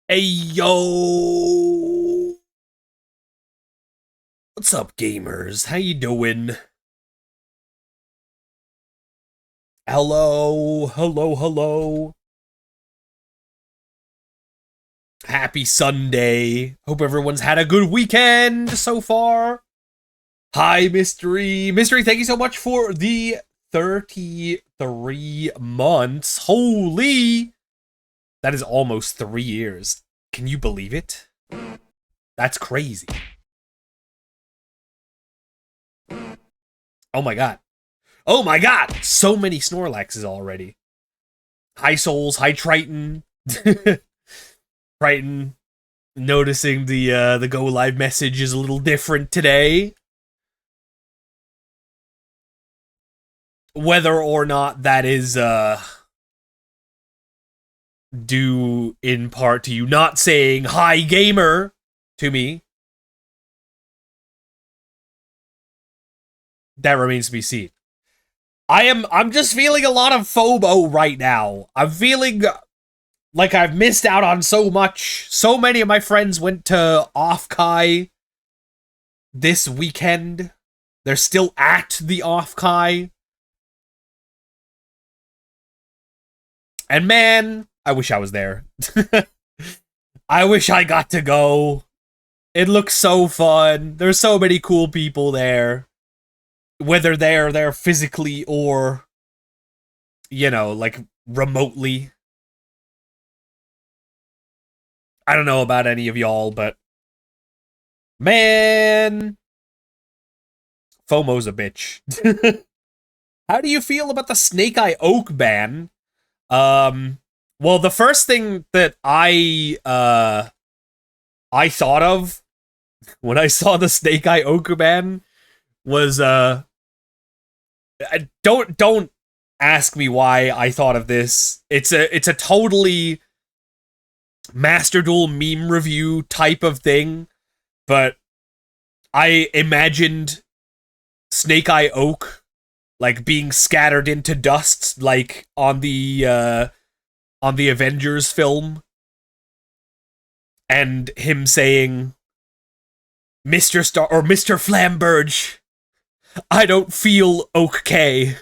Hey yo, what's up, gamers? How you doing? Hello, hello, hello. Happy Sunday. Hope everyone's had a good weekend so far. Hi, Mystery. Mystery, thank you so much for the 33 months. Holy, that is almost 3 years. Can you believe it? That's crazy. Oh my god. Oh my god! So many Snorlaxes already. Hi Souls, hi Triton. Triton noticing the go live message is a little different today. Whether or not that is due in part to you not saying hi gamer to me, that remains to be seen. I'm just feeling a lot of FOMO right now. I'm feeling like I've missed out on so much. So many of my friends went to Offkai this weekend. They're still at the Offkai. And man, I wish I was there. I wish I got to go. It looks so fun. There's so many cool people there. Whether they're there physically or, like remotely. I don't know about any of y'all, but man, FOMO's a bitch. How do you feel about the Snake Eye Oak ban? Well, the first thing that I thought of when I saw the Snake Eye Oak ban was don't ask me why I thought of this. It's a totally Master Duel meme review type of thing, but I imagined Snake Eye Oak like being scattered into dust, like on the Avengers film, and him saying, "Mr. Star or Mr. Flamberge, I don't feel okay."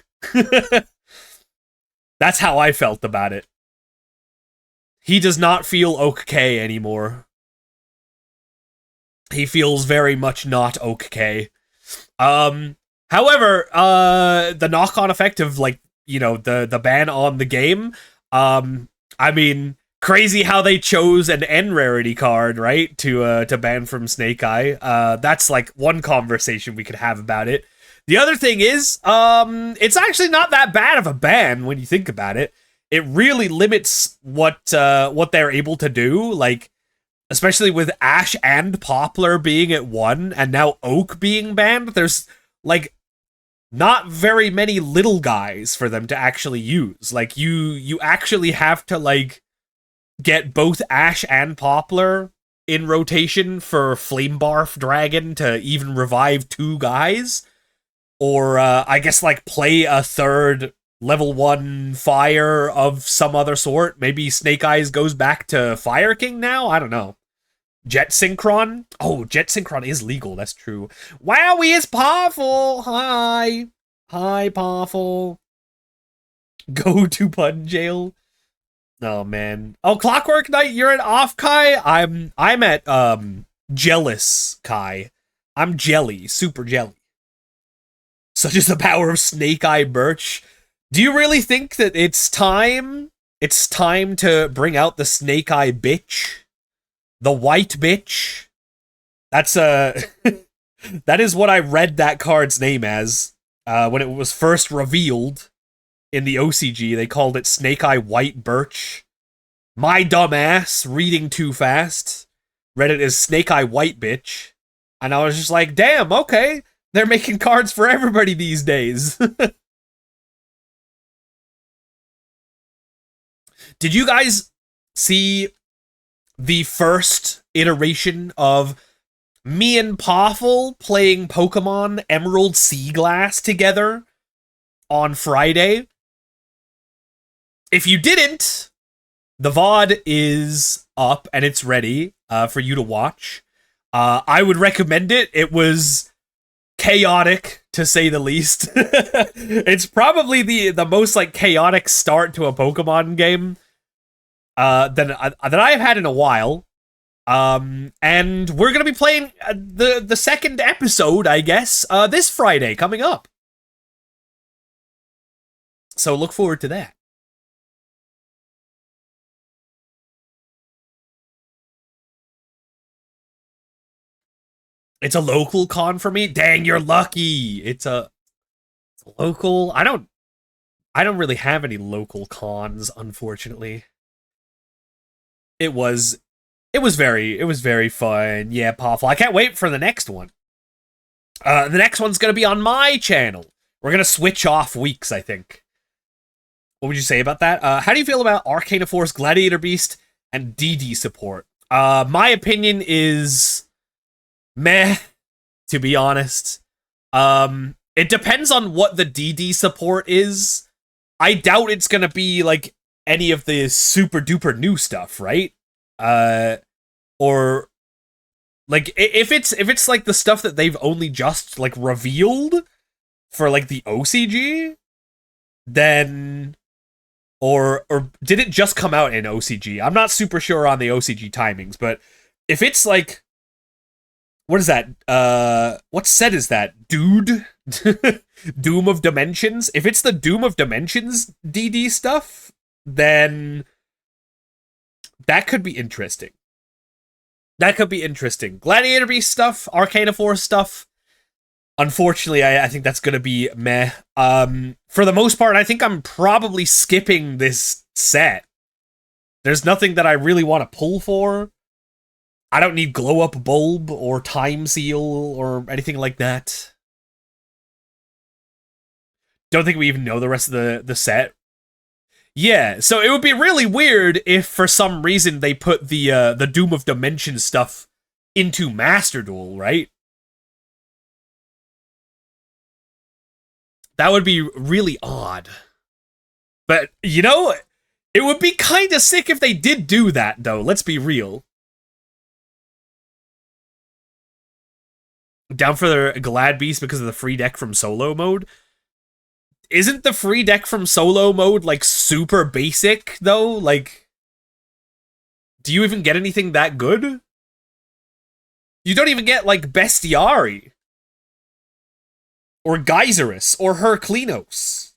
That's how I felt about it. He does not feel okay anymore. He feels very much not okay. However, the knock-on effect of the ban on the game, I mean, crazy how they chose an N rarity card, right? To ban from Snake Eye. That's like one conversation we could have about it. The other thing is, it's actually not that bad of a ban when you think about it. It really limits what they're able to do, like especially with Ash and Poplar being at 1 and now Oak being banned. There's like not very many little guys for them to actually use. Like you actually have to like get both Ash and Poplar in rotation for Flame Barf Dragon to even revive 2 guys. Or I guess like play a third level 1 fire of some other sort. Maybe Snake Eyes goes back to Fire King now? I don't know. Jet Synchron? Oh, Jet Synchron is legal, that's true. Wow, he is powerful! Hi! Hi, powerful. Go to Pun Jail. Oh man. Oh, Clockwork Knight, you're at Off Kai? I'm at Jealous Kai. I'm jelly, super jelly. Such is the power of Snake Eye Birch. Do you really think that it's time? It's time to bring out the Snake Eye bitch? The white bitch? That's that is what I read that card's name as when it was first revealed in the OCG. They called it Snake Eye White Birch. My dumbass, reading too fast, read it as Snake Eye White Bitch. And I was just like, damn, okay. They're making cards for everybody these days. Did you guys see the first iteration of me and Poffle playing Pokemon Emerald Sea Glass together on Friday? If you didn't, the VOD is up and it's ready for you to watch. I would recommend it. It was chaotic, to say the least. It's probably the most like chaotic start to a Pokemon game that I have had in a while. And we're gonna be playing the second episode, I guess, this Friday coming up. So look forward to that. It's a local con for me. Dang, you're lucky. It's a local. I don't really have any local cons, unfortunately. It was it was very fun. Yeah, Poffle. I can't wait for the next one. The next one's gonna be on my channel. We're gonna switch off weeks, I think. What would you say about that? How do you feel about Arcana Force, Gladiator Beast, and DD support? My opinion is meh, to be honest. It depends on what the DD support is. I doubt it's gonna be like any of the super duper new stuff, right? Or like if it's like the stuff that they've only just like revealed for like the OCG, then or did it just come out in OCG? I'm not super sure on the OCG timings, but if it's like what is that? What set is that? Dude? Doom of Dimensions? If it's the Doom of Dimensions DD stuff, then that could be interesting. That could be interesting. Gladiator Beast stuff, Arcana Force stuff. Unfortunately, I think that's gonna be meh. For the most part, I think I'm probably skipping this set. There's nothing that I really want to pull for. I don't need Glow Up Bulb or Time Seal or anything like that. Don't think we even know the rest of the set. Yeah, so it would be really weird if for some reason they put the Doom of Dimension stuff into Master Duel, right? That would be really odd. But, you know, it would be kind of sick if they did do that, though. Let's be real. Down for the Glad Beast because of the free deck from solo mode. Isn't the free deck from solo mode, like, super basic, though? Like, do you even get anything that good? You don't even get, like, Bestiari. Or Geyserus. Or Herclinos.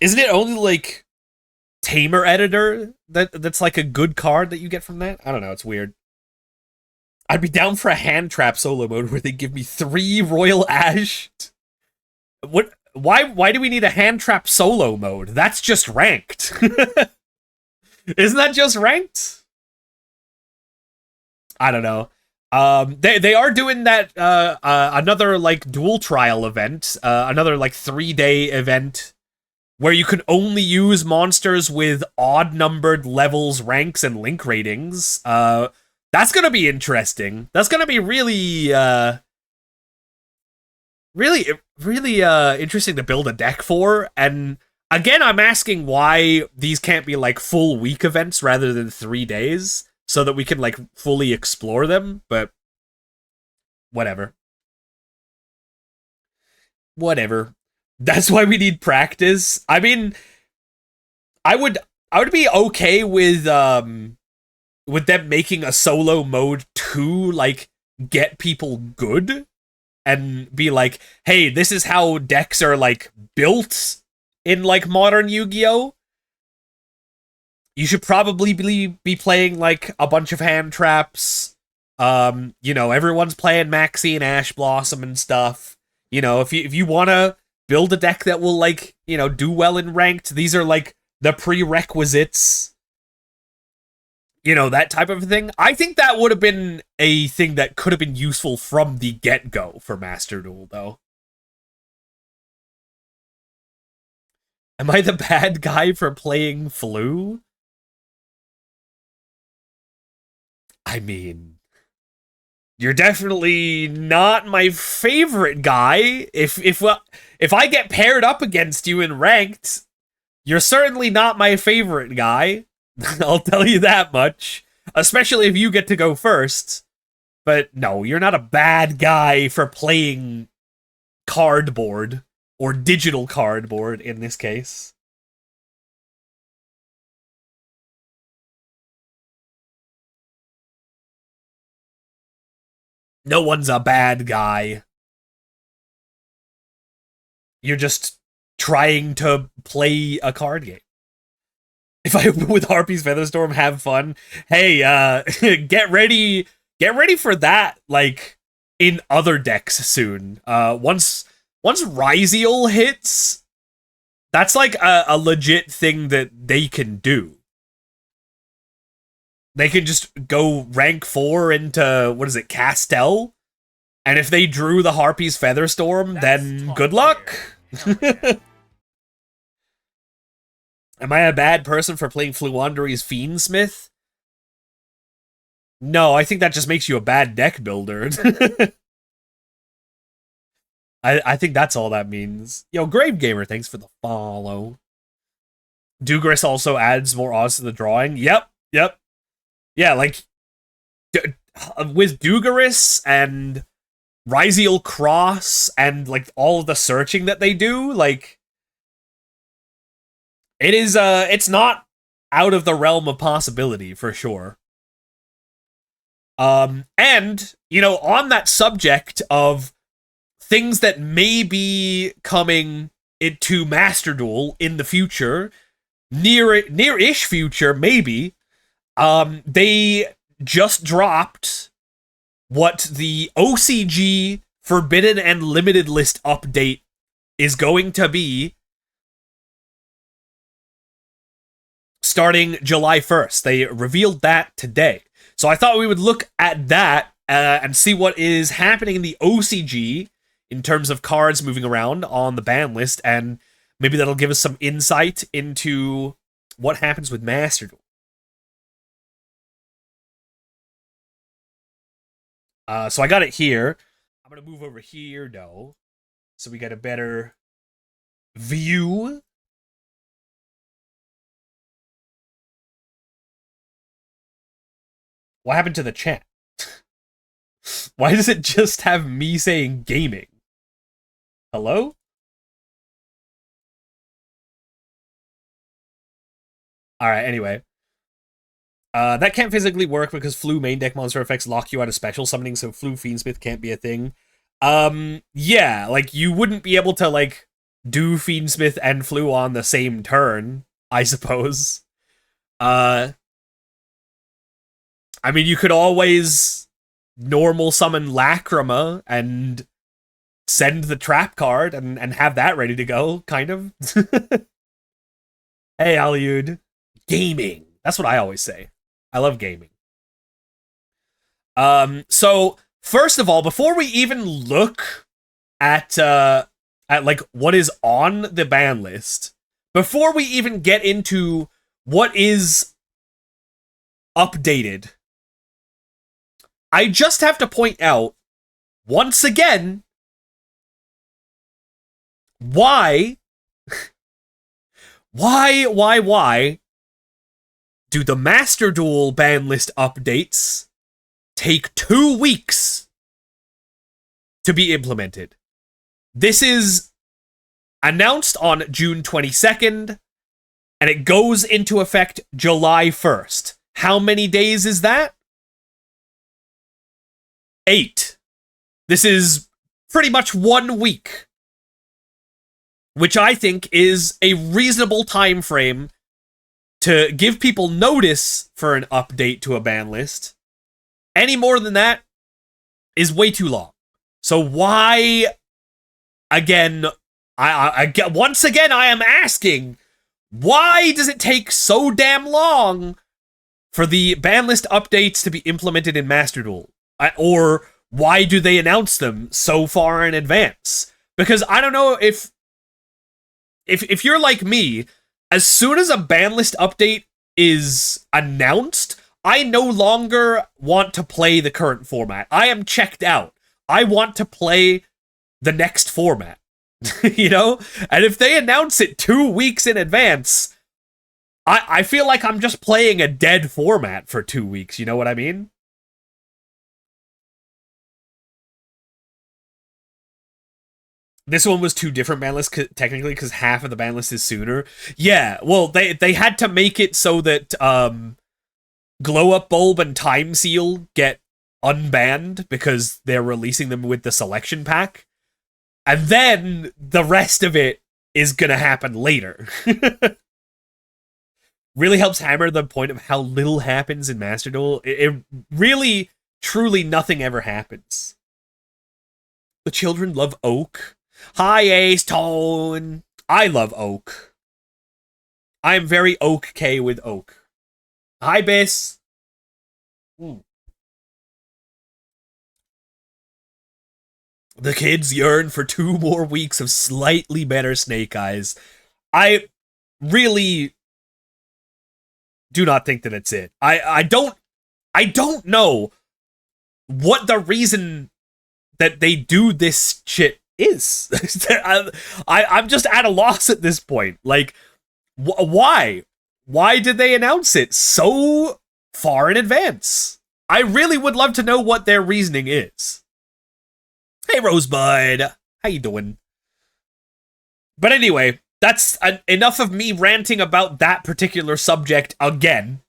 Isn't it only, like, Tamer Editor that's, like, a good card that you get from that? I don't know, it's weird. I'd be down for a hand trap solo mode where they give me 3 Royal Ash. What? Why do we need a hand trap solo mode? That's just ranked. Isn't that just ranked? I don't know. They are doing that another like dual trial event, another like 3-day event where you can only use monsters with odd numbered levels, ranks, and link ratings. That's gonna be interesting. That's gonna be really, really interesting to build a deck for. And again, I'm asking why these can't be like full week events rather than 3 days, so that we can like fully explore them. But whatever, whatever. That's why we need practice. I mean, I would be okay with them making a solo mode to like get people good and be like, hey, this is how decks are like built in like modern Yu-Gi-Oh! You should probably be playing like a bunch of hand traps. You know, everyone's playing Maxi and Ash Blossom and stuff. You know, if you want to build a deck that will like, you know, do well in ranked, these are like the prerequisites. You know, that type of thing. I think that would have been a thing that could have been useful from the get-go for Master Duel, though. Am I the bad guy for playing Flu? I mean, you're definitely not my favorite guy. If I get paired up against you in ranked, You're certainly not my favorite guy. I'll tell you that much. Especially if you get to go first. But no, you're not a bad guy for playing cardboard. Or digital cardboard, in this case. No one's a bad guy. You're just trying to play a card game. If I open with Harpy's Featherstorm, have fun. Hey, get ready for that, like, in other decks soon. Once Ryziel hits, that's like a legit thing that they can do. They can just go rank 4 into, what is it, Castel? And if they drew the Harpy's Featherstorm, then good luck. Yeah. Am I a bad person for playing Fluandre's Fiendsmith? No, I think that just makes you a bad deck builder. I think that's all that means. Yo, Grave Gamer, thanks for the follow. Dugaris also adds more odds to the drawing. Yep. Yeah, like, with Dugaris and Ryziel Cross and, like, all of the searching that they do, like, it is, it's not out of the realm of possibility, for sure. And, you know, on that subject of things that may be coming into Master Duel in the future, near-ish future, maybe, they just dropped what the OCG Forbidden and Limited List update is going to be starting July 1st. They revealed that today. So I thought we would look at that and see what is happening in the OCG in terms of cards moving around on the ban list, and maybe that'll give us some insight into what happens with Master Duel. So I got it here. I'm going to move over here, though, so we get a better view. What happened to the chat? Why does it just have me saying gaming? Hello? Alright, anyway. That can't physically work because Flu main deck monster effects lock you out of special summoning, so Flu Fiendsmith can't be a thing. Yeah, like, you wouldn't be able to, like, do Fiendsmith and Flu on the same turn, I suppose. I mean, you could always normal summon Lacrima and send the trap card and have that ready to go, kind of. Hey, Aliud. Gaming. That's what I always say. I love gaming. So, first of all, before we even look at like, what is on the ban list, before we even get into what is updated, I just have to point out, once again, why do the Master Duel ban list updates take 2 weeks to be implemented? This is announced on June 22nd, and it goes into effect July 1st. How many days is that? 8. This is pretty much 1 week, which I think is a reasonable time frame to give people notice for an update to a ban list. Any more than that is way too long. So why, again, once again, I am asking, why does it take so damn long for the ban list updates to be implemented in Master Duel? Or why do they announce them so far in advance? Because I don't know if you're like me, as soon as a ban list update is announced, I no longer want to play the current format. I am checked out. I want to play the next format. You know? And if they announce it 2 weeks in advance, I feel like I'm just playing a dead format for 2 weeks, you know what I mean? This one was 2 different ban lists technically because half of the ban list is sooner. Yeah, well, they had to make it so that Glow Up Bulb and Time Seal get unbanned because they're releasing them with the selection pack. And then the rest of it is gonna happen later. Really helps hammer the point of how little happens in Master Duel. It really, truly nothing ever happens. The children love Oak. Hi, Ace Tone. I love Oak. I am very okay with Oak. Hi, Biss. The kids yearn for 2 more weeks of slightly better Snake Eyes. I really do not think that it's it. I don't know what the reason that they do this shit is. I'm just at a loss at this point. Like, why? Why did they announce it so far in advance? I really would love to know what their reasoning is. Hey, Rosebud. How you doing? But anyway, that's enough of me ranting about that particular subject again.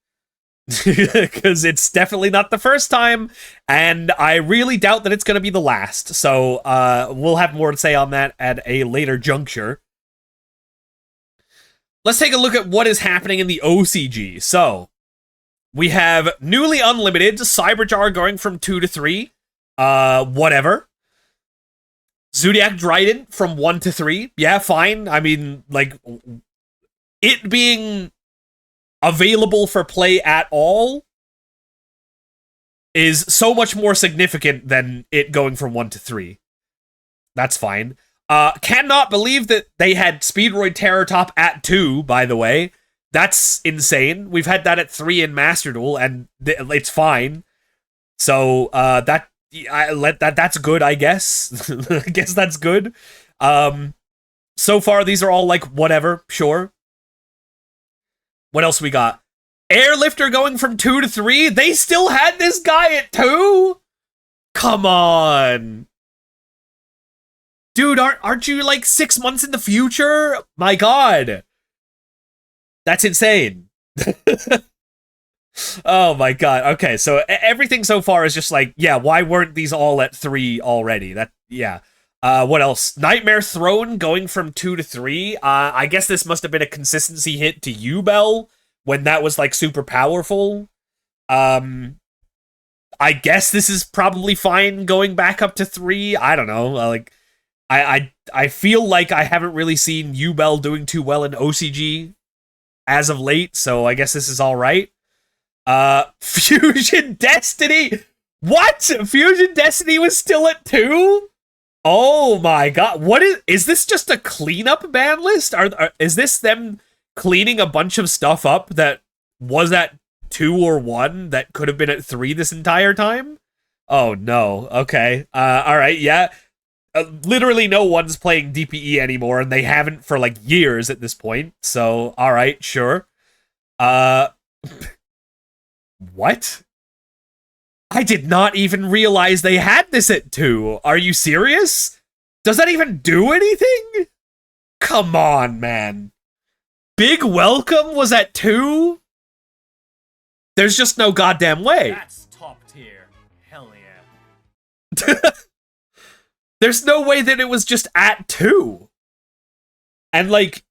Because it's definitely not the first time, and I really doubt that it's going to be the last. So we'll have more to say on that at a later juncture. Let's take a look at what is happening in the OCG. So we have newly unlimited Cyberjar going from 2 to 3. Whatever. Zodiac Dryden from 1 to 3. Yeah, fine. I mean, like, it being available for play at all is so much more significant than it going from 1 to 3. That's fine. Cannot believe that they had Speedroid Terror Top at 2, by the way. That's insane. We've had that at 3 in Master Duel, and it's fine. So, that's good, I guess. I guess that's good. So far, these are all like, whatever, sure. What else we got? Airlifter going from 2 to 3? They still had this guy at 2? Come on. Dude, aren't you like 6 months in the future? My god. That's insane. Oh my god. Okay, so everything so far is just like, yeah, why weren't these all at 3 already? Yeah. What else? Nightmare Throne going from 2 to 3. I guess this must have been a consistency hit to you, Bell, when that was like super powerful. I guess this is probably fine going back up to 3. I don't know. Like, I feel like I haven't really seen U-Bell doing too well in OCG as of late, so I guess this is all right. Fusion Destiny. What? Fusion Destiny was still at 2? Oh my god. What is this just a cleanup ban list? Is this them cleaning a bunch of stuff up that was at 2 or 1 that could have been at 3 this entire time? Oh no. Okay. All right. Yeah. Literally no one's playing DPE anymore, and they haven't for like years at this point. So, all right, sure. What? I did not even realize they had this at 2. Are you serious? Does that even do anything? Come on, man. Big Welcome was at 2? There's just no goddamn way. That's top tier. Hell yeah. There's no way that it was just at 2. And like,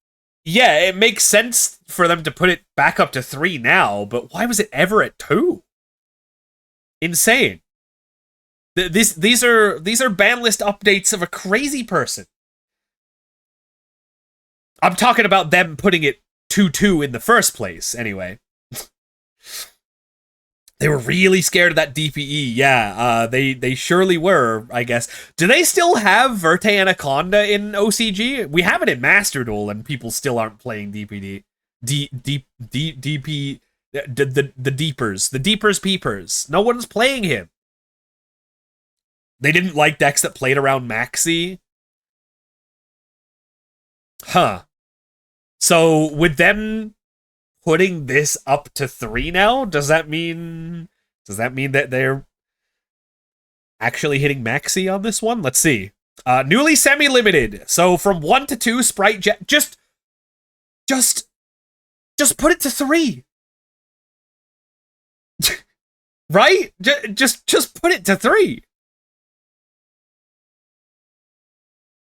yeah, it makes sense for them to put it back up to 3 now, but why was it ever at 2? Insane. These are ban list updates of a crazy person. I'm talking about them putting it 2-2 in the first place, anyway. They were really scared of that DPE. Yeah, they surely were, I guess. Do they still have Verte Anaconda in OCG? We have it in Master Duel, and people still aren't playing DPD. DP... The Deepers. The Deepers Peepers. No one's playing him. They didn't like decks that played around Maxi. Huh. So with them putting this up to 3 now, does that mean that they're actually hitting maxi on this one? Let's see. Newly semi-limited. So from 1 to 2 sprite jet, just put it to 3. Right? Just put it to 3.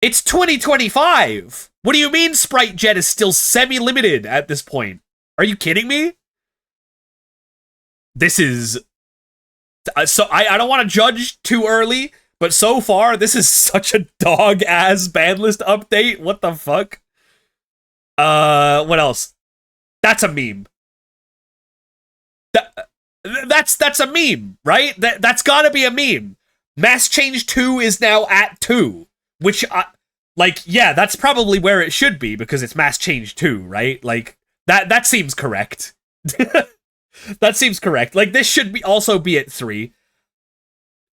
It's 2025. What do you mean Sprite Jet is still semi-limited at this point? Are you kidding me? This is... so I don't want to judge too early, but so far, this is such a dog-ass Banlist update. What the fuck? What else? That's a meme. That's a meme, right? That's gotta be a meme. Mass Change 2 is now at 2, which, like, yeah, that's probably where it should be, because it's Mass Change 2, right? Like, that seems correct. That seems correct. Like, this should also be at 3.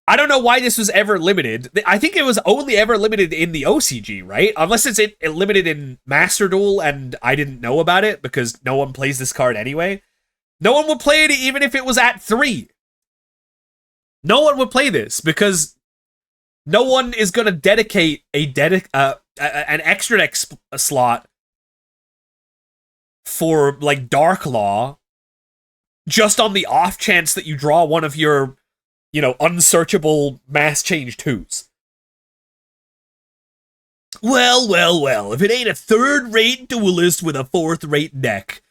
I don't know why this was ever limited. I think it was only ever limited in the OCG, right? Unless it's limited in Master Duel and I didn't know about it because no one plays this card anyway. No one would play it even if it was at 3. No one would play this because no one is going to dedicate an extra deck slot for, like, Dark Law just on the off chance that you draw one of your, you know, unsearchable Mass Change 2s. Well, if it ain't a third-rate duelist with a fourth-rate deck.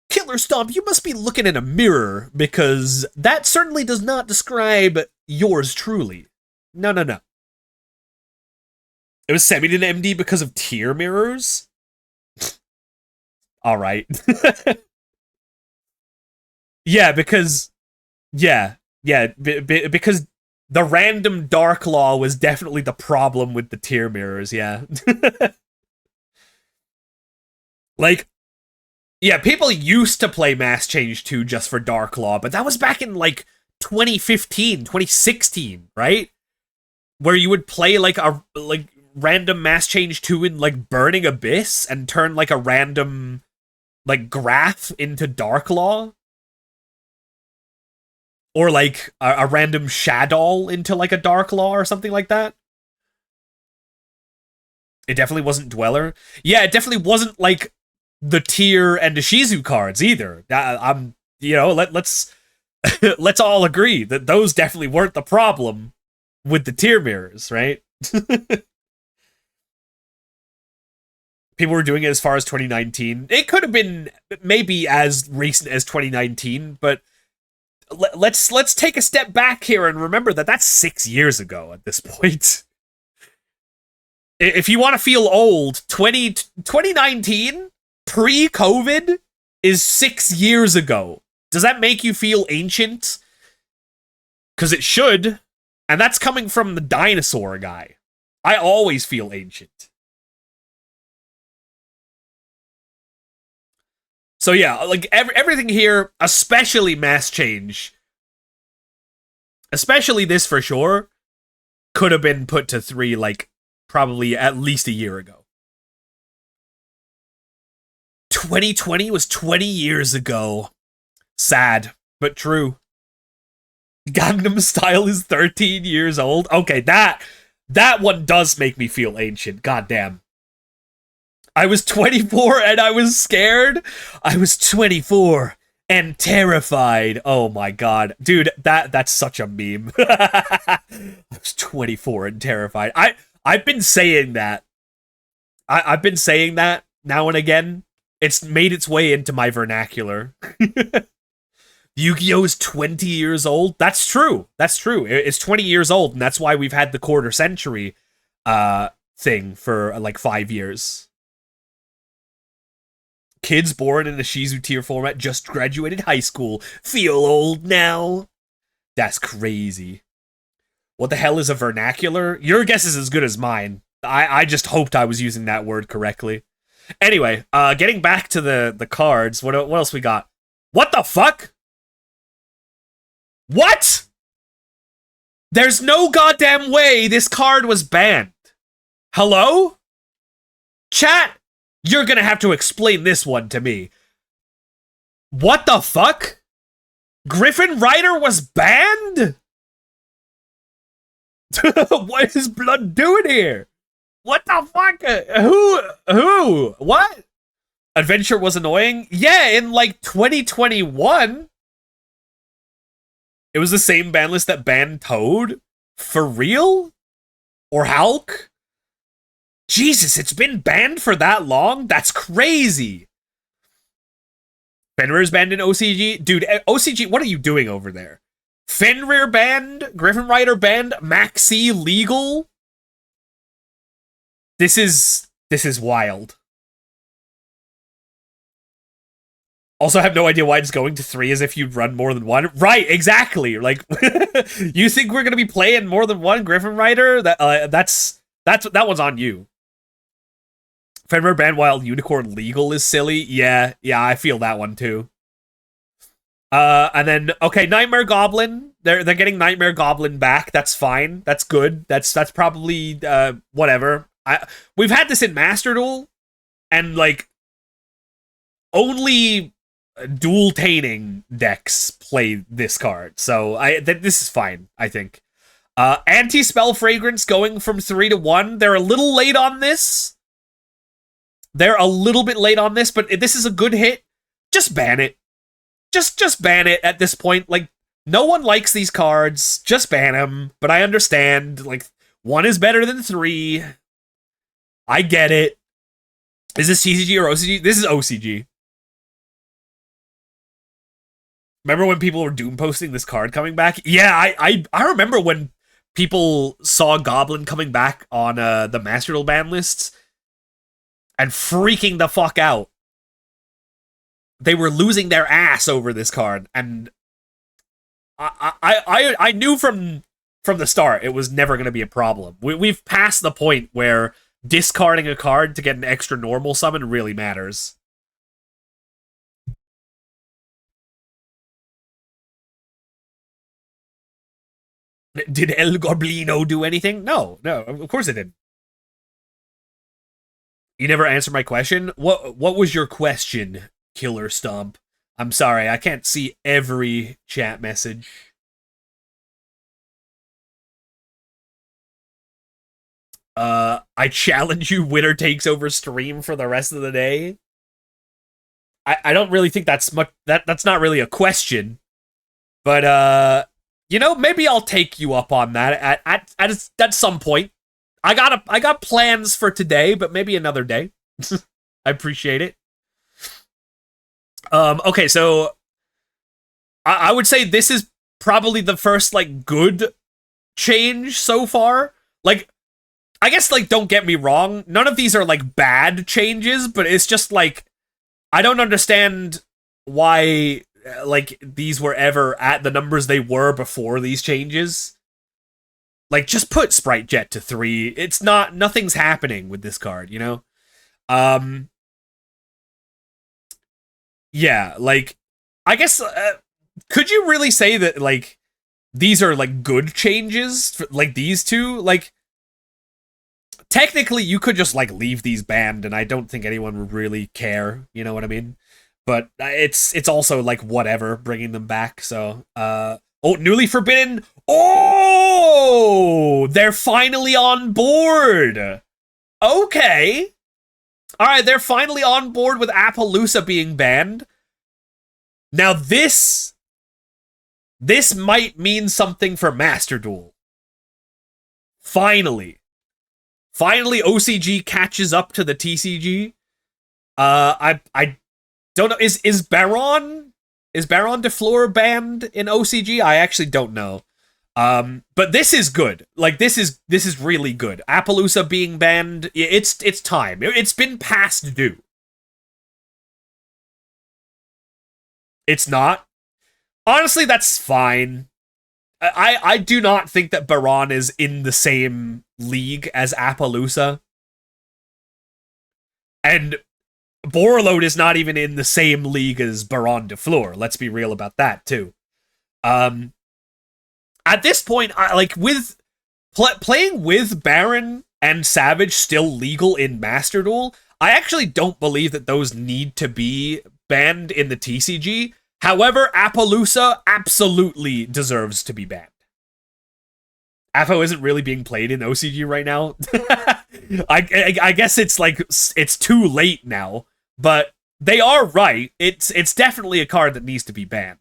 Killer Stomp, you must be looking in a mirror, because that certainly does not describe yours truly. No. It was semi to MD because of tier mirrors? Alright. Yeah, because... because the random Dark Law was definitely the problem with the tier mirrors, yeah. Like, yeah, people used to play Mass Change 2 just for Dark Law, but that was back in, like, 2015, 2016, right? Where you would play, like, a random Mass Change 2 in, like, Burning Abyss and turn, like, a random, like, graph into Dark Law. Or, like, a random Shadow into, like, a Dark Law or something like that. It definitely wasn't Dweller. Yeah, it definitely wasn't, like, the Tier and the Shizu cards either. You know, let's let's all agree that those definitely weren't the problem with the tier mirrors, right? People were doing it as far as 2019. It could have been maybe as recent as 2019, but let's take a step back here and remember that that's 6 years ago at this point. If you want to feel old, 2019, pre-COVID, is 6 years ago. Does that make you feel ancient? Because it should. And that's coming from the dinosaur guy. I always feel ancient. So yeah, like everything here, especially Mass Change, especially this for sure, could have been put to 3, like, probably at least a year ago. 2020 was 20 years ago. Sad, but true. Gangnam Style is 13 years old. Okay, that one does make me feel ancient. Goddamn. I was 24 and I was scared. I was 24 and terrified. Oh my god. Dude, that's such a meme. I was 24 and terrified. I've been saying that. I've been saying that now and again. It's made its way into my vernacular. Yu-Gi-Oh! Is 20 years old? That's true. That's true. It's 20 years old, and that's why we've had the quarter century thing for, like, 5 years. Kids born in the Shizu tier format just graduated high school. Feel old now? That's crazy. What the hell is a vernacular? Your guess is as good as mine. I just hoped I was using that word correctly. Anyway, getting back to the cards, what else we got? What the fuck? What? There's no goddamn way this card was banned. Hello? Chat, you're gonna have to explain this one to me. What the fuck? Griffin Rider was banned? What is Blood doing here? What the fuck? Who? What? Adventure was annoying? Yeah, in like 2021. It was the same ban list that banned Toad? For real? Or Hulk? Jesus, it's been banned for that long? That's crazy. Fenrir's banned in OCG? Dude, OCG, what are you doing over there? Fenrir banned? Griffin Rider banned? Maxi legal? This is wild. Also, I have no idea why it's going to 3 as if you'd run more than one. Right, exactly. Like, you think we're gonna be playing more than one Griffin Rider? That one's on you. Fenrir banned Wild Unicorn legal is silly. Yeah, I feel that one too. And then okay, Nightmare Goblin. They're getting Nightmare Goblin back. That's fine. That's good. That's probably whatever. We've had this in Master Duel, and like only dual-taining decks play this card. So this is fine, I think. Anti-Spell Fragrance going from 3 to 1. They're a little late on this. They're a little bit late on this, but this is a good hit. Just ban it. Just ban it at this point. Like, no one likes these cards. Just ban them. But I understand. Like, 1 is better than 3. I get it. Is this TCG or OCG? This is OCG. Remember when people were doom posting this card coming back? Yeah, I remember when people saw Goblin coming back on the Master Duel ban lists and freaking the fuck out. They were losing their ass over this card, and I knew from the start it was never going to be a problem. We've passed the point where discarding a card to get an extra normal summon really matters. Did El Goblino do anything? No, of course it didn't. You never answered my question. What was your question, Killer Stomp? I'm sorry, I can't see every chat message. I challenge you, winner takes over stream for the rest of the day. I don't really think that's much. That's not really a question, but you know, maybe I'll take you up on that at some point. I got plans for today, but maybe another day. I appreciate it. Okay, so I would say this is probably the first like good change so far. Like, I guess, like, don't get me wrong, none of these are like bad changes, but it's just like I don't understand why like these were ever at the numbers they were before these changes. Like, just put Sprite Jet to 3. It's nothing's happening with this card, you know? Yeah, like, I guess, could you really say that, like, these are, like, good changes? For, like, these two? Like, technically, you could just, like, leave these banned, and I don't think anyone would really care, you know what I mean? But it's also, like, whatever, bringing them back, so, oh, newly forbidden. Oh, they're finally on board. Okay. All right, they're finally on board with Appaloosa being banned. Now this might mean something for Master Duel. Finally OCG catches up to the TCG. I don't know. Is Baron de Fleur banned in OCG? I actually don't know. But this is good. Like, this is really good. Appaloosa being banned, it's time. It's been past due. It's not. Honestly, that's fine. I do not think that Baron is in the same league as Appaloosa. And Borreload is not even in the same league as Baron de Fleur. Let's be real about that, too. At this point, like, with playing with Baron and Savage still legal in Master Duel, I actually don't believe that those need to be banned in the TCG. However, Appaloosa absolutely deserves to be banned. Appo isn't really being played in OCG right now. I guess it's like it's too late now, but they are right. It's definitely a card that needs to be banned.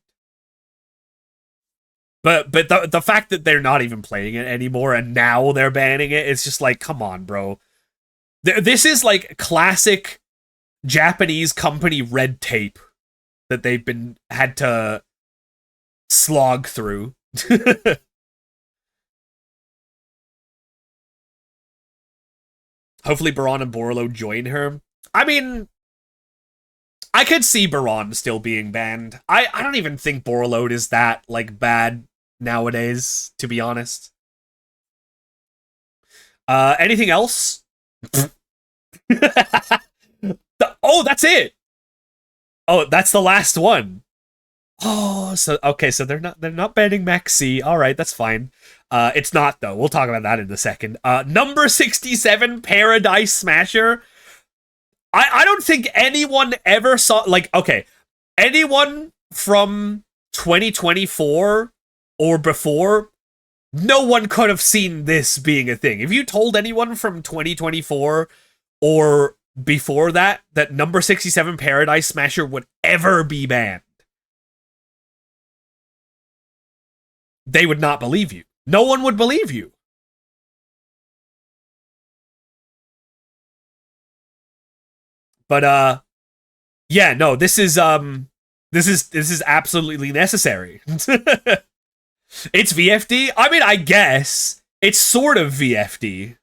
But the fact that they're not even playing it anymore and now they're banning it, it's just like, come on, bro. This is like classic Japanese company red tape that they've been had to slog through. Hopefully Baron and Borolo join her. I mean, I could see Baron still being banned. I don't even think Borolo is that like bad nowadays, to be honest. Anything else? Oh, that's it. Oh, that's the last one. Oh, so okay, so they're not banning Maxi. All right, that's fine. It's not though. We'll talk about that in a second. Number 67, Paradise Smasher. I don't think anyone ever saw like okay, anyone from 2024 or before, no one could have seen this being a thing. If you told anyone from 2024 or before that number 67 Paradise Smasher would ever be banned, they would not believe you. No one would believe you. But yeah, no, this is absolutely necessary. It's VFD? I mean, I guess it's sort of VFD.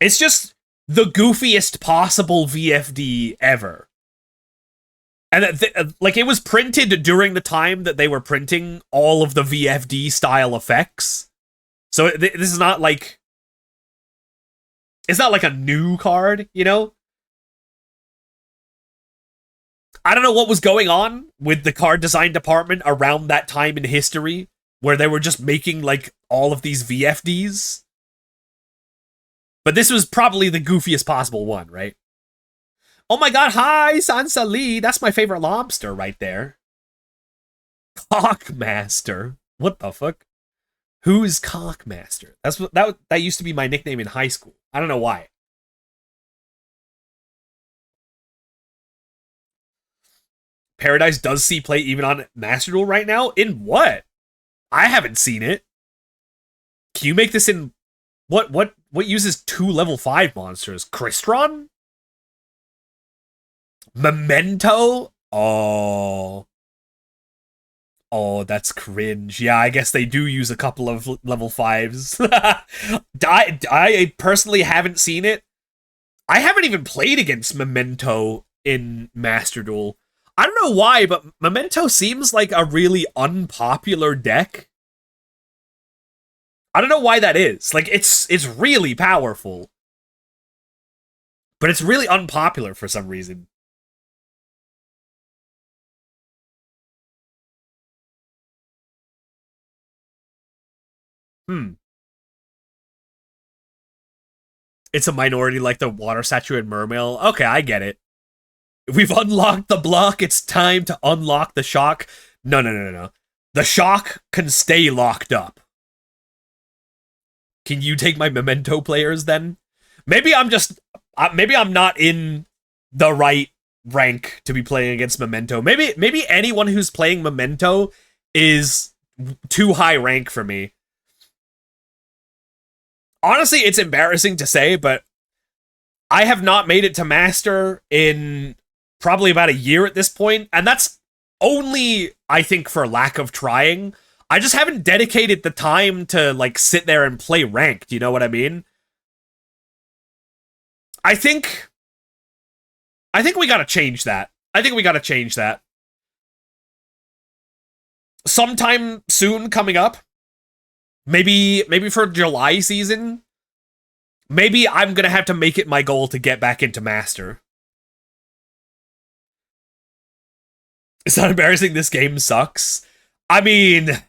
It's just the goofiest possible VFD ever. And like it was printed during the time that they were printing all of the VFD style effects. So this is not like it's not like a new card, you know? I don't know what was going on with the card design department around that time in history where they were just making like all of these VFDs. But this was probably the goofiest possible one, right? Oh my god, hi, Sansa Lee. That's my favorite lobster right there. Cockmaster. What the fuck? Who is Cockmaster? That used to be my nickname in high school. I don't know why. Paradise does see play even on Master Duel right now? In what? I haven't seen it. Can you make this in what uses 2 level 5 monsters? Crystron? Memento? Oh. Oh, that's cringe. Yeah, I guess they do use a couple of level 5s. I personally haven't seen it. I haven't even played against Memento in Master Duel. I don't know why, but Memento seems like a really unpopular deck. I don't know why that is. Like, it's really powerful. But it's really unpopular for some reason. It's a minority like the water saturated mermail. Okay, I get it. We've unlocked the block. It's time to unlock the shock. No, no, no, no, no. The shock can stay locked up. Can you take my Memento players then? Maybe I'm just... maybe I'm not in the right rank to be playing against Memento. Maybe anyone who's playing Memento is too high rank for me. Honestly, it's embarrassing to say, but I have not made it to Master in probably about a year at this point, and that's only, I think, for lack of trying. I just haven't dedicated the time to, like, sit there and play ranked, you know what I mean? I think we gotta change that. I think we gotta change that. Sometime soon coming up, maybe for July season, maybe I'm gonna have to make it my goal to get back into Master. It's not embarrassing, this game sucks. I mean,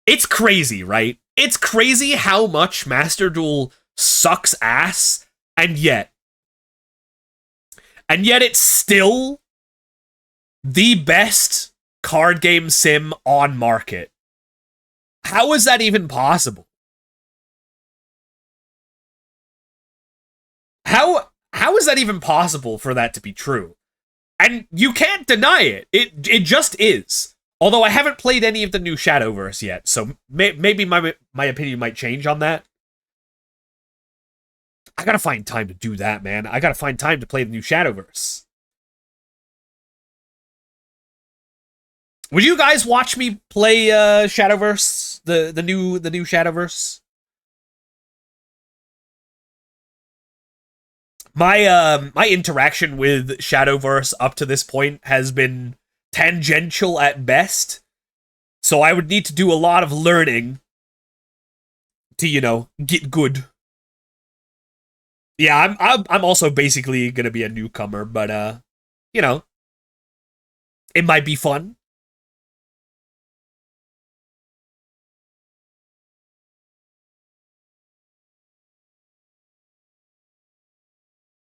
It's crazy, right? It's crazy how much Master Duel sucks ass, and yet it's still the best card game sim on market. How is that even possible? How is that even possible for that to be true? And you can't deny it. It just is. Although I haven't played any of the new Shadowverse yet, so maybe my opinion might change on that. I gotta find time to do that, man. I gotta find time to play the new Shadowverse. Would you guys watch me play Shadowverse? The new Shadowverse? My interaction with Shadowverse up to this point has been tangential at best. So I would need to do a lot of learning to, get good. Yeah, I'm also basically gonna be a newcomer, but it might be fun.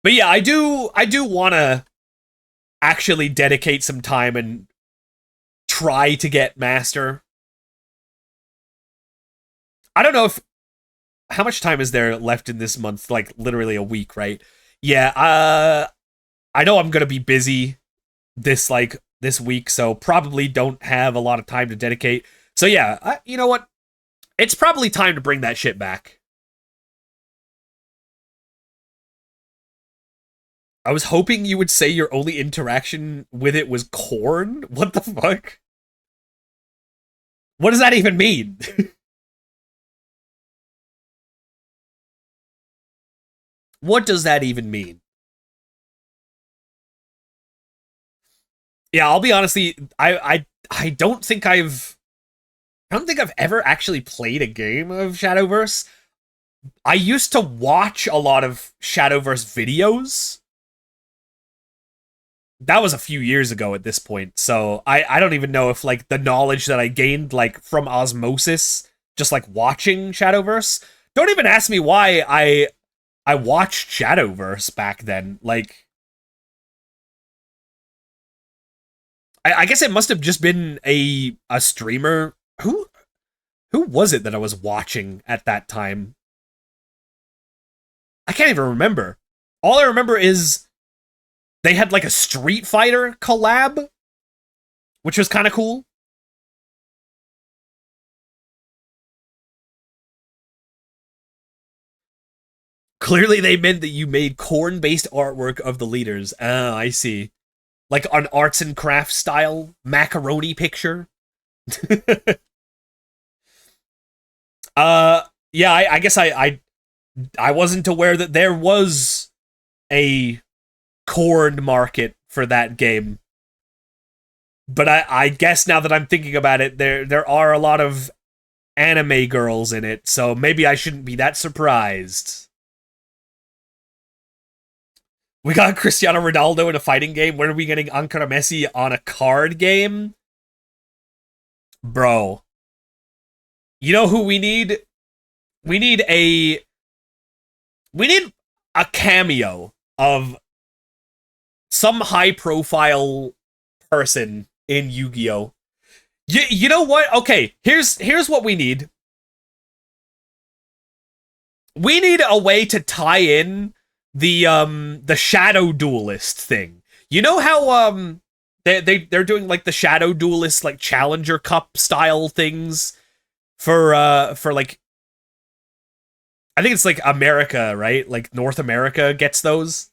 But yeah, I do want to actually dedicate some time and try to get master. I don't know if how much time is there left in this month? Like literally a week, right? Yeah, I know I'm going to be busy this week, so probably don't have a lot of time to dedicate. So yeah, you know what? It's probably time to bring that shit back. I was hoping you would say your only interaction with it was corn. What the fuck? What does that even mean? What does that even mean? Yeah, I'll be honestly, I don't think I've ever actually played a game of Shadowverse. I used to watch a lot of Shadowverse videos. That was a few years ago at this point, so I don't even know if like the knowledge that I gained like from osmosis, just like watching Shadowverse. Don't even ask me why I watched Shadowverse back then. Like, I guess it must have just been a streamer. Who was it that I was watching at that time? I can't even remember. All I remember is they had like a Street Fighter collab, which was kind of cool. Clearly, they meant that you made corn-based artwork of the leaders. Ah, I see. Like an arts and crafts style macaroni picture. Yeah, I guess I wasn't aware that there was a corn market for that game. But I guess now that I'm thinking about it, there are a lot of anime girls in it, so maybe I shouldn't be that surprised. We got Cristiano Ronaldo in a fighting game. When are we getting Ankara Messi on a card game? Bro. You know who we need? We need a cameo of some high profile person in Yu-Gi-Oh. You know what? Okay, here's what we need. We need a way to tie in the Shadow Duelist thing. You know how they're doing like the Shadow Duelist like Challenger Cup style things for like I think it's like America, right? Like North America gets those.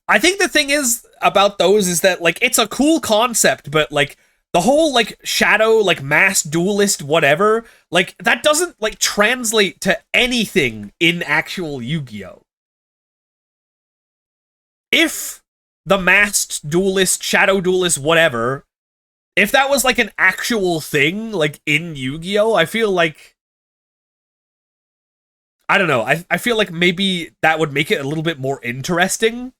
I think the thing is about those is that like it's a cool concept, but like the whole like shadow like mass duelist whatever like that doesn't like translate to anything in actual Yu-Gi-Oh. If the masked duelist, shadow duelist, whatever, if that was like an actual thing like in Yu-Gi-Oh, I feel like I don't know. I feel like maybe that would make it a little bit more interesting.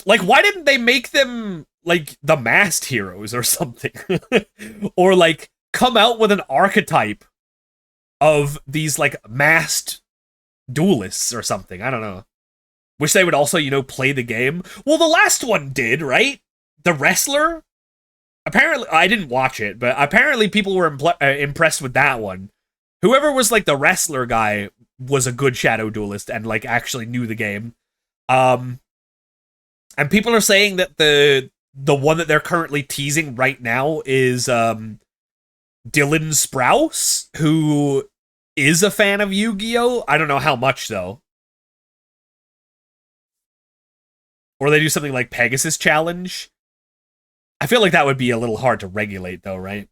Like, why didn't they make them like the masked heroes or something? Or like come out with an archetype of these like masked duelists or something. I don't know. Wish they would also, play the game. Well, the last one did, right? The wrestler? Apparently, I didn't watch it, but apparently people were impressed with that one. Whoever was like the wrestler guy was a good shadow duelist and like actually knew the game. And people are saying that the one that they're currently teasing right now is Dylan Sprouse, who is a fan of Yu-Gi-Oh! I don't know how much though. Or they do something like Pegasus Challenge. I feel like that would be a little hard to regulate though, right?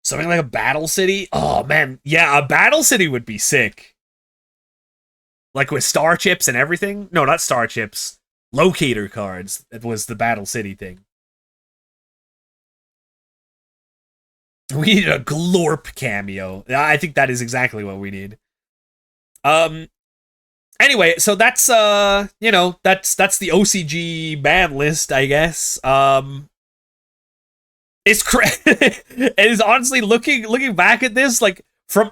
Something like a Battle City? Oh man, yeah, a Battle City would be sick. Like with star chips and everything? No, not star chips. Locator cards. That was the Battle City thing. We need a Glorp cameo. I think that is exactly what we need. Anyway, so that's that's the OCG ban list, I guess. It's it is honestly looking back at this, like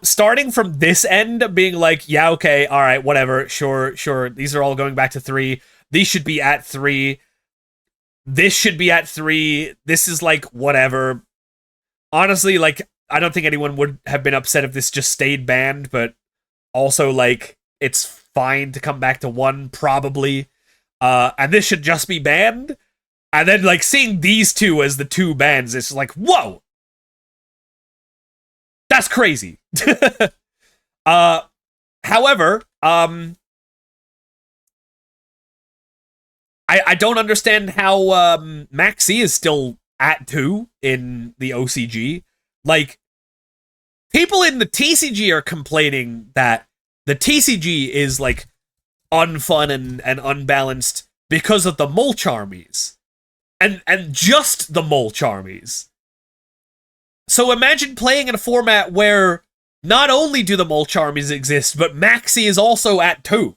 starting from this end, being like, yeah, okay, all right, whatever, sure. These are all going back to 3. These should be at 3. This should be at 3. This is like whatever. Honestly, like I don't think anyone would have been upset if this just stayed banned, but also like it's fine to come back to 1 probably. And this should just be banned. And then, like, seeing these two as the 2 bans, it's like, whoa! That's crazy. However, I don't understand how Maxi is still at 2 in the OCG. Like, people in the TCG are complaining that the TCG is, like, unfun and unbalanced because of the Mulch armies. And just the Mulch armies. So imagine playing in a format where not only do the Mulch armies exist, but Maxi is also at 2.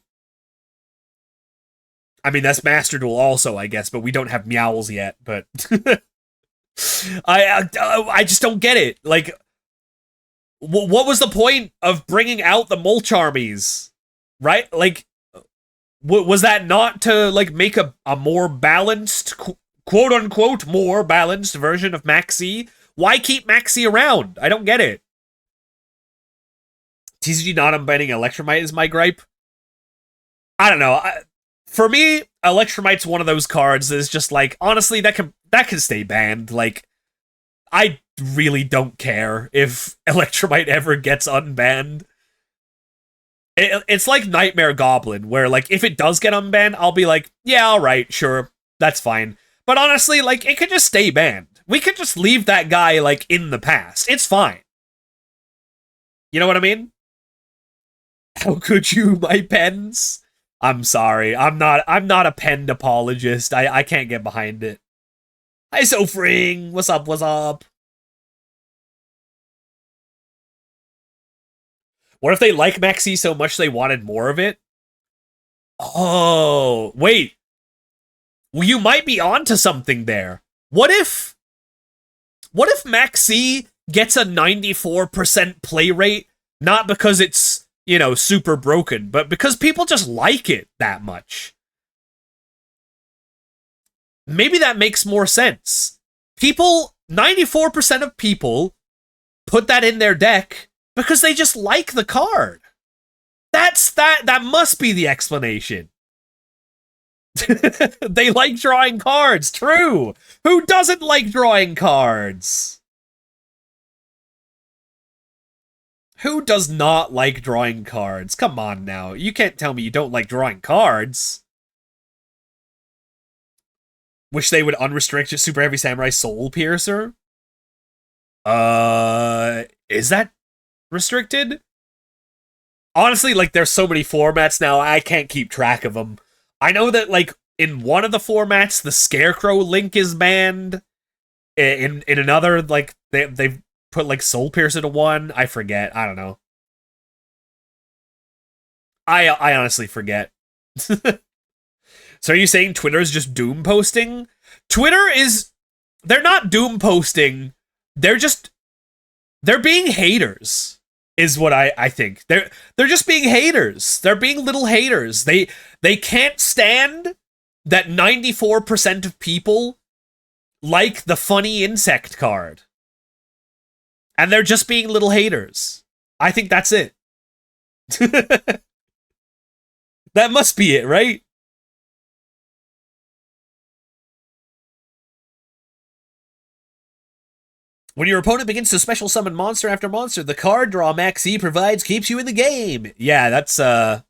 I mean, that's Master Duel also, I guess, but we don't have Meowls yet, but... I just don't get it. Like, what was the point of bringing out the Mulch armies? Right? Like, was that not to, like, make a more balanced... quote-unquote more balanced version of Maxi? Why keep Maxi around? I don't get it. TCG not unbanning Electromite is my gripe. I don't know. For me, Electromite's one of those cards that is just like, honestly, that can stay banned. Like, I really don't care if Electromite ever gets unbanned. It's like Nightmare Goblin, where, like, if it does get unbanned, I'll be like, yeah, alright, sure, that's fine. But honestly, like, it could just stay banned. We could just leave that guy, like, in the past. It's fine. You know what I mean? How could you, my pens? I'm sorry. I'm not a penned apologist. I can't get behind it. Hi, Sofring. What's up? What if they like Maxi so much they wanted more of it? Oh, wait. Well, you might be onto something there. What if Maxi gets a 94% play rate, not because it's, super broken, but because people just like it that much? Maybe that makes more sense. 94% of people put that in their deck because they just like the card. That must be the explanation. They like drawing cards. True. Who doesn't like drawing cards? Who does not like drawing cards? Come on now. You can't tell me you don't like drawing cards. Wish they would unrestrict Super Heavy Samurai Soul Piercer. Is that restricted? Honestly, like, there's so many formats now, I can't keep track of them. I know that, like, in one of the formats, the Scarecrow link is banned. In another, like, they've put, like, Soul Piercer to 1. I forget. I don't know. I honestly forget. So are you saying Twitter is just doom posting? They're not doom posting. they're just they're being haters is what I think. They're just being haters. They're being little haters. They can't stand that 94% of people like the funny insect card. And they're just being little haters. I think that's it. That must be it, right? When your opponent begins to special summon monster after monster, the card draw Max E provides keeps you in the game. Yeah, that's that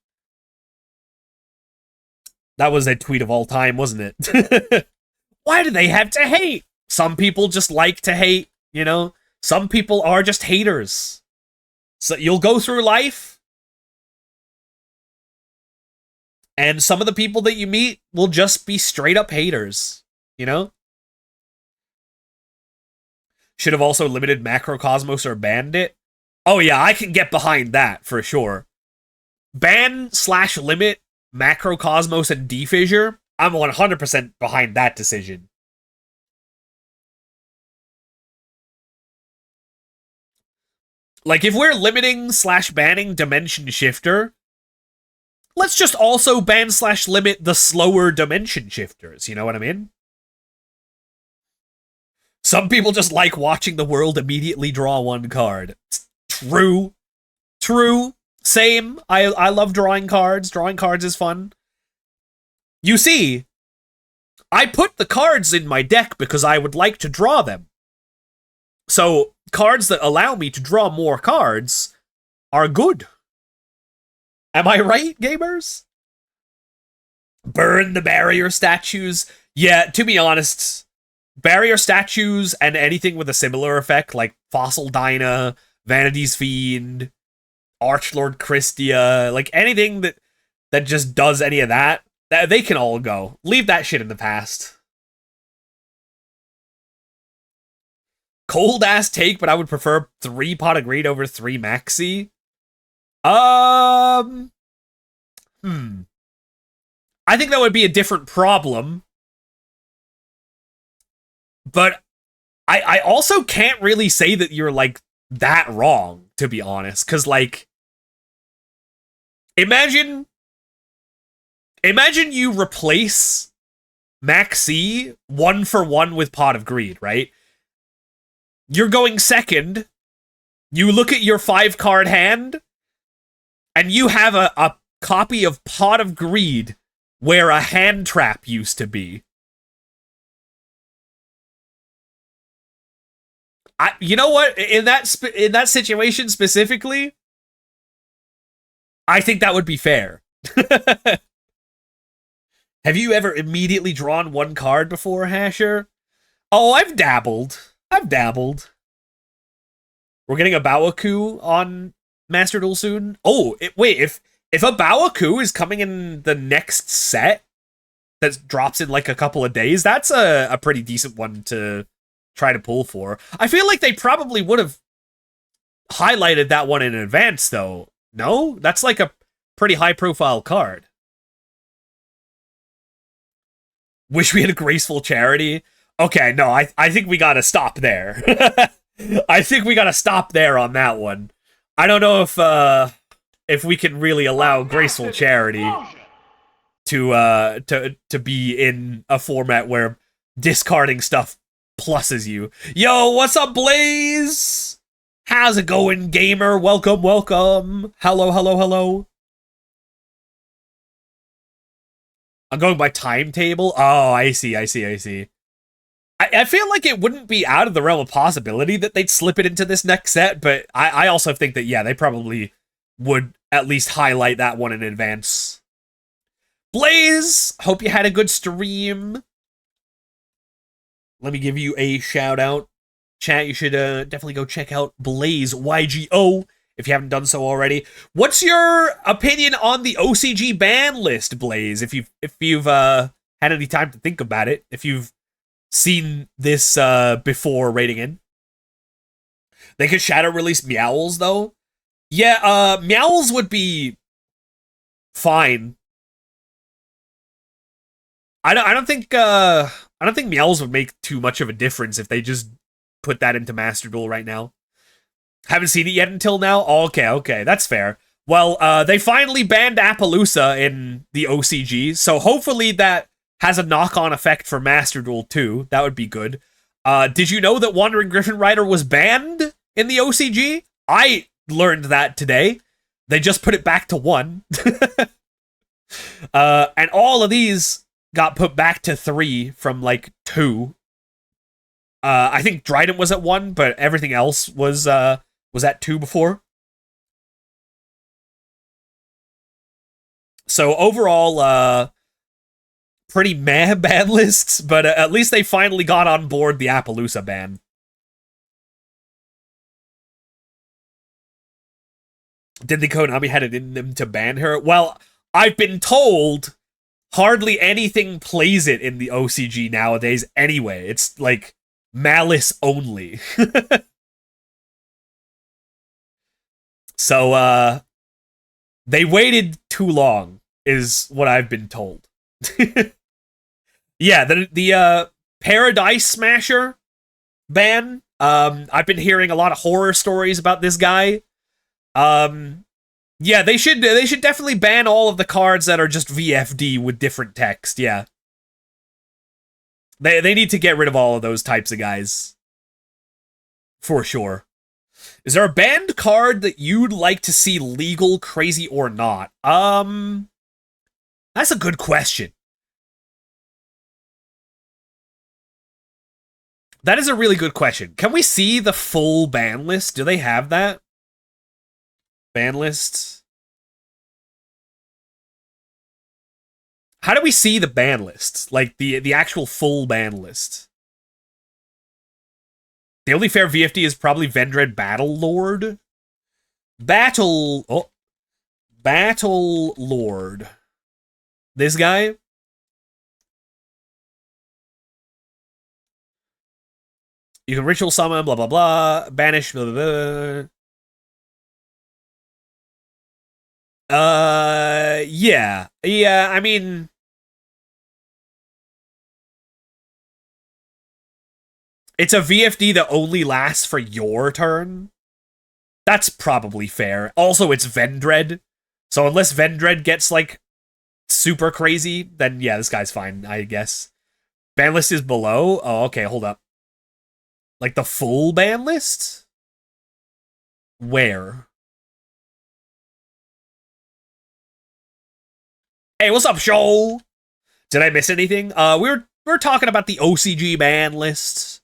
was a tweet of all time, wasn't it? Why do they have to hate? Some people just like to hate, you know? Some people are just haters. So you'll go through life, and some of the people that you meet will just be straight up haters, you know? Should have also limited Macrocosmos or banned it. Oh yeah, I can get behind that for sure. Ban/limit Macrocosmos and Defissure. I'm 100% behind that decision. Like, if we're limiting/banning Dimension Shifter, let's just also ban/limit the slower Dimension Shifters, you know what I mean? Some people just like watching the world immediately draw one card. True. True. Same. I love drawing cards. Drawing cards is fun. You see, I put the cards in my deck because I would like to draw them. So, cards that allow me to draw more cards are good. Am I right, gamers? Burn the barrier statues. Yeah, to be honest, barrier statues and anything with a similar effect, like Fossil Dyna, Vanity's Fiend, Archlord Christia, like anything that just does any of that, they can all go. Leave that shit in the past. Cold ass take, but I would prefer 3 Pot of Greed over 3 Maxi. I think that would be a different problem. But I also can't really say that you're, like, that wrong, to be honest. Because, like, imagine you replace Maxi 1-for-1 with Pot of Greed, right? You're going second. You look at your 5-card hand, and you have a copy of Pot of Greed where a hand trap used to be. You know what? In that situation specifically, I think that would be fair. Have you ever immediately drawn one card before, Hasher? Oh, I've dabbled. We're getting a Bawaku on Master Duel soon. Oh, wait, if a Bawaku is coming in the next set that drops in like a couple of days, that's a pretty decent one to try to pull for. I feel like they probably would have highlighted that one in advance, though. No? That's like a pretty high-profile card. Wish we had a Graceful Charity. Okay, no, I think we gotta stop there. I think we gotta stop there on that one. I don't know if we can really allow Graceful Charity to be in a format where discarding stuff pluses you. Yo, what's up, Blaze? How's it going, gamer? Welcome, welcome. Hello. I'm going by timetable? Oh, I see. I feel like it wouldn't be out of the realm of possibility that they'd slip it into this next set, but I also think that, yeah, they probably would at least highlight that one in advance. Blaze, hope you had a good stream. Let me give you a shout out. Chat, you should definitely go check out Blaze YGO if you haven't done so already. What's your opinion on the OCG ban list, Blaze? If you've had any time to think about it, if you've seen this before rating in. They could shadow release Meowls though. Yeah, Meowls would be fine. I don't think Meowls would make too much of a difference if they just put that into Master Duel right now. Haven't seen it yet until now? Oh, okay, that's fair. Well, they finally banned Appaloosa in the OCG, so hopefully that has a knock-on effect for Master Duel too. That would be good. Did you know that Wandering Griffin Rider was banned in the OCG? I learned that today. They just put it back to 1. And all of these got put back to 3 from, like, 2. I think Dryden was at 1, but everything else was at 2 before. So overall, pretty meh ban lists, but at least they finally got on board the Appaloosa ban. Did the Konami had it in them to ban her? Well, I've been told hardly anything plays it in the OCG nowadays anyway. It's like malice only. So, they waited too long, is what I've been told. Yeah, the Paradise Smasher ban. I've been hearing a lot of horror stories about this guy. Yeah, they should definitely ban all of the cards that are just VFD with different text. Yeah, they need to get rid of all of those types of guys for sure. Is there a banned card that you'd like to see legal, crazy, or not? That's a good question. That is a really good question. Can we see the full ban list? Do they have that? Ban list? How do we see the ban list? Like, the actual full ban list? The only fair VFD is probably Vendread Battle Lord. Battle Lord. This guy? You can ritual summon, blah, blah, blah. Banish, blah, blah, blah. Yeah. Yeah, I mean... It's a VFD that only lasts for your turn. That's probably fair. Also, it's Vendread. So unless Vendread gets, like, super crazy, then yeah, this guy's fine, I guess. Ban list is below? Oh, okay, hold up. Like, the full ban list? Where? Hey, what's up, show? Did I miss anything? We're talking about the OCG ban list.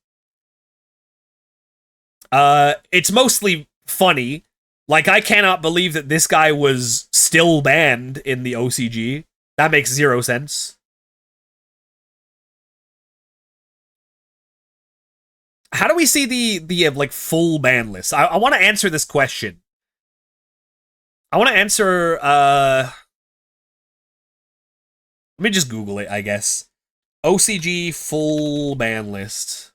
It's mostly funny. Like, I cannot believe that this guy was still banned in the OCG. That makes 0 sense. How do we see the like, full ban list? I want to answer this question. I want to answer, let me just Google it, I guess. OCG full ban list.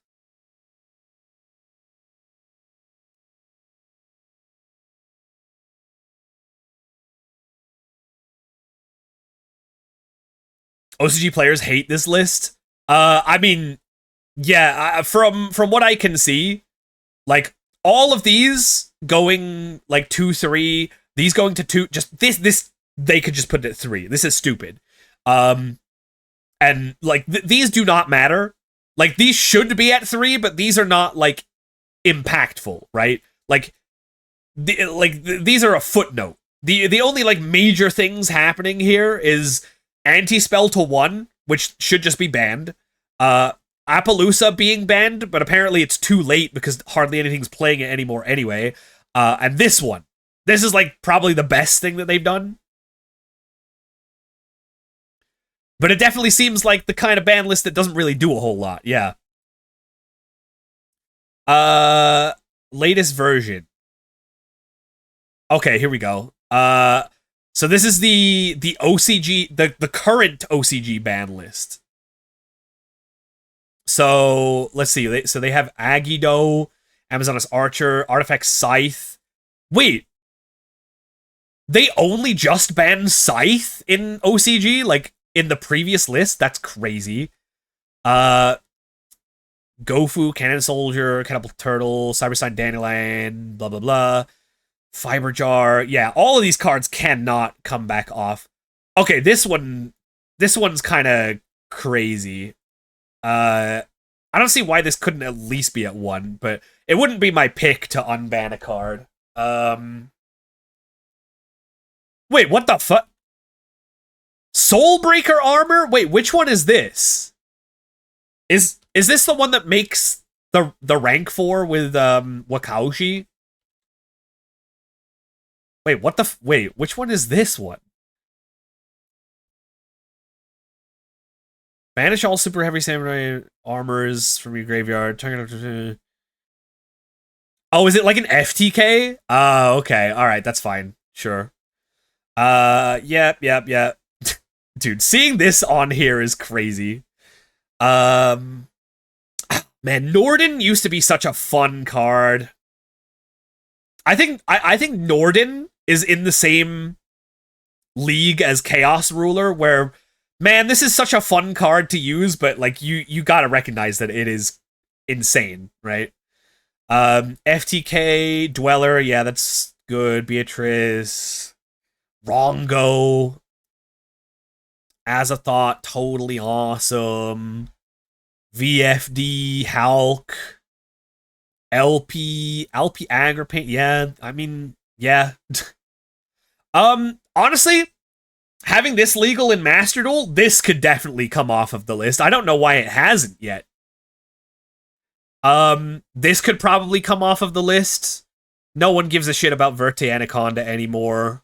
OCG players hate this list. I mean, yeah, from what I can see, like, all of these going, like, 2-3, these going to 2, just this, they could just put it at 3. This is stupid. And, like, these do not matter. Like, these should be at 3, but these are not, like, impactful, right? Like, these are a footnote. The only, like, major things happening here is Anti-Spell to 1, which should just be banned. Appaloosa being banned, but apparently it's too late because hardly anything's playing it anymore anyway. And this one. This is, like, probably the best thing that they've done. But it definitely seems like the kind of ban list that doesn't really do a whole lot, yeah. Latest version. Okay, here we go. So this is the OCG, the current OCG ban list. So let's see. So they have Agido, Amazoness Archer, Artifact Scythe. Wait, they only just banned Scythe in OCG, like in the previous list? That's crazy. Gofu, Cannon Soldier, Cannibal Turtle, Cybersign Dandelion, blah blah blah. Fiber Jar. Yeah, all of these cards cannot come back off. Okay, this one's kind of crazy. I don't see why this couldn't at least be at 1, but it wouldn't be my pick to unban a card. Wait, what the fuck? Soulbreaker armor? Wait, which one is this? Is this the one that makes the rank 4 with Wakaushi? Wait, what the wait, which one is this one? Banish all super heavy samurai armors from your graveyard. Oh, is it like an FTK? Okay. All right, that's fine. Sure. Yep. Dude, seeing this on here is crazy. Man, Norden used to be such a fun card. I think Norden is in the same league as Chaos Ruler, where, man, this is such a fun card to use, but like you gotta recognize that it is insane, right? FTK, Dweller, yeah, that's good. Beatrice, Rongo, Azathoth, totally awesome. VFD, Hulk, LP Agripaint, yeah, I mean, yeah. Honestly, having this legal in Master Duel, this could definitely come off of the list. I don't know why it hasn't yet. This could probably come off of the list. No one gives a shit about Verte Anaconda anymore.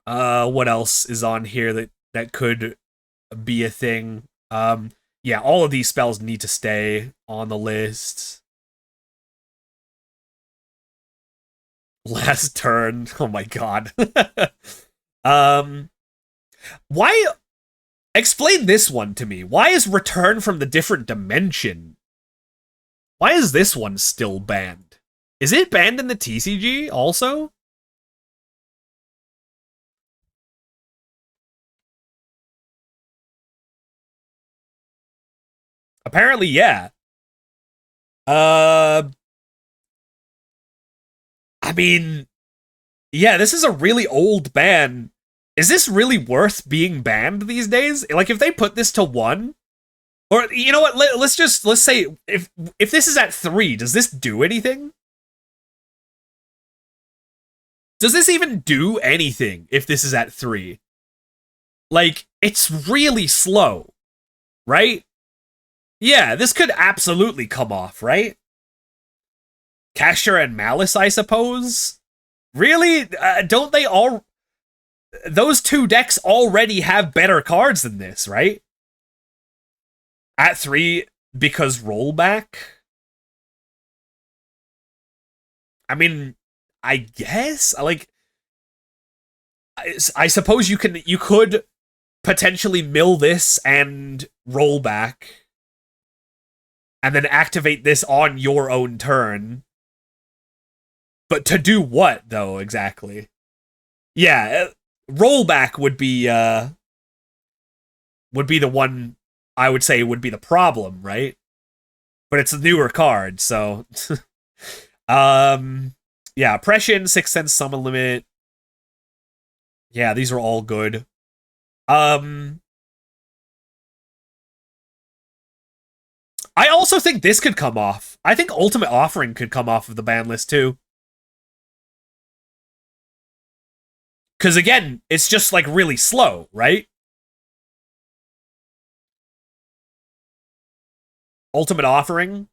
What else is on here that could be a thing? Yeah, all of these spells need to stay on the list. Last turn. Oh my god. Why? Explain this one to me. Why is Return from the Different Dimension? Why is this one still banned? Is it banned in the TCG also? Apparently, yeah. I mean, yeah, this is a really old ban. Is this really worth being banned these days? Like, if they put this to 1, or you know what? Let's say if this is at 3, does this do anything? Does this even do anything if this is at 3? Like, it's really slow, right? Yeah, this could absolutely come off, right? Casher and Malice, I suppose? Really? Don't they all... Those two decks already have better cards than this, right? At 3, because rollback? I mean, I guess? Like, I suppose you could potentially mill this and roll back, and then activate this on your own turn. But to do what, though, exactly? Yeah, rollback would be the one I would say would be the problem, right? But it's a newer card, so yeah, Oppression, Sixth Sense, Summon Limit. Yeah, these are all good. I also think this could come off. I think Ultimate Offering could come off of the ban list too. Because again, it's just like really slow, right? Ultimate Offering.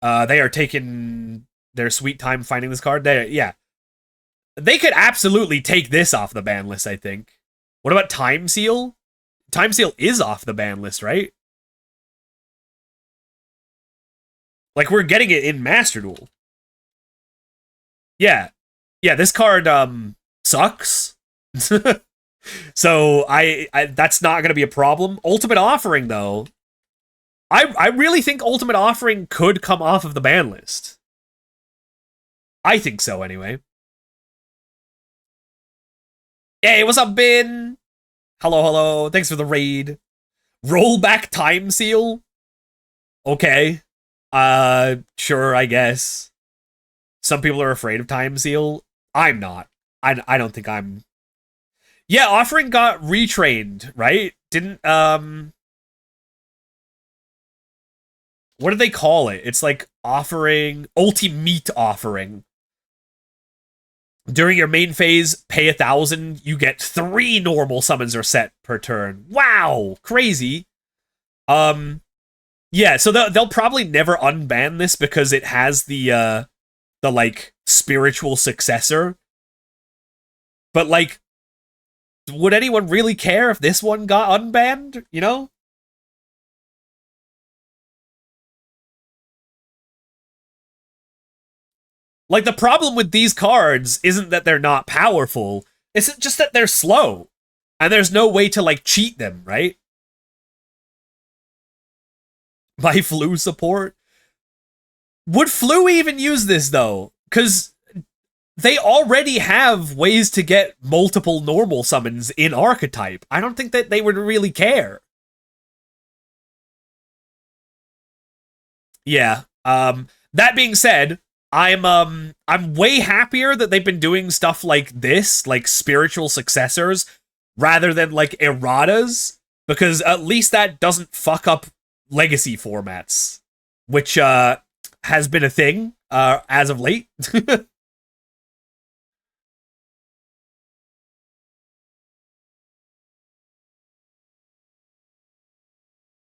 They are taking their sweet time finding this card. Yeah. They could absolutely take this off the ban list, I think. What about Time Seal? Time Seal is off the ban list, right? Like, we're getting it in Master Duel. Yeah. Yeah, this card, sucks. So, I that's not going to be a problem. Ultimate Offering, though. I really think Ultimate Offering could come off of the ban list. I think so, anyway. Hey, what's up, Ben? Hello, hello. Thanks for the raid. Rollback time seal? Okay. Sure, I guess. Some people are afraid of time seal. I'm not. I don't think I'm. Yeah, offering got retrained, right? Didn't what do they call it? It's like offering ultimate offering. During your main phase, pay 1,000, you get 3 normal summons are set per turn. Wow, crazy. Yeah, so they'll probably never unban this because it has the like spiritual successor. But like, would anyone really care if this one got unbanned? You know? Like, the problem with these cards isn't that they're not powerful, it's just that they're slow. And there's no way to, like, cheat them, right? My flu support? Would flu even use this, though? Because they already have ways to get multiple normal summons in Archetype. I don't think that they would really care. Yeah. That being said, I'm way happier that they've been doing stuff like this, like spiritual successors, rather than like erratas, because at least that doesn't fuck up legacy formats, which has been a thing as of late.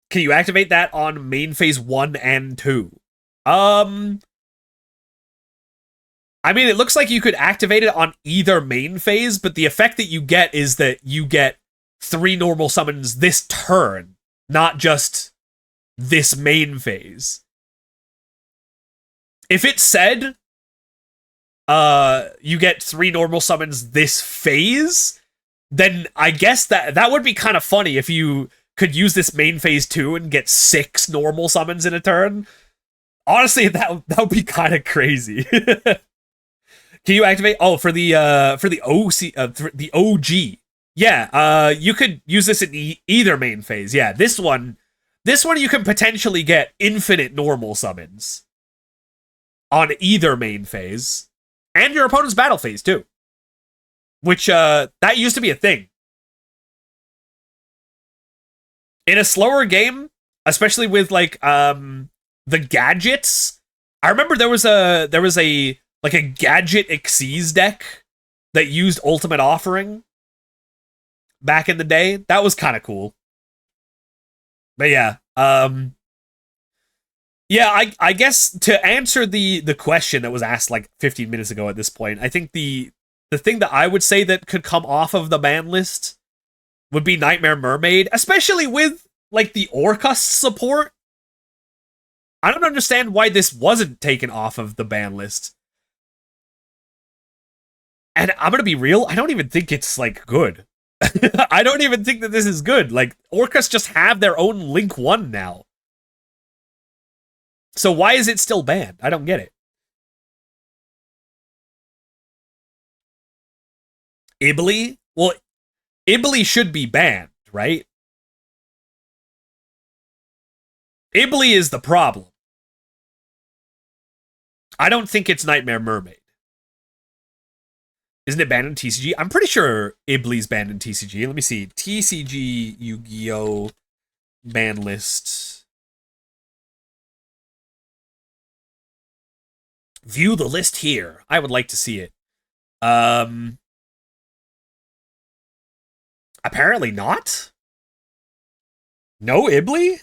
Can you activate that on main phase 1 and 2? Um, I mean, it looks like you could activate it on either main phase, but the effect that you get is that you get 3 normal summons this turn, not just this main phase. If it said you get 3 normal summons this phase, then I guess that would be kind of funny if you could use this main phase 2 and get 6 normal summons in a turn. Honestly, that would be kind of crazy. Can you activate? Oh, for the the OG. Yeah, you could use this in either main phase. Yeah, this one you can potentially get infinite normal summons on either main phase and your opponent's battle phase too. Which that used to be a thing. In a slower game, especially with like the gadgets, I remember there was a like a gadget Xyz deck that used Ultimate Offering back in the day. That was kind of cool. But yeah, yeah, I guess to answer the question that was asked like 15 minutes ago at this point, I think the thing that I would say that could come off of the ban list would be Nightmare Mermaid, especially with like the Orcust support. I don't understand why this wasn't taken off of the ban list. And I'm gonna be real, I don't even think it's like good. I don't even think that this is good. Like, Orcas just have their own Link 1 now. So why is it still banned? I don't get it. Ibly? Well, Ibly should be banned, right? Ibly is the problem. I don't think it's Nightmare Mermaid. Isn't it banned in TCG? I'm pretty sure Ibly's banned in TCG. Let me see. TCG Yu-Gi-Oh! Ban list. View the list here. I would like to see it. Apparently not. No Ibly?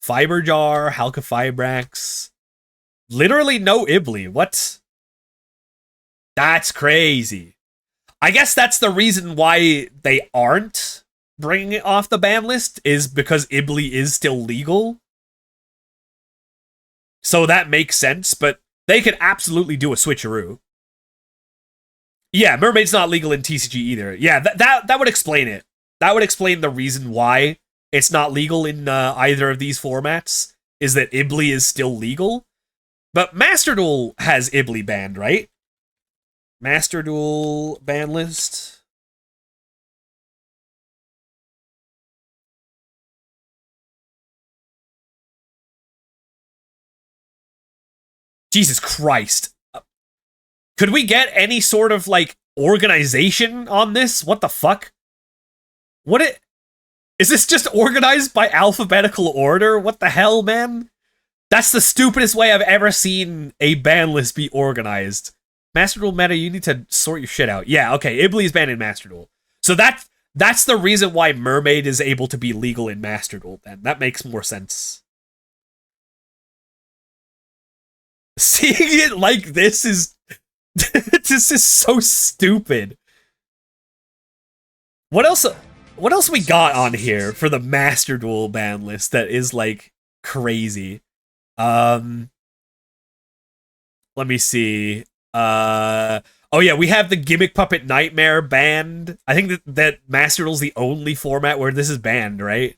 Fiber Jar, Halka Fibrax. Literally no Ibly. What? That's crazy. I guess that's the reason why they aren't bringing it off the ban list, is because Ibly is still legal. So that makes sense, but they could absolutely do a switcheroo. Yeah, Mermaid's not legal in TCG either. Yeah, that would explain it. That would explain the reason why it's not legal in either of these formats, is that Ibly is still legal. But Master Duel has Ibly banned, right? Master Duel ban list. Jesus Christ. Could we get any sort of, like, organization on this? What the fuck? Is this just organized by alphabetical order? What the hell, man? That's the stupidest way I've ever seen a ban list be organized. Master Duel meta, you need to sort your shit out. Yeah, okay, Ibli is banned in Master Duel. So that's the reason why Mermaid is able to be legal in Master Duel, then. That makes more sense. Seeing it like this is... this is so stupid. What else we got on here for the Master Duel ban list that is, like, crazy? Let me see. Oh yeah, we have the Gimmick Puppet Nightmare banned. I think that Master Duel's the only format where this is banned, right?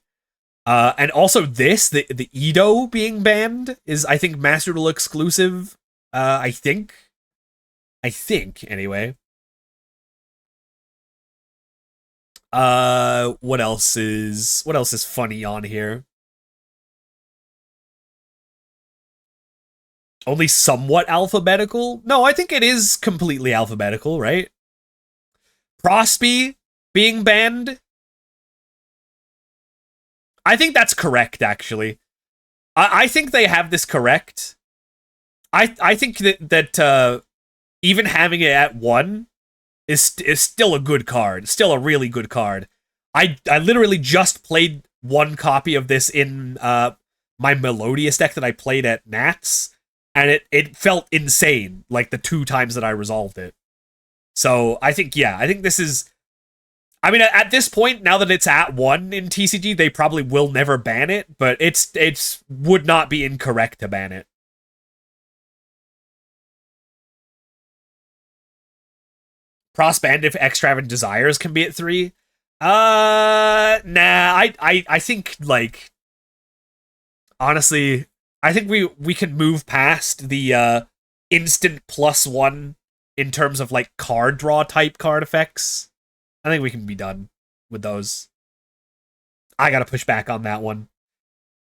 And also this, the Edo being banned is, I think, Master Duel exclusive. I think, anyway. What else is funny on here? Only somewhat alphabetical? No, I think it is completely alphabetical, right? Prosby being banned? I think that's correct, actually. I think they have this correct. I think that even having it at 1 is still a good card. Still a really good card. I literally just played 1 copy of this in my Melodious deck that I played at Nats, and it felt insane, like the 2 times that I resolved it. So I think, yeah, I think this is... I mean, at this point, now that it's at 1 in TCG, they probably will never ban it, but it's would not be incorrect to ban it. Cross banned if Extravagant Desires can be at 3. Nah, I think, like, honestly, I think we can move past the instant +1 in terms of, like, card draw type card effects. I think we can be done with those. I gotta push back on that one.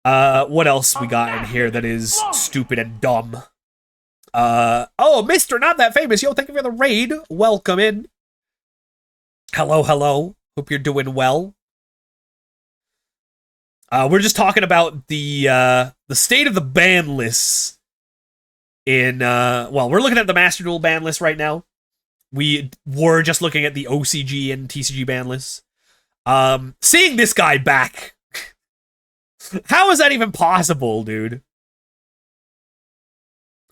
What else we got in here that is stupid and dumb? Oh, Mr. Not That Famous. Yo, thank you for the raid. Welcome in. Hello, hello. Hope you're doing well. We're just talking about the state of the ban lists in, well, we're looking at the Master Duel ban list right now. We were just looking at the OCG and TCG ban lists. Seeing this guy back. How is that even possible, dude?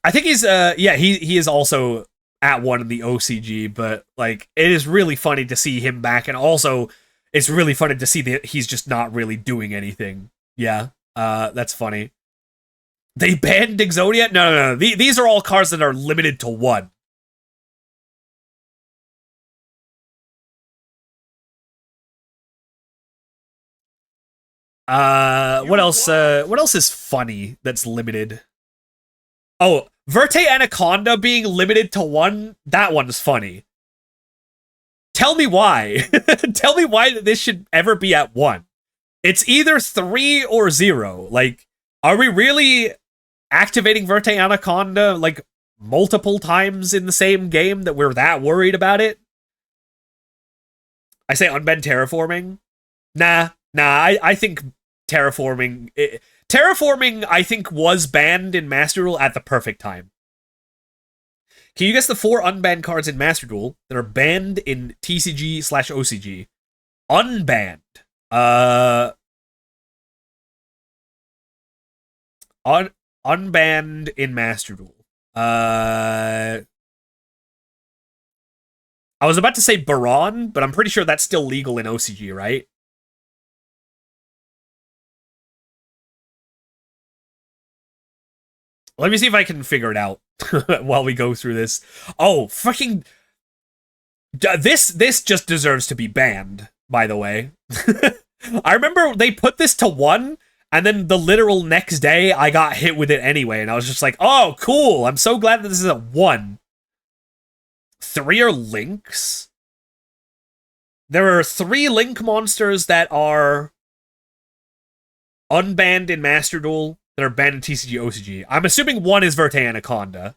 I think he's, yeah, he is also at 1 in the OCG, but, like, it is really funny to see him back, and also, it's really funny to see that he's just not really doing anything. Yeah, that's funny. They banned Exodia? No. These are all cards that are limited to 1. What else is funny that's limited? Oh, Verte Anaconda being limited to 1, that one's funny. Tell me why. Tell me why this should ever be at 1. It's either 3 or 0. Like, are we really activating Verte Anaconda, like, multiple times in the same game that we're that worried about it? I say unbanned Terraforming. Nah, I think Terraforming... Terraforming, I think, was banned in Master Duel at the perfect time. Can you guess the 4 unbanned cards in Master Duel that are banned in TCG/OCG? Unbanned. Unbanned in Master Duel. I was about to say Baron, but I'm pretty sure that's still legal in OCG, right? Let me see if I can figure it out while we go through this. Oh, fucking... This just deserves to be banned, by the way. I remember they put this to 1, and then the literal next day, I got hit with it anyway, and I was just like, oh, cool, I'm so glad that this is a 1. 3 are links? There are 3 link monsters that are unbanned in Master Duel. that are banned in TCG OCG. I'm assuming one is Verte Anaconda.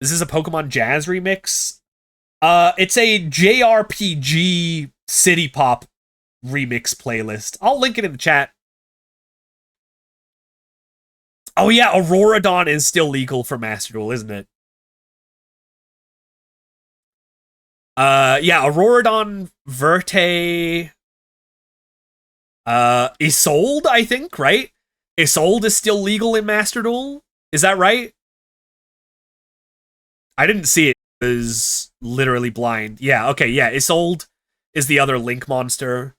Is this a Pokemon Jazz remix? It's a JRPG City Pop remix playlist. I'll link it in the chat. Oh yeah, Auroradon is still legal for Master Duel, isn't it? Yeah, Auroradon, Verte, Isolde, I think, right? Isolde is still legal in Master Duel. Is that right? I didn't see it. It was literally blind. Yeah, okay, yeah. Isolde is the other Link monster.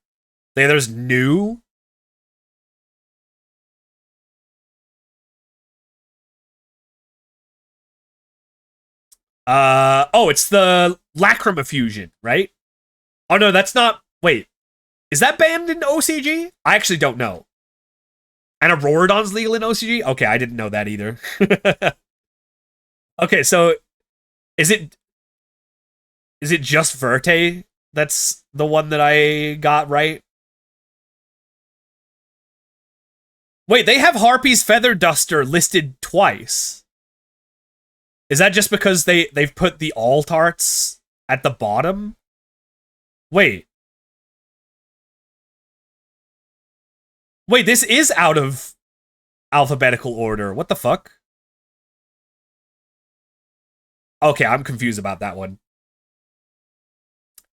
There's New. Oh, it's the Lacrima fusion, right? Oh no, that's not. Wait, is that banned in OCG? I actually don't know. And Auroradon's legal in OCG? Okay, I didn't know that either. Okay, so is it just Verte that's the one that I got right? Wait, they have Harpy's Feather Duster listed twice. Is that just because they've put the alt arts at the bottom? Wait. Wait, this is out of alphabetical order. What the fuck? Okay, I'm confused about that one.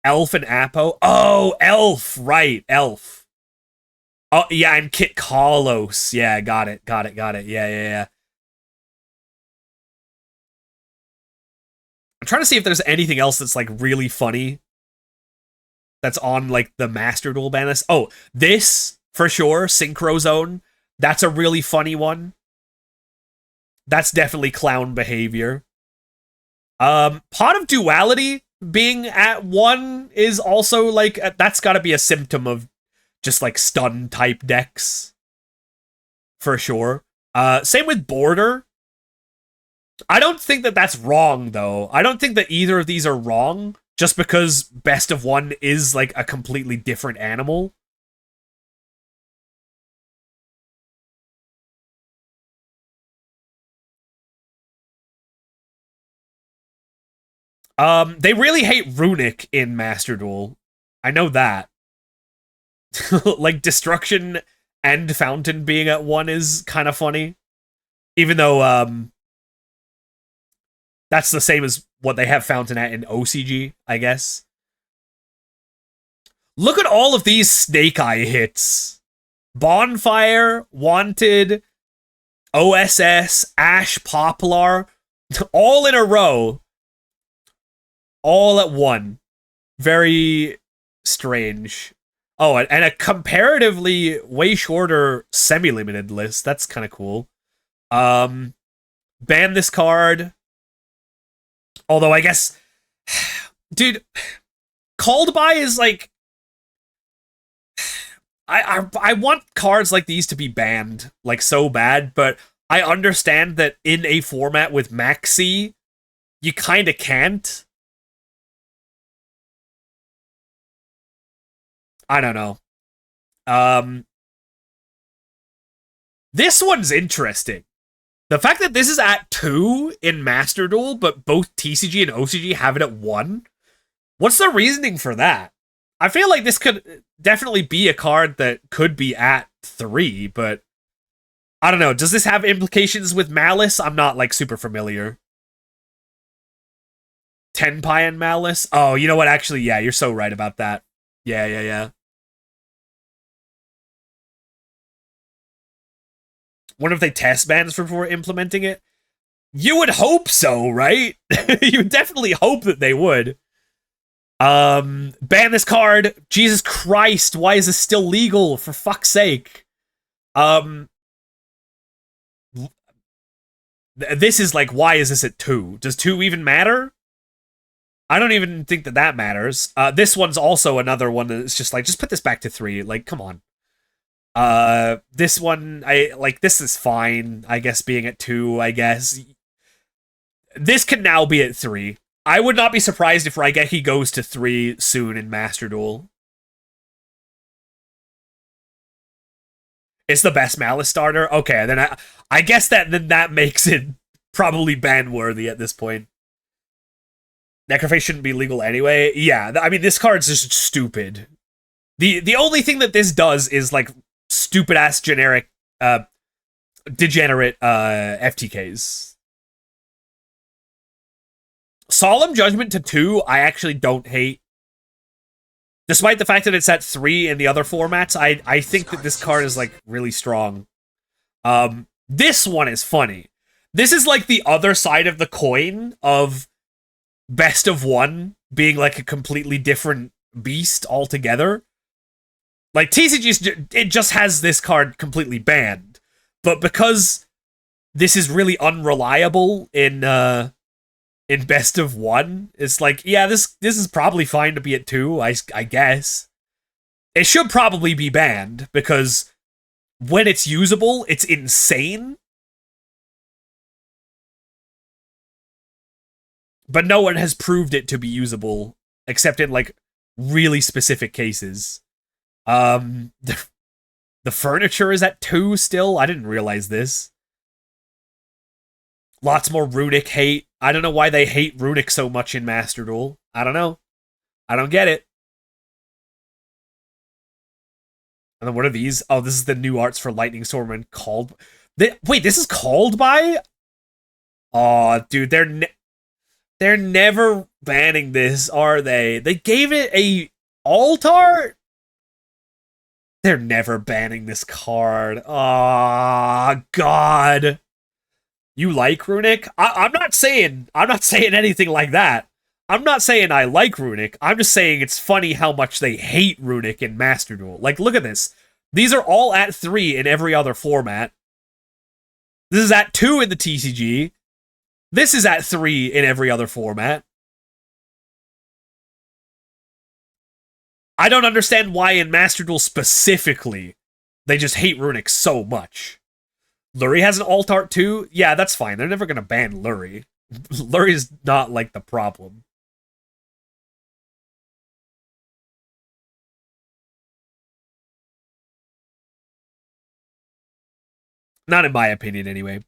Elf and Apo? Oh, Elf! Right, Elf. Oh, yeah, and Kit Carlos. Yeah, got it. Yeah. I'm trying to see if there's anything else that's, like, really funny that's on, like, the Master Duel ban list. Oh, this, for sure, Synchro Zone. That's a really funny one. That's definitely clown behavior. Pot of Duality being at 1 is also, like, that's gotta be a symptom of just, like, stun-type decks. For sure. Same with Border. I don't think that that's wrong, though. I don't think that either of these are wrong, just because Best of 1 is, like, a completely different animal. They really hate Runic in Master Duel. I know that. Like, Destruction and Fountain being at 1 is kind of funny. Even though, that's the same as what they have Fountain at in OCG, I guess. Look at all of these Snake Eye hits. Bonfire, Wanted, OSS, Ash, Poplar, all in a row. All at 1. Very strange. Oh, and a comparatively way shorter semi-limited list. That's kind of cool. Ban this card. Although I guess, dude, Called By is like, I want cards like these to be banned, like, so bad, but I understand that in a format with Maxi, you kind of can't. I don't know. This one's interesting. The fact that this is at 2 in Master Duel, but both TCG and OCG have it at 1. What's the reasoning for that? I feel like this could definitely be a card that could be at 3, but I don't know. Does this have implications with Malice? I'm not, like, super familiar. Tenpai and Malice? Oh, you know what? Actually, yeah, you're so right about that. Yeah. Wonder if they test bans before implementing it? You would hope so, right? You would definitely hope that they would. Ban this card. Jesus Christ, why is this still legal? For fuck's sake. This is like, why is this at 2? Does 2 even matter? I don't even think that matters. This one's also another one that's just like, just put this back to 3. Like, come on. This one, this is fine, I guess, being at 2, I guess. This can now be at 3. I would not be surprised if Raigeki goes to 3 soon in Master Duel. It's the best Malice starter. Okay, then I guess that makes it probably ban worthy at this point. Necrophase shouldn't be legal anyway. Yeah, I mean this card's just stupid. The only thing that this does is like stupid ass generic degenerate FTKs. Solemn Judgment to 2, I actually don't hate. Despite the fact that it's at 3 in the other formats, I think that this card is like really strong. This one is funny. This is like the other side of the coin of best of one being like a completely different beast altogether. Like TCG, it just has this card completely banned, but because this is really unreliable in best of one, it's like, yeah, this is probably fine to be at 2. I guess it should probably be banned because when it's usable, it's insane. But no one has proved it to be usable except in like really specific cases. The furniture is at 2 still. I didn't realize this. Lots more Runic hate. I don't know why they hate Runic so much in Master Duel. I don't know. I don't get it. And then what are these? Oh, this is the new arts for Lightning Storm and called. Wait, this is called by? Oh, dude, they're never banning this, are they? They gave it a alt art? They're never banning this card. Oh, God. You like Runic? I'm not saying anything like that. I'm not saying I like Runic. I'm just saying it's funny how much they hate Runic in Master Duel. Like, look at this. These are all at 3 in every other format. This is at 2 in the TCG. This is at 3 in every other format. I don't understand why in Master Duel specifically, they just hate Runic so much. Lurie has an alt art too? Yeah, that's fine. They're never going to ban Lurie. Lurie's not like the problem. Not in my opinion, anyway.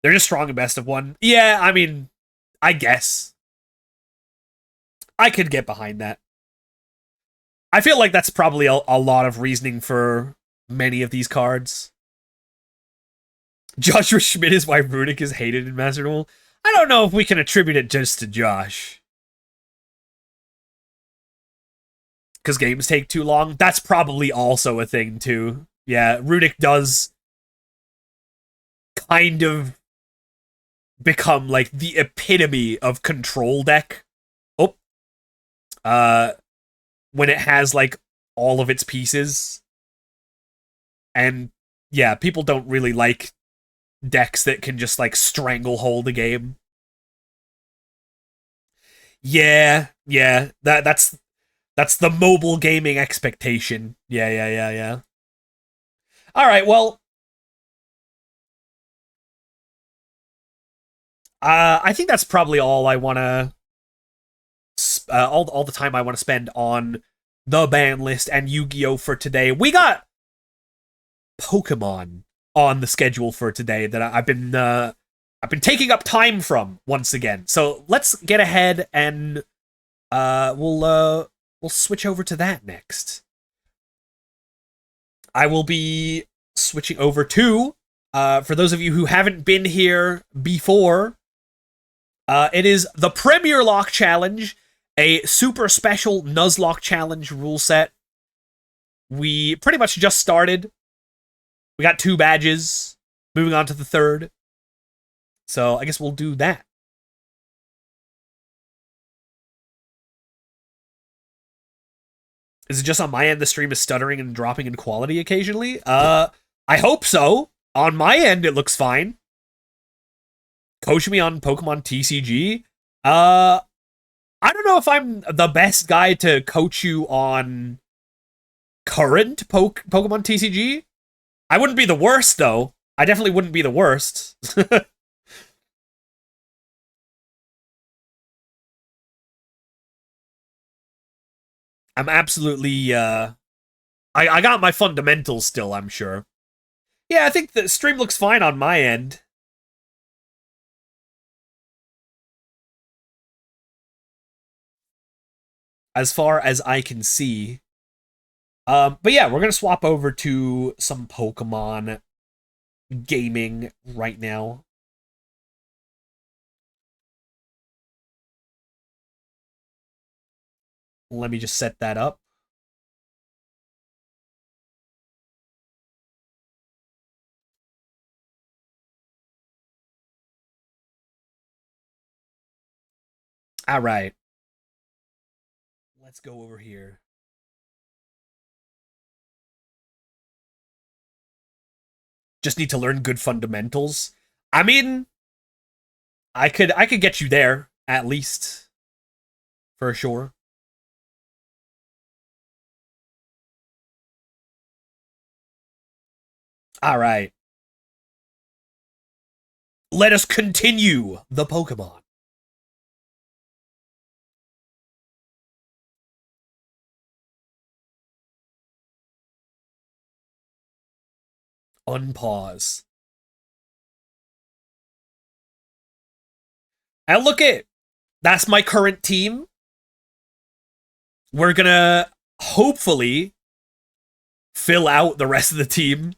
They're just strong in best of one. Yeah, I mean, I guess. I could get behind that. I feel like that's probably a lot of reasoning for many of these cards. Joshua Schmidt is why Runic is hated in Master Duel. I don't know if we can attribute it just to Josh. Because games take too long. That's probably also a thing, too. Yeah, Runic does kind of become, like, the epitome of control deck. Oh. When it has, like, all of its pieces. And, yeah, people don't really like decks that can just, like, stranglehold a game. Yeah, that's the mobile gaming expectation. Yeah. All right, well, I think that's probably all I want to, all the time I want to spend on the ban list and Yu-Gi-Oh for today. We got Pokemon on the schedule for today that I've been taking up time from once again. So let's get ahead and we'll switch over to that next. I will be switching over to, for those of you who haven't been here before, it is the Premierlocke Challenge, a super special Nuzlocke Challenge rule set. We pretty much just started. We got 2 badges, moving on to the 3rd. So I guess we'll do that. Is it just on my end the stream is stuttering and dropping in quality occasionally? I hope so. On my end, it looks fine. Coach me on Pokemon TCG. I don't know if I'm the best guy to coach you on current Pokemon TCG. I wouldn't be the worst, though. I definitely wouldn't be the worst. I'm absolutely I got my fundamentals still, I'm sure. Yeah, I think the stream looks fine on my end. As far as I can see. But yeah, we're gonna swap over to some Pokemon gaming right now. Let me just set that up. All right. Let's go over here. Just need to learn good fundamentals. I mean, I could get you there at least for sure. All right. Let us continue the Pokemon. Unpause. And look it. That's my current team. We're gonna hopefully fill out the rest of the team.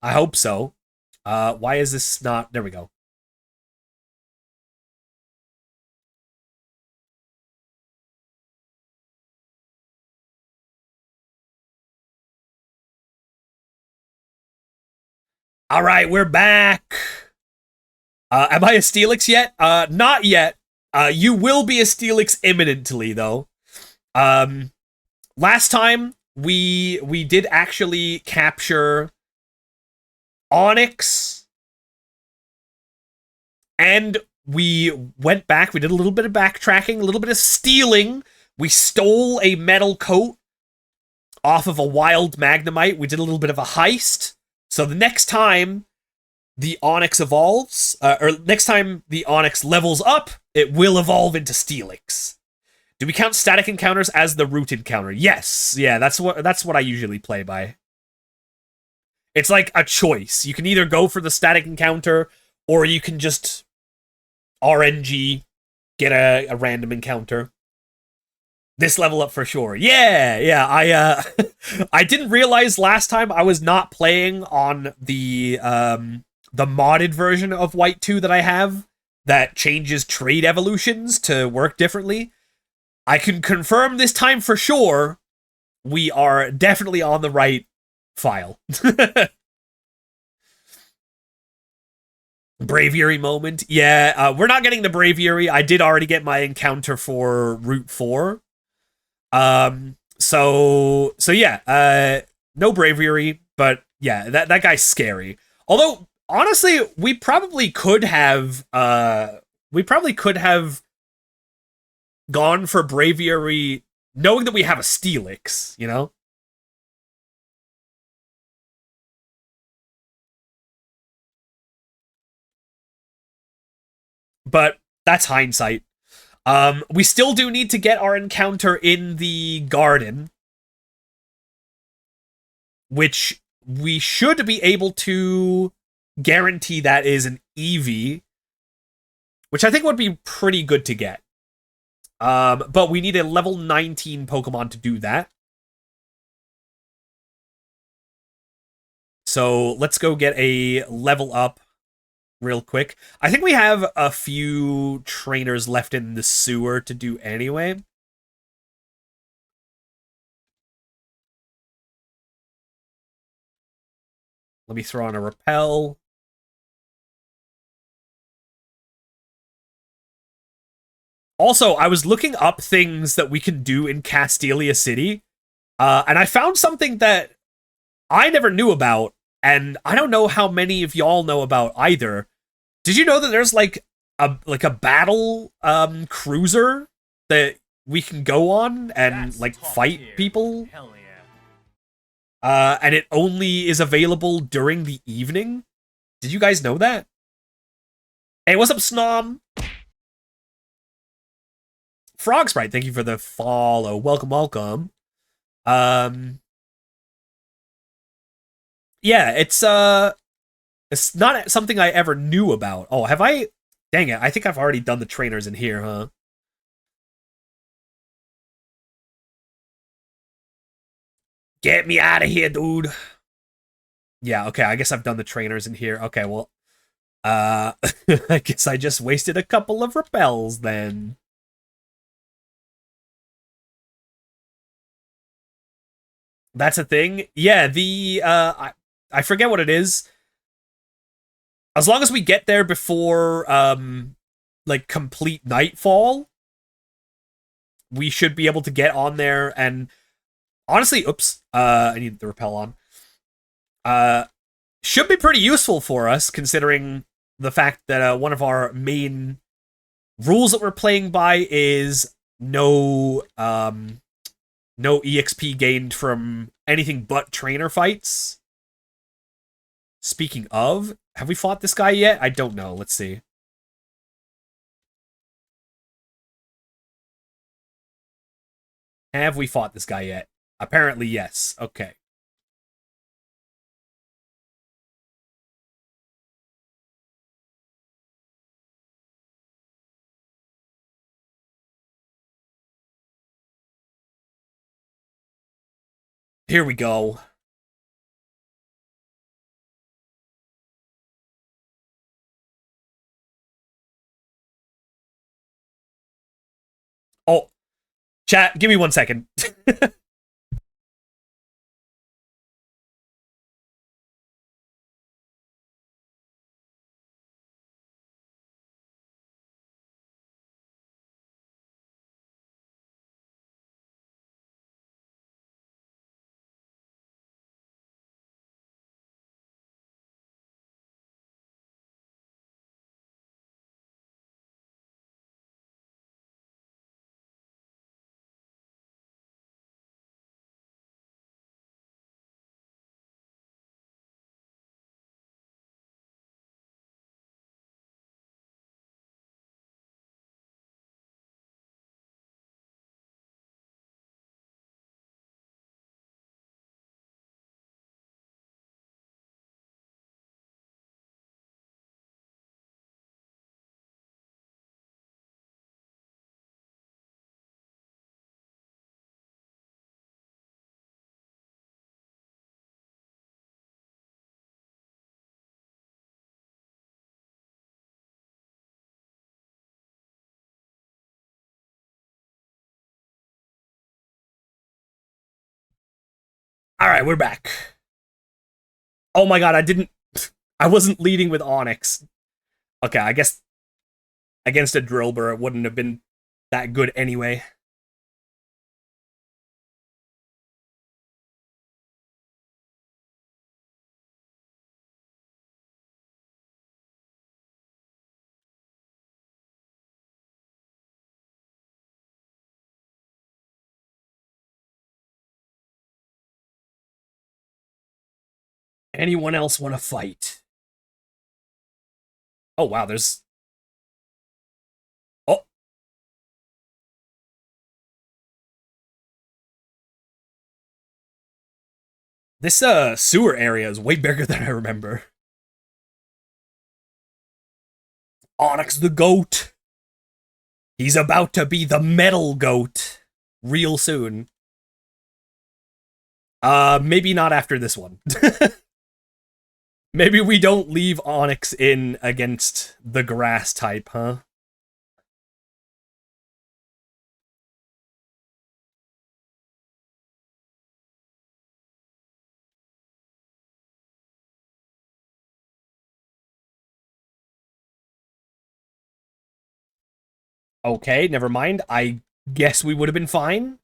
I hope so. Why is this not... There we go. All right, we're back. Am I a Steelix yet? Not yet. You will be a Steelix imminently, though. Last time we did actually capture Onyx, and we went back. We did a little bit of backtracking, a little bit of stealing. We stole a metal coat off of a wild Magnemite. We did a little bit of a heist. So the next time the Onyx evolves, or next time the Onyx levels up, it will evolve into Steelix. Do we count static encounters as the root encounter? Yes. Yeah, that's what I usually play by. It's like a choice. You can either go for the static encounter, or you can just RNG, get a random encounter. This level up for sure. Yeah. I didn't realize last time I was not playing on the modded version of White 2 that I have that changes trade evolutions to work differently. I can confirm this time for sure we are definitely on the right file. Braviary moment. Yeah, we're not getting the Braviary. I did already get my encounter for Route 4. So yeah, no Braviary, but yeah, that guy's scary. Although, honestly, we probably could have gone for Braviary knowing that we have a Steelix, you know? But that's hindsight. We still do need to get our encounter in the garden, which we should be able to guarantee that is an Eevee, which I think would be pretty good to get. But we need a level 19 Pokemon to do that. So let's go get a level up real quick. I think we have a few trainers left in the sewer to do anyway. Let me throw on a repel. Also, I was looking up things that we can do in Castelia City, and I found something that I never knew about, and I don't know how many of y'all know about either. Did you know that there's like a battle cruiser that we can go on and like fight people? Hell yeah. And it only is available during the evening? Did you guys know that? Hey, what's up, Snom? Frog Sprite, thank you for the follow. Welcome, welcome. Um, yeah, it's not something I ever knew about. Oh, have I? Dang it! I think I've already done the trainers in here, huh? Get me out of here, dude. Yeah, okay. I guess I've done the trainers in here. Okay, well, I guess I just wasted a couple of repels then. That's a thing. Yeah, I forget what it is. As long as we get there before like complete nightfall, we should be able to get on there and honestly, oops, I need the repel on. Uh should be pretty useful for us considering the fact that one of our main rules that we're playing by is no EXP gained from anything but trainer fights. Speaking of, have we fought this guy yet? I don't know. Let's see. Have we fought this guy yet? Apparently, yes. Okay. Here we go. Oh, chat, give me 1 second. All right, we're back. Oh my god, I wasn't leading with Onyx. Okay, I guess against a Drillbur, it wouldn't have been that good anyway. Anyone else want to fight? Oh wow, there's oh this sewer area is way bigger than I remember. Onyx the goat. He's about to be the metal goat real soon. Maybe not after this one. Maybe we don't leave Onyx in against the grass type, huh? Okay, never mind. I guess we would have been fine.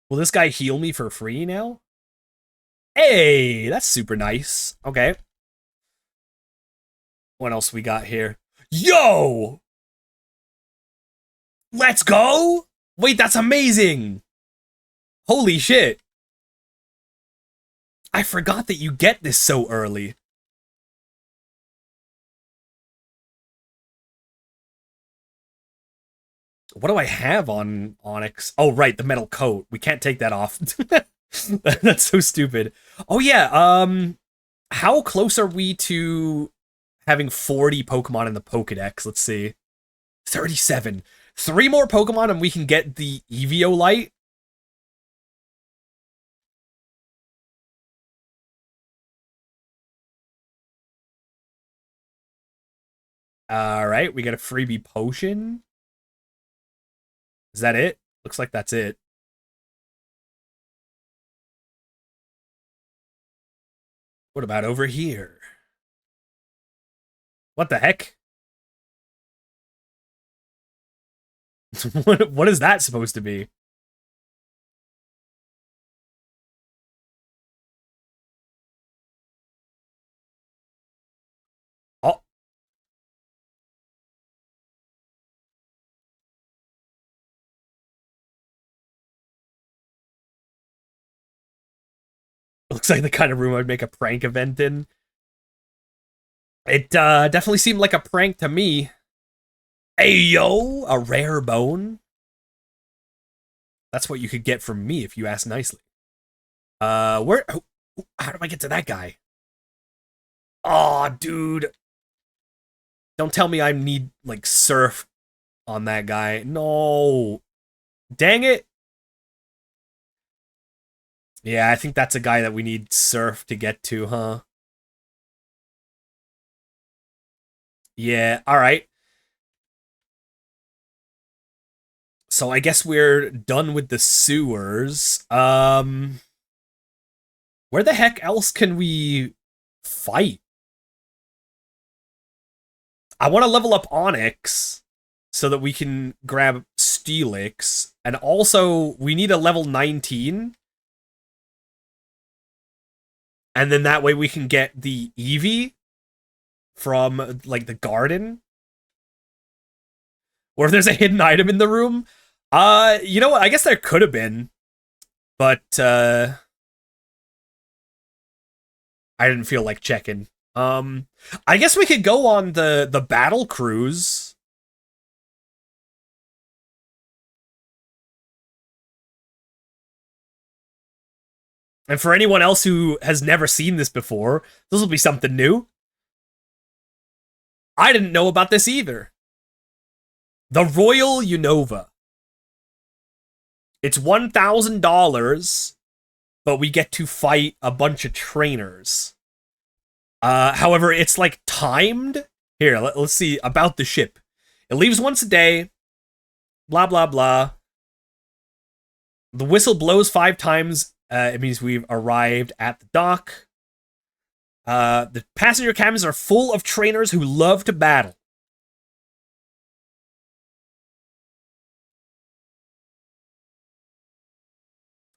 Will this guy heal me for free now? Hey, that's super nice. Okay. What else we got here? Yo! Let's go! Wait, that's amazing! Holy shit. I forgot that you get this so early. What do I have on Onyx? Oh, right, the metal coat. We can't take that off. That's so stupid. Oh, yeah, how close are we to having 40 Pokemon in the Pokedex? Let's see. 37. 3 more Pokemon and we can get the Eviolite. Alright, we got a freebie potion. Is that it? Looks like that's it. What about over here? What the heck? What is that supposed to be? Oh. Looks like the kind of room I'd make a prank event in. It definitely seemed like a prank to me. Hey, yo, a rare bone? That's what you could get from me if you ask nicely. Where? How do I get to that guy? Aw, dude. Don't tell me I need, like, surf on that guy. No. Dang it. Yeah, I think that's a guy that we need surf to get to, huh? Yeah, alright. So I guess we're done with the sewers. Where the heck else can we fight? I want to level up Onyx so that we can grab Steelix. And also, we need a level 19. And then that way we can get the Eevee from, like, the garden. Or if there's a hidden item in the room. You know what? I guess there could have been. But, I didn't feel like checking. I guess we could go on the battle cruise. And for anyone else who has never seen this before, this will be something new. I didn't know about this either. The Royal Unova. It's $1,000, but we get to fight a bunch of trainers. However, it's like timed. Here, let's see about the ship. It leaves once a day. Blah, blah, blah. The whistle blows 5 times. It means we've arrived at the dock. The passenger cabins are full of trainers who love to battle.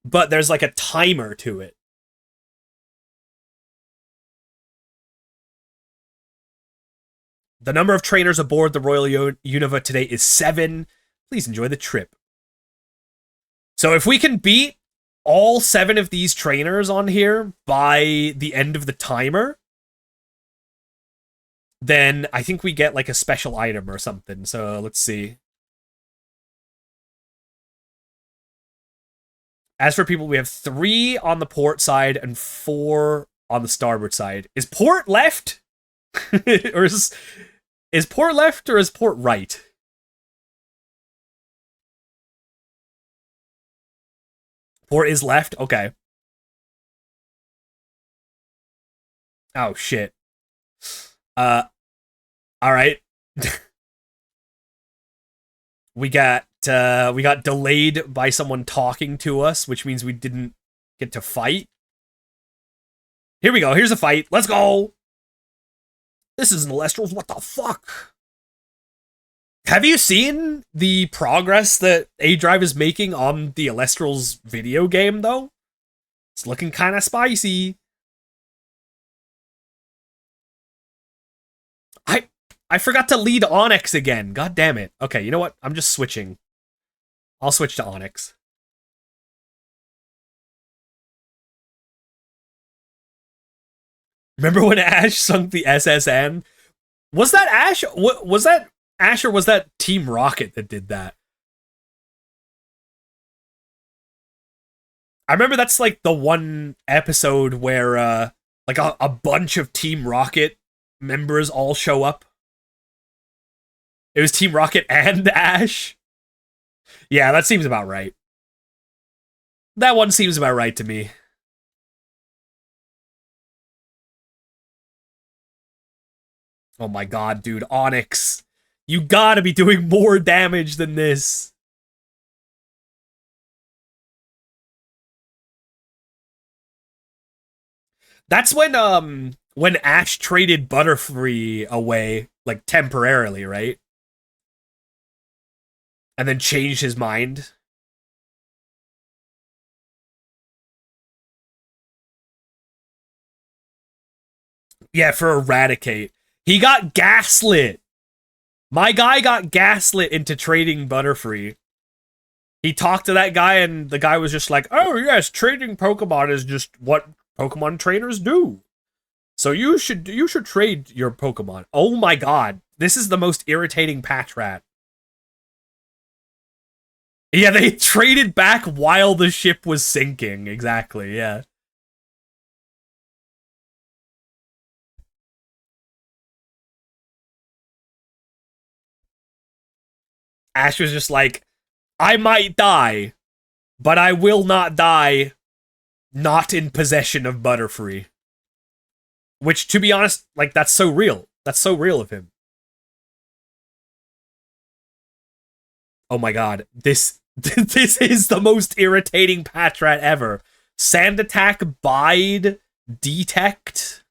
But there's like a timer to it. The number of trainers aboard the Royal Unova today is 7. Please enjoy the trip. So if we can beat all 7 of these trainers on here by the end of the timer, then I think we get like a special item or something. So let's see. As for people, we have 3 on the port side and 4 on the starboard side. Is port left? Or is port left or is port right? Port is left? Okay. Oh, shit. Alright. we got delayed by someone talking to us, which means we didn't get to fight. Here we go. Here's a fight. Let's go. This isn't Alestrals. What the fuck? Have you seen the progress that A-Drive is making on the Alestrals video game, though? It's looking kind of spicy. I forgot to lead Onyx again. God damn it. Okay, you know what? I'm just switching. I'll switch to Onyx. Remember when Ash sunk the SSN? Was that Ash? Was that Ash or was that Team Rocket that did that? I remember that's like the one episode where like a bunch of Team Rocket members all show up. It was Team Rocket and Ash. Yeah, that seems about right. That one seems about right to me. Oh my god, dude, Onyx. You gotta be doing more damage than this. That's when Ash traded Butterfree away, like temporarily, right? And then changed his mind. Yeah, for Eradicate. He got gaslit. My guy got gaslit into trading Butterfree. He talked to that guy, and the guy was just like, "Oh yes, trading Pokemon is just what Pokemon trainers do. So you should trade your Pokemon." Oh my god, this is the most irritating patch rat. Yeah, they traded back while the ship was sinking. Exactly. Yeah. Ash was just like, "I might die, but I will not die not in possession of Butterfree." Which, to be honest, like that's so real. That's so real of him. Oh my god, this this is the most irritating patch rat ever. Sand attack, bide, detect.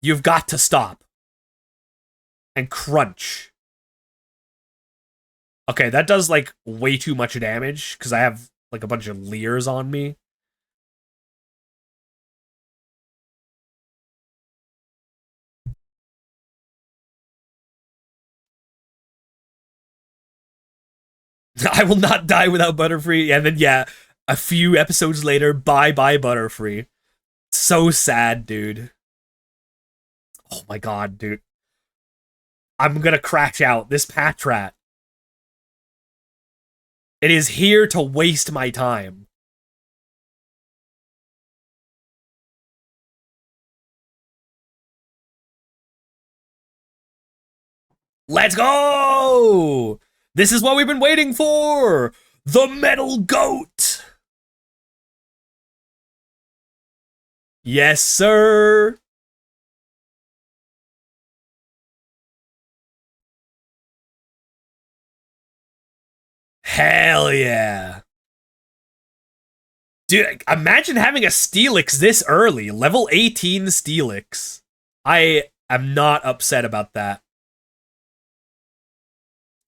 You've got to stop. And crunch. Okay, that does like way too much damage because I have like a bunch of Leers on me. I will not die without Butterfree. And then yeah, a few episodes later, bye bye Butterfree. So sad, dude. Oh my god, dude. I'm gonna crash out. This patch rat. It is here to waste my time. Let's go! This is what we've been waiting for! The Metal Goat! Yes, sir! Hell yeah! Dude, imagine having a Steelix this early. Level 18 Steelix. I am not upset about that.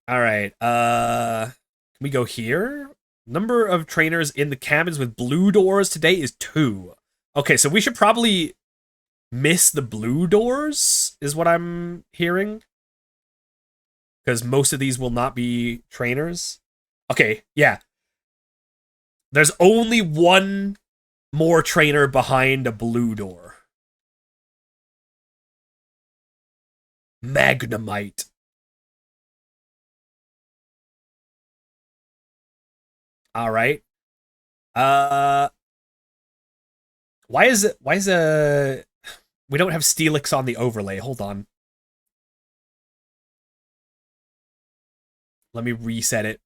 Alright, can we go here? Number of trainers in the cabins with blue doors today is 2. Okay, so we should probably miss the blue doors, is what I'm hearing. Because most of these will not be trainers. Okay, yeah. There's only one more trainer behind a blue door. Magnemite. All right. Uh, why is we don't have Steelix on the overlay. Hold on. Let me reset it.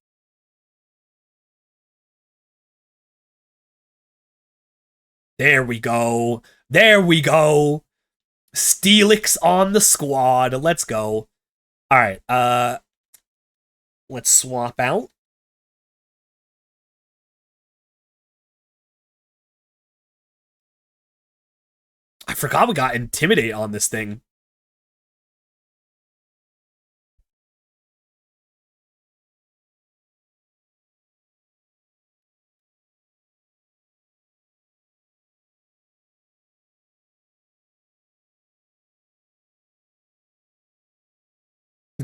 There we go. There we go. Steelix on the squad. Let's go. All right. Let's swap out. I forgot we got Intimidate on this thing.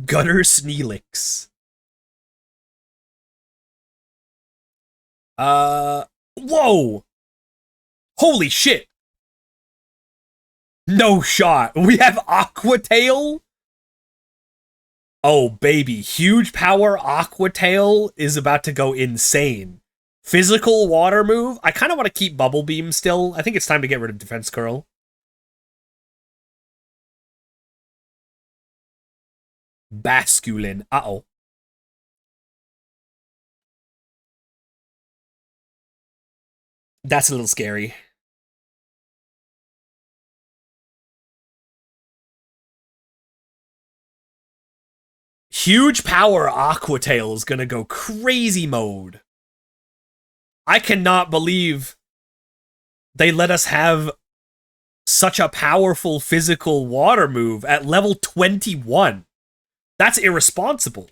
Gutter Sneelix. Whoa! Holy shit! No shot. We have Aqua Tail. Oh, baby. Huge power Aqua Tail is about to go insane. Physical water move. I kind of want to keep Bubble Beam still. I think it's time to get rid of Defense Curl. Basculin. Uh-oh. That's a little scary. Huge power Aqua Tail is gonna go crazy mode. I cannot believe they let us have such a powerful physical water move at level 21. That's irresponsible.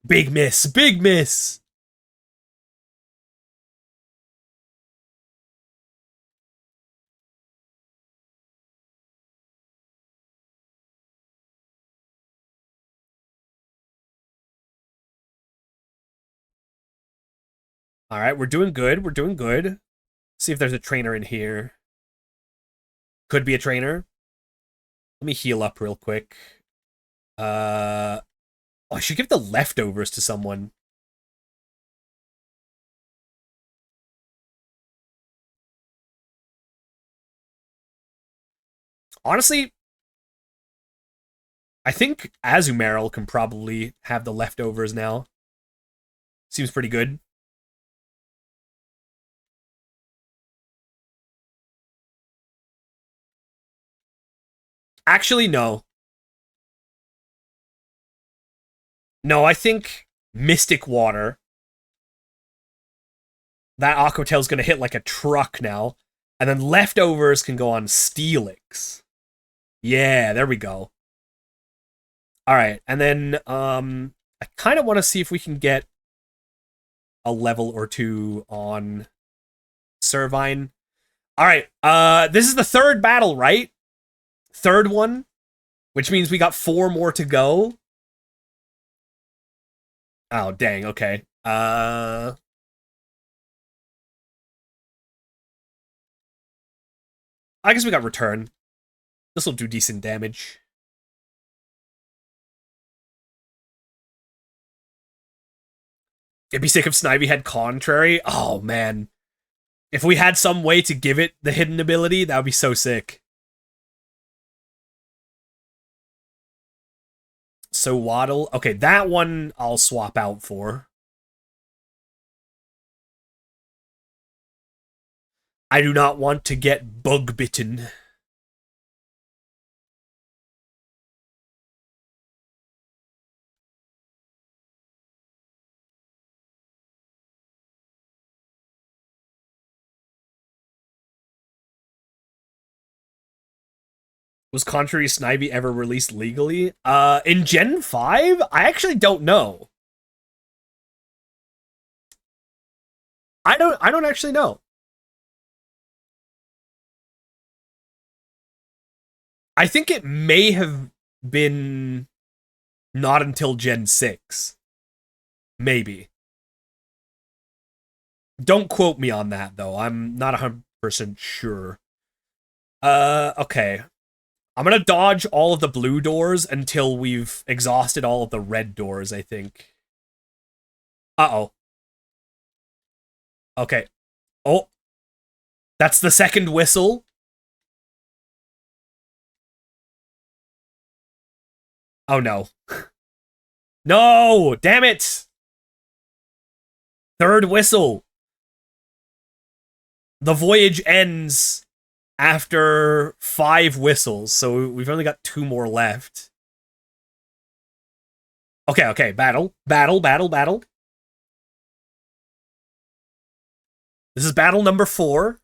Big miss, big miss. All right, we're doing good. We're doing good. See if there's a trainer in here. Could be a trainer. Let me heal up real quick. Oh, I should give the leftovers to someone. Honestly, I think Azumarill can probably have the leftovers now. Seems pretty good. Actually, no. No, I think Mystic Water. That Aqua Tail's gonna hit like a truck now. And then leftovers can go on Steelix. Yeah, there we go. Alright, and then I kind of want to see if we can get a level or two on Servine. Alright, this is the third battle, right? Third one, which means we got 4 more to go. Oh, dang, okay. I guess we got Return. This will do decent damage. It'd be sick if Snivy had Contrary. Oh, man. If we had some way to give it the hidden ability, that would be so sick. So Waddle. Okay, that one I'll swap out for. I do not want to get bug bitten. Was Contrary Snivy ever released legally? In Gen 5? I actually don't know. I don't actually know. I think it may have been not until Gen 6. Maybe. Don't quote me on that, though. I'm not 100% sure. Okay. I'm gonna dodge all of the blue doors until we've exhausted all of the red doors, I think. Uh-oh. Okay. Oh. That's the second whistle. Oh, no. No! Damn it! Third whistle. The voyage ends after 5 whistles, so we've only got 2 more left. Okay, okay, battle. Battle, battle, battle. This is battle number 4.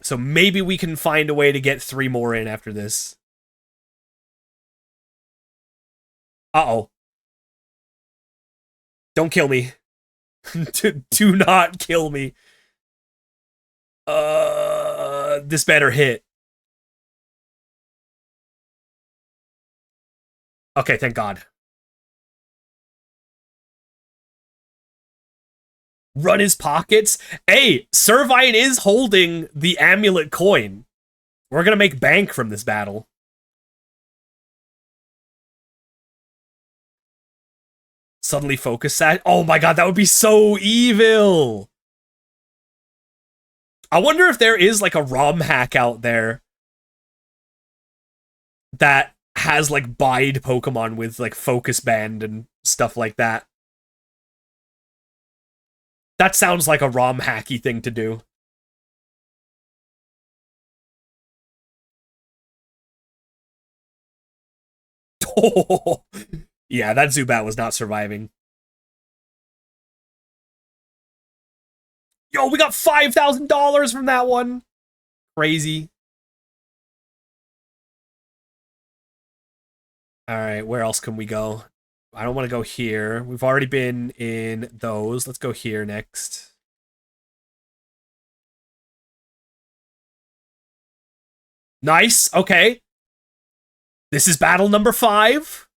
So maybe we can find a way to get 3 more in after this. Uh-oh. Don't kill me. Do not kill me. This better hit. Okay, thank God. Run his pockets. Hey, Servine is holding the amulet coin. We're gonna make bank from this battle. Suddenly focus that. Oh my god, that would be so evil. I wonder if there is like a ROM hack out there that has like bide Pokemon with like focus band and stuff like that. That sounds like a ROM hacky thing to do. Oh, yeah, that Zubat was not surviving. Yo, we got $5,000 from that one. Crazy. All right, where else can we go? I don't want to go here. We've already been in those. Let's go here next. Nice. Okay. This is battle number 5.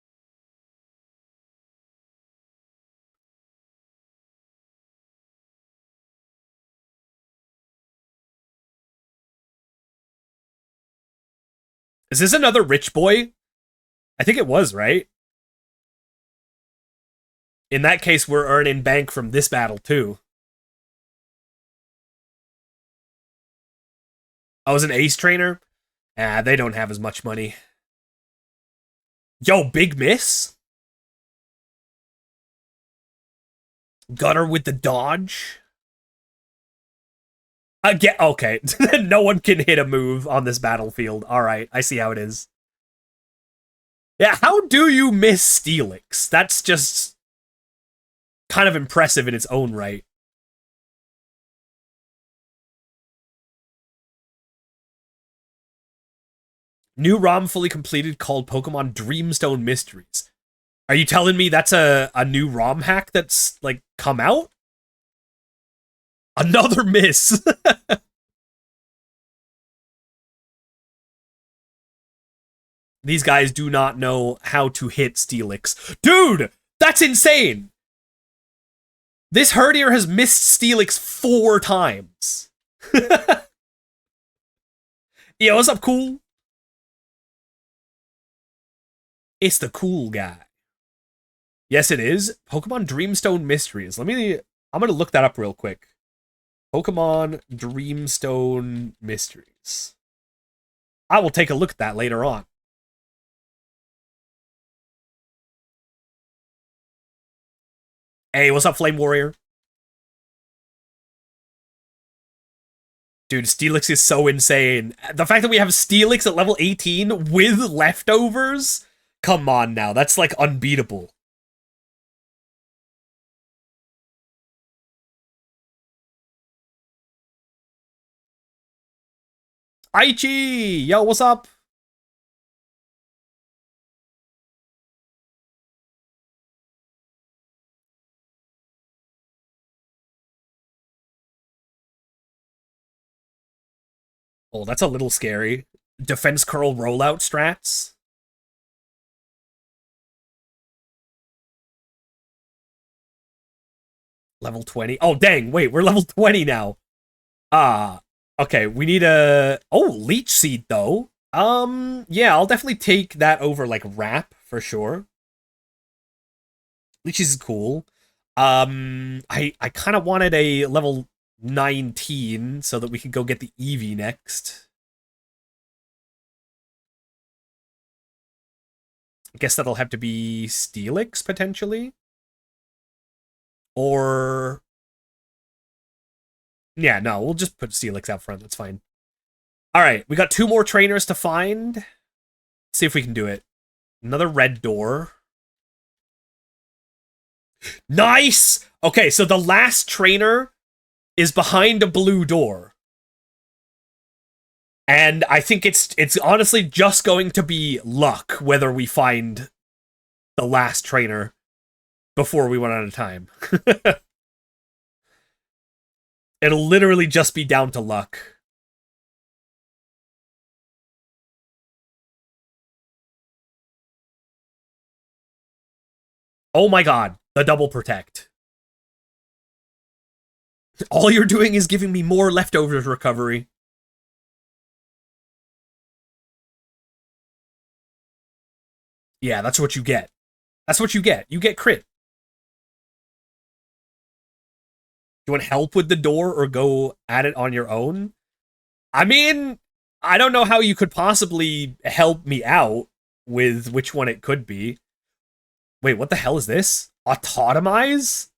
Is this another rich boy? I think it was, right? In that case, we're earning bank from this battle, too. I was an ace trainer? Ah, they don't have as much money. Yo, big miss? Gutter with the dodge? Again, okay. No one can hit a move on this battlefield. Alright, I see how it is. Yeah, how do you miss Steelix? That's just kind of impressive in its own right. New ROM fully completed called Pokemon Dreamstone Mysteries. Are you telling me that's a new ROM hack that's, like, come out? Another miss! These guys do not know how to hit Steelix. Dude! That's insane! This Herdier has missed Steelix 4 times. Yo, what's up, cool? It's the cool guy. Yes, it is. Pokemon Dreamstone Mysteries. I'm gonna look that up real quick. Pokemon Dreamstone Mysteries. I will take a look at that later on. Hey, what's up, Flame Warrior? Dude, Steelix is so insane. The fact that we have Steelix at level 18 with leftovers? Come on now, that's like unbeatable. Aichi! Yo, what's up? Oh, that's a little scary. Defense curl rollout strats? Level 20. Oh, dang, wait, we're level 20 now. Ah, okay, we need a... Oh, Leech Seed, though. Yeah, I'll definitely take that over, like, Wrap, for sure. Leech is cool. I kind of wanted a level 19 so that we could go get the Eevee next. I guess that'll have to be Steelix, potentially. Or... Yeah, no, we'll just put Steelix out front. That's fine. All right, we got 2 more trainers to find. Let's see if we can do it. Another red door. Nice! Okay, so the last trainer is behind a blue door. And I think it's honestly just going to be luck whether we find the last trainer before we run out of time. It'll literally just be down to luck. Oh my god, the double protect. All you're doing is giving me more leftovers recovery. Yeah, that's what you get. That's what you get. You get crit. You want help with the door or go at it on your own? I mean, I don't know how you could possibly help me out with which one it could be. Wait, what the hell is this? Autotomize?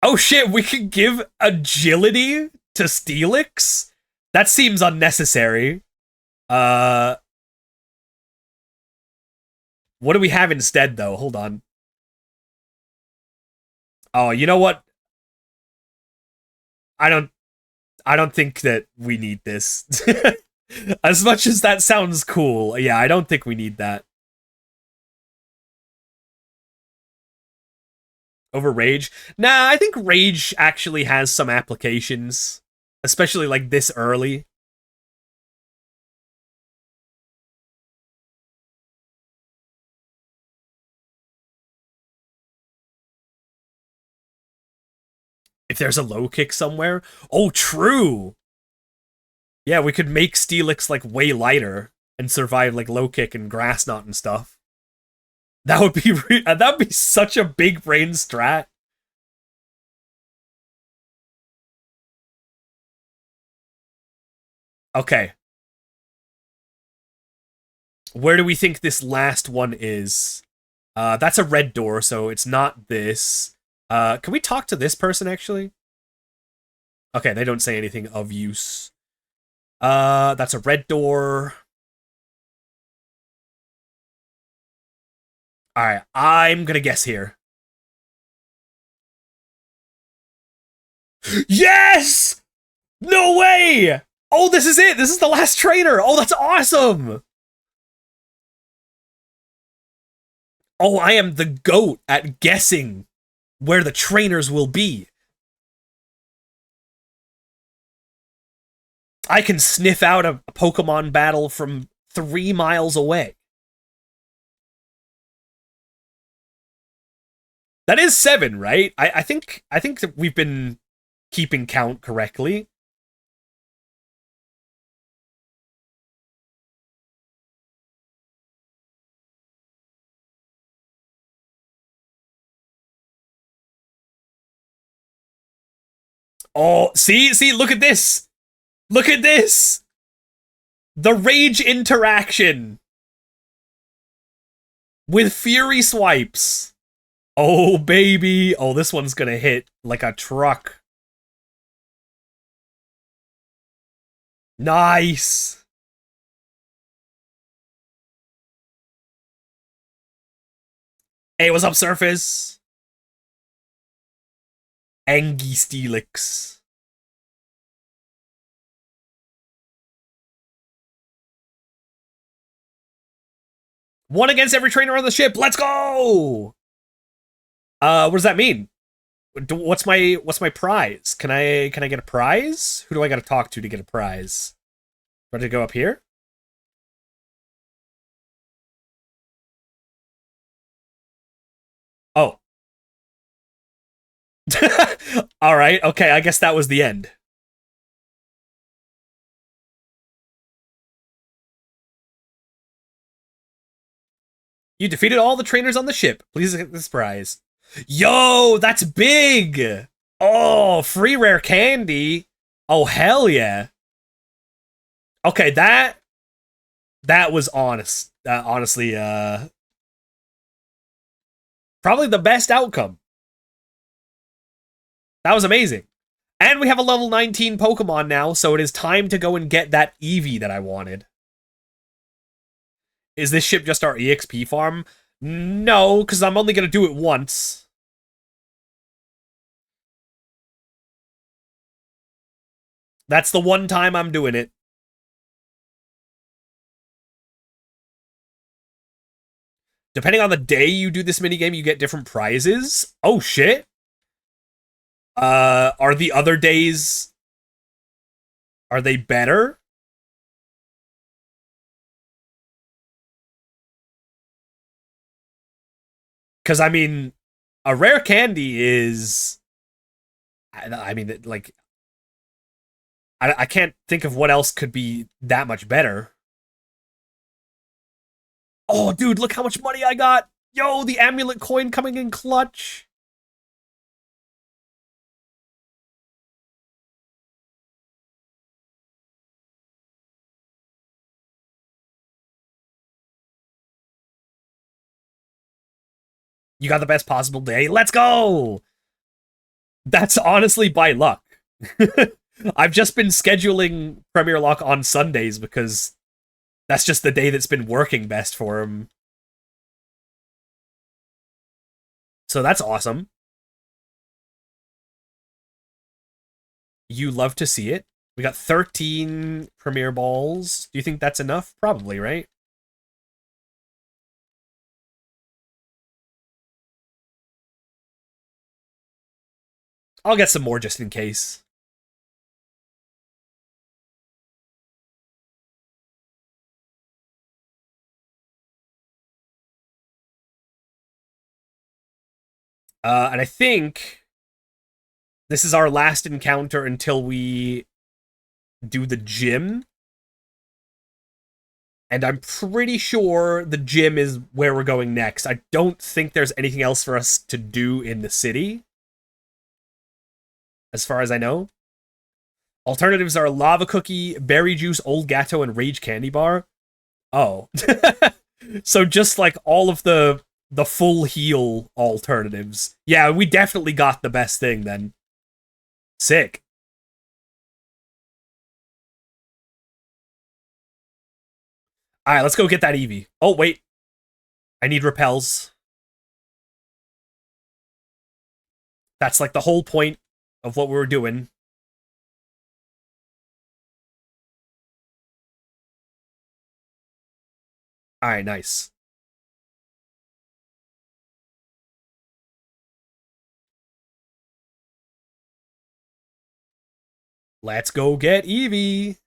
Oh shit, we can give agility to Steelix? That seems unnecessary. Uh, what do we have instead, though? Hold on. Oh, you know what? I don't I don't think that we need this. As much as that sounds cool, yeah, I don't think we need that. Over Rage? Nah, I think Rage actually has some applications, especially like this early. If there's a low kick somewhere. Oh, true. Yeah, we could make Steelix like way lighter and survive like low kick and grass knot and stuff. That would be that would be such a big brain strat. Okay. Where do we think this last one is? That's a red door, so it's not this. Can we talk to this person actually? Okay, they don't say anything of use. That's a red door. Alright, I'm gonna guess here. Yes! No way! Oh, this is it! This is the last trainer! Oh, that's awesome! Oh, I am the GOAT at guessing where the trainers will be. I can sniff out a Pokemon battle from 3 miles away. That is 7, right? I think that we've been keeping count correctly. Oh, see, look at this. Look at this. The rage interaction with Fury swipes. Oh, baby. Oh, this one's gonna hit like a truck. Nice. Hey, what's up, Surface? Angie Steelix. One against every trainer on the ship. Let's go. What does that mean? What's my prize? Can I get a prize? Who do I got to talk to get a prize? Do I have to go up here? Oh. All right. Okay. I guess that was the end. You defeated all the trainers on the ship. Please get this prize. Yo, that's big. Oh, free rare candy. Oh, hell yeah. Okay, that was honest. Honestly, probably the best outcome. That was amazing. And we have a level 19 Pokemon now, so it is time to go and get that Eevee that I wanted. Is this ship just our EXP farm? No, because I'm only going to do it once. That's the one time I'm doing it. Depending on the day you do this minigame, you get different prizes. Oh, shit. Are the other days... Are they better? Because, I mean, a rare candy is I mean, like, I can't think of what else could be that much better. Oh, dude, look how much money I got! Yo, the amulet coin coming in clutch. You got the best possible day. Let's go! That's honestly by luck. I've just been scheduling Premierlocke on Sundays because that's just the day that's been working best for him. So that's awesome. You love to see it. We got 13 Premier Balls. Do you think that's enough? Probably, right? I'll get some more just in case. And I think this is our last encounter until we do the gym. And I'm pretty sure the gym is where we're going next. I don't think there's anything else for us to do in the city, as far as I know. Alternatives are lava cookie, berry juice, old gatto, and rage candy bar. Oh. So just like all of the full heal alternatives. Yeah, we definitely got the best thing then. Sick. Alright, let's go get that Eevee. Oh, wait. I need repels. That's like the whole point of what we were doing. Alright, nice. Let's go get Eevee.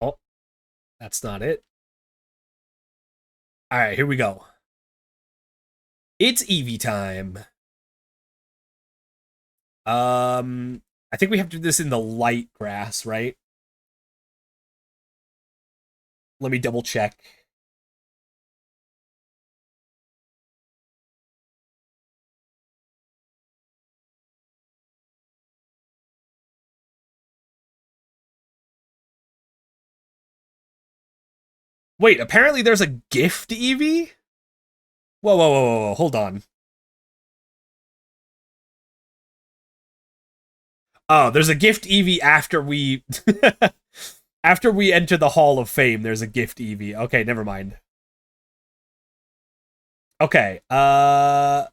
Oh, that's not it. Alright, here we go. It's Eevee time. I think we have to do this in the light grass, right? Let me double check. Wait, apparently there's a gift Eevee? Whoa, whoa, whoa, whoa, hold on. Oh, there's a gift Eevee after we after we enter the Hall of Fame, there's a gift Eevee. Okay, never mind. Okay, oh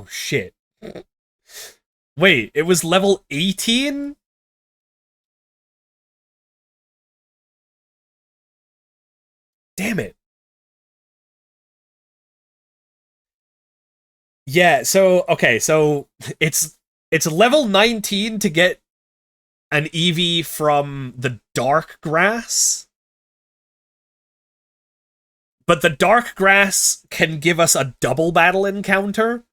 shit. Wait, it was level 18? Damn it. Yeah, so okay, so it's level 19 to get an Eevee from the dark grass. But the dark grass can give us a double battle encounter,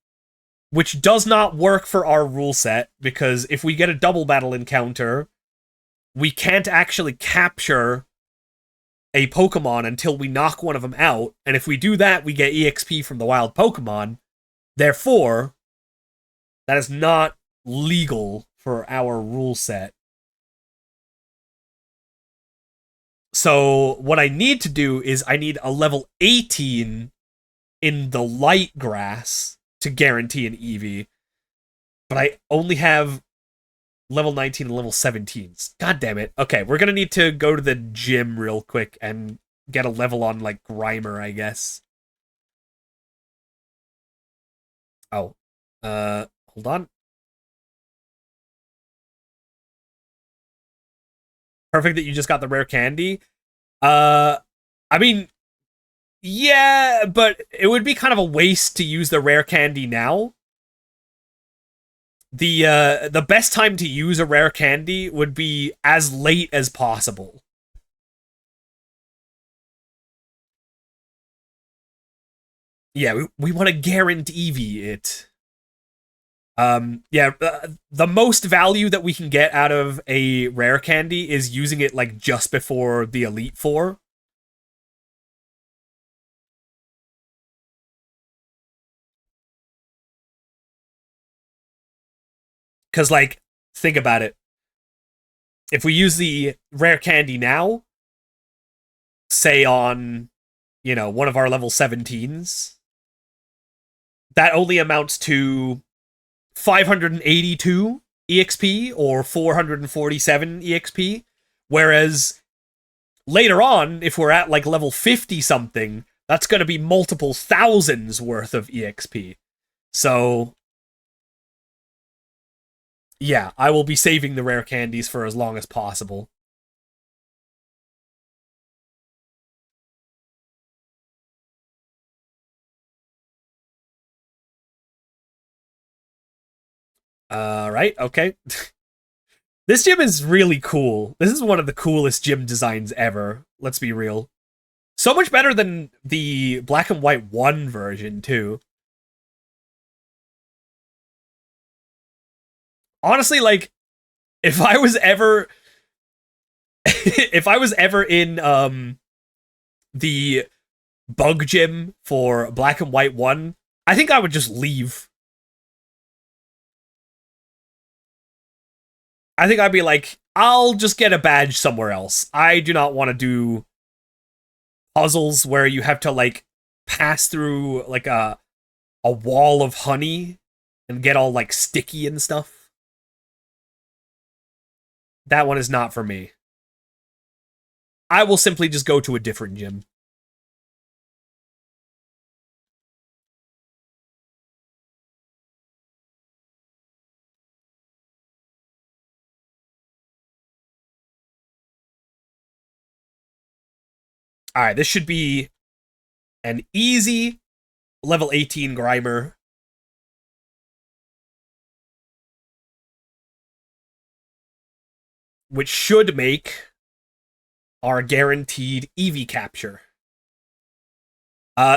which does not work for our rule set because if we get a double battle encounter, we can't actually capture a Pokemon until we knock one of them out, and if we do that, we get EXP from the wild Pokemon. Therefore, that is not legal for our rule set. So what I need to do is I need a level 18 in the light grass to guarantee an Eevee. But I only have level 19 and level 17s. God damn it. Okay, we're gonna need to go to the gym real quick and get a level on, like, Grimer, I guess. Oh. Hold on. perfect that you just got the rare candy. Uh, I mean, yeah, but it would be kind of a waste to use the rare candy now. The best time to use a rare candy would be as late as possible. Yeah, we want to guarantee it. Yeah, the most value that we can get out of a rare candy is using it like just before the Elite Four. Because, like, think about it. If we use the rare candy now, say on, one of our level 17s, that only amounts to 582 EXP or 447 EXP. Whereas later on, if we're at like level 50 something, that's going to be multiple thousands worth of EXP. So, yeah, I will be saving the rare candies for as long as possible. Right, okay. This gym is really cool. This is one of the coolest gym designs ever. Let's be real. So much better than the black and white 1 version, too. Honestly, like, if I was ever if I was ever in the bug gym for black and white 1, I think I would just leave. I think I'd be like, I'll just get a badge somewhere else. I do not want to do puzzles where you have to like pass through like a wall of honey and get all like sticky and stuff. That one is not for me. I will simply just go to a different gym. All right, this should be an easy level 18 Grimer. Which should make our guaranteed Eevee capture.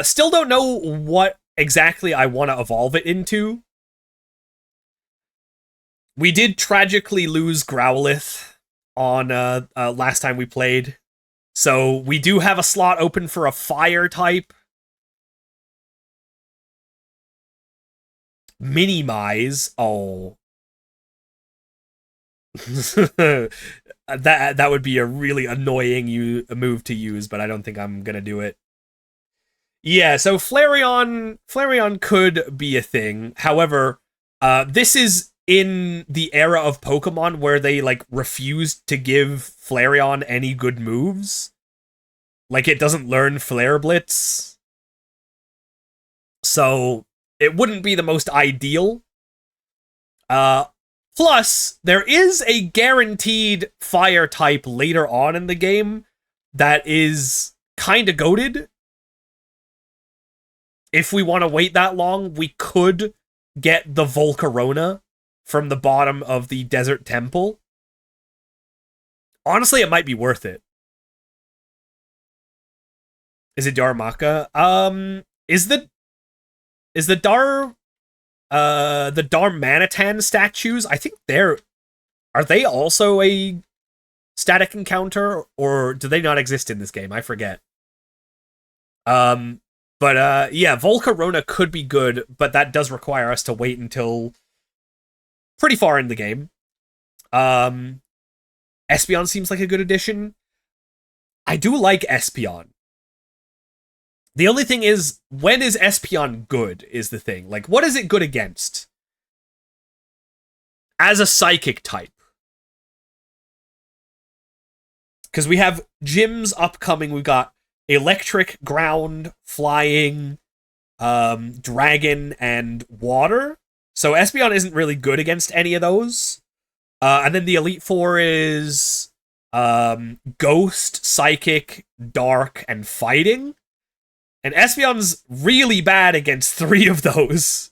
Still don't know what exactly I want to evolve it into. We did tragically lose Growlithe on last time we played. So we do have a slot open for a fire type. Minimize. Oh. that would be a really annoying move to use, but I don't think I'm gonna do it. Yeah, so Flareon could be a thing. However, this is in the era of Pokemon where they like refused to give Flareon any good moves. Like it doesn't learn Flare Blitz. So it wouldn't be the most ideal. Plus, there is a guaranteed fire type later on in the game that is kind of goated. If we want to wait that long, we could get the Volcarona from the bottom of the Desert Temple. Honestly, it might be worth it. Is it Darmaka? Is the Darmanitan statues, I think are they also a static encounter, or do they not exist in this game? I forget. But yeah, Volcarona could be good, but that does require us to wait until pretty far in the game. Espeon seems like a good addition. I do like Espeon. The only thing is, when is Espeon good is the thing. Like, what is it good against? As a psychic type. Because we have gyms upcoming. We've got electric, ground, flying, dragon, and water. So Espeon isn't really good against any of those. And then the Elite Four is Ghost, Psychic, Dark, and Fighting. And Espeon's really bad against 3 of those.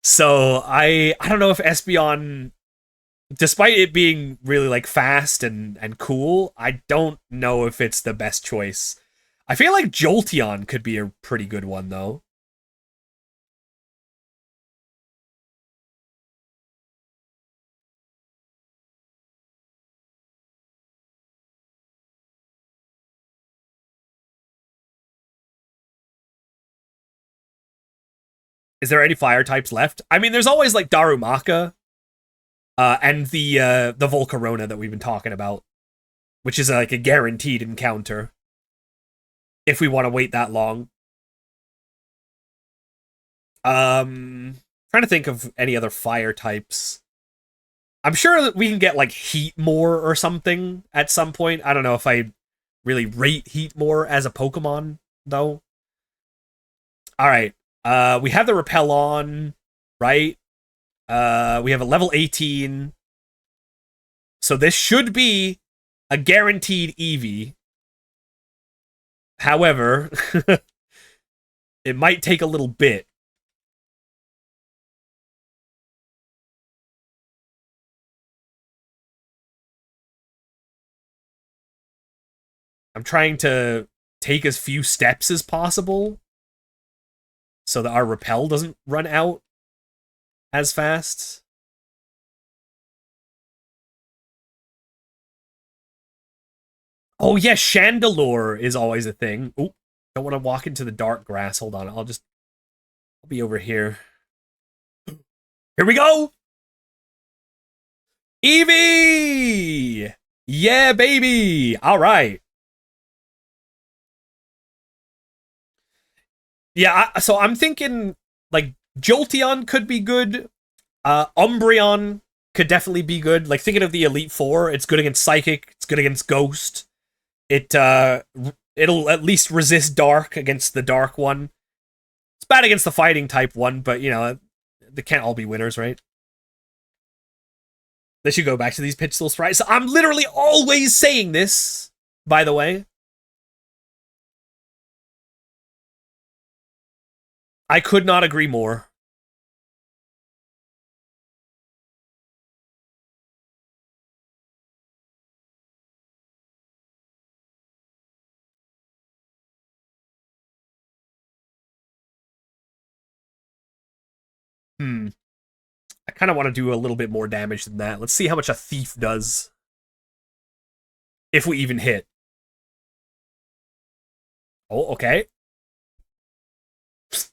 So I don't know if Espeon, despite it being really like fast and cool, I don't know if it's the best choice. I feel like Jolteon could be a pretty good one though. Is there any fire types left? I mean, there's always like Darumaka, and the Volcarona that we've been talking about, which is like a guaranteed encounter if we want to wait that long. Trying to think of any other fire types. I'm sure that we can get like Heatmore or something at some point. I don't know if I really rate Heatmore as a Pokemon though. All right. We have the Repel on, right? We have a level 18. So this should be a guaranteed Eevee. However, it might take a little bit. I'm trying to take as few steps as possible so that our Repel doesn't run out as fast. Oh, yeah, Chandelure is always a thing. Oh, don't want to walk into the dark grass. Hold on, I'll be over here. Here we go! Eevee! Yeah, baby! All right. Yeah, so I'm thinking, like, Jolteon could be good. Umbreon could definitely be good. Like, thinking of the Elite Four, it's good against Psychic, it's good against Ghost. It'll at least resist Dark against the Dark one. It's bad against the Fighting type one, but, you know, they can't all be winners, right? They should go back to these Pitstall sprites. I'm literally always saying this, by the way. I could not agree more. I kind of want to do a little bit more damage than that. Let's see how much a Thief does. If we even hit. Oh, okay.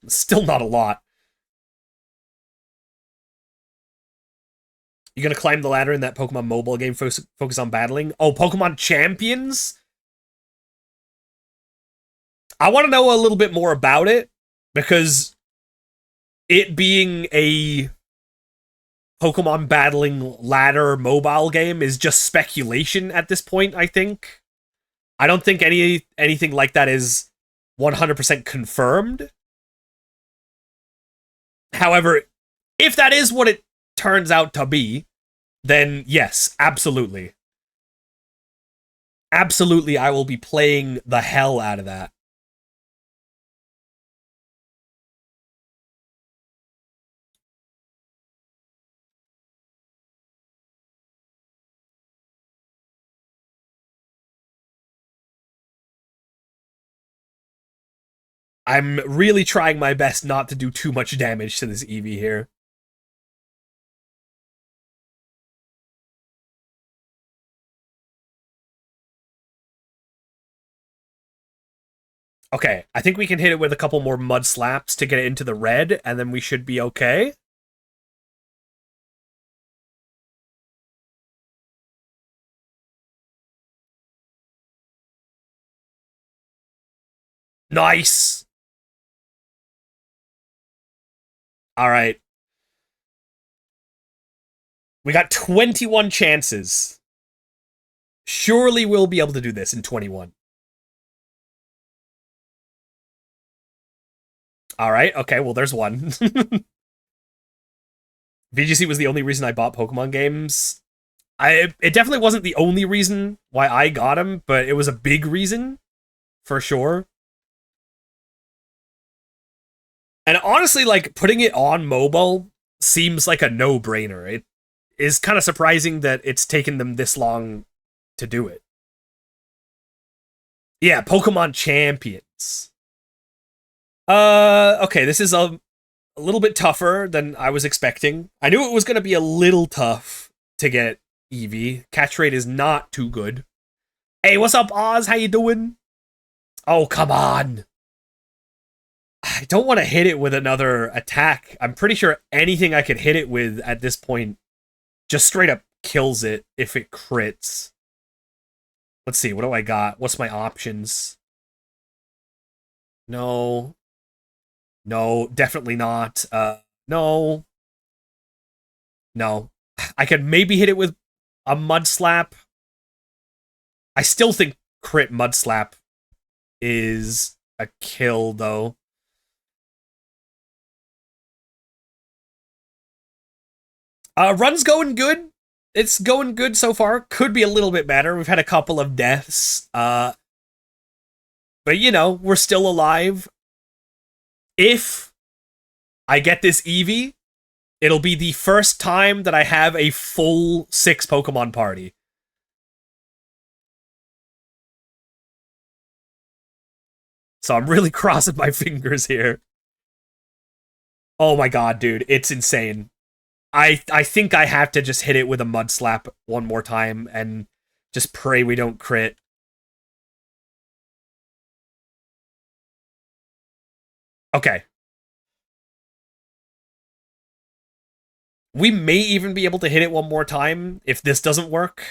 Still not a lot. You gonna climb the ladder in that Pokemon mobile game focus on battling? Oh, Pokemon Champions? I want to know a little bit more about it, because it being a Pokemon battling ladder mobile game is just speculation at this point, I think. I don't think anything like that is 100% confirmed. However, if that is what it turns out to be, then yes, absolutely. Absolutely, I will be playing the hell out of that. I'm really trying my best not to do too much damage to this Eevee here. Okay, I think we can hit it with a couple more mud slaps to get it into the red, and then we should be okay. Nice! Alright. We got 21 chances. Surely we'll be able to do this in 21. Alright, okay, well, there's one. VGC was the only reason I bought Pokemon games. It definitely wasn't the only reason why I got him, but it was a big reason for sure. And honestly, like putting it on mobile seems like a no-brainer. It is kind of surprising that it's taken them this long to do it. Yeah, Pokemon Champions. Okay, this is a little bit tougher than I was expecting. I knew it was going to be a little tough to get Eevee. Catch rate is not too good. Hey, what's up, Oz? How you doing? Oh, come on. I don't want to hit it with another attack. I'm pretty sure anything I could hit it with at this point just straight up kills it if it crits. Let's see, what do I got? What's my options? No. No, definitely not. No. No. I could maybe hit it with a Mud Slap. I still think crit Mud Slap is a kill, though. Run's going good. It's going good so far. Could be a little bit better. We've had a couple of deaths. But you know, we're still alive. If I get this Eevee, it'll be the first time that I have a full 6 Pokemon party. So I'm really crossing my fingers here. Oh my god, dude, it's insane. I think I have to just hit it with a Mud Slap one more time and just pray we don't crit. Okay. We may even be able to hit it one more time if this doesn't work.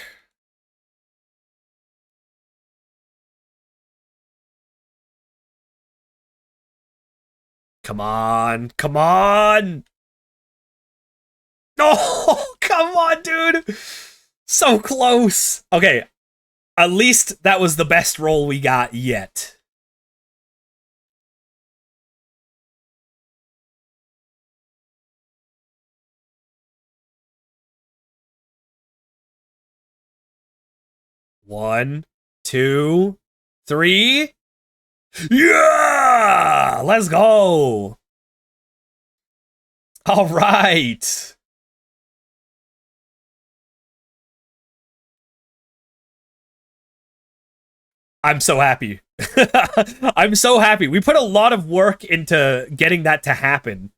Come on. Come on. Oh, come on, dude. So close. Okay. At least that was the best roll we got yet. One, two, three. Yeah! Let's go. All right. I'm so happy. I'm so happy. We put a lot of work into getting that to happen.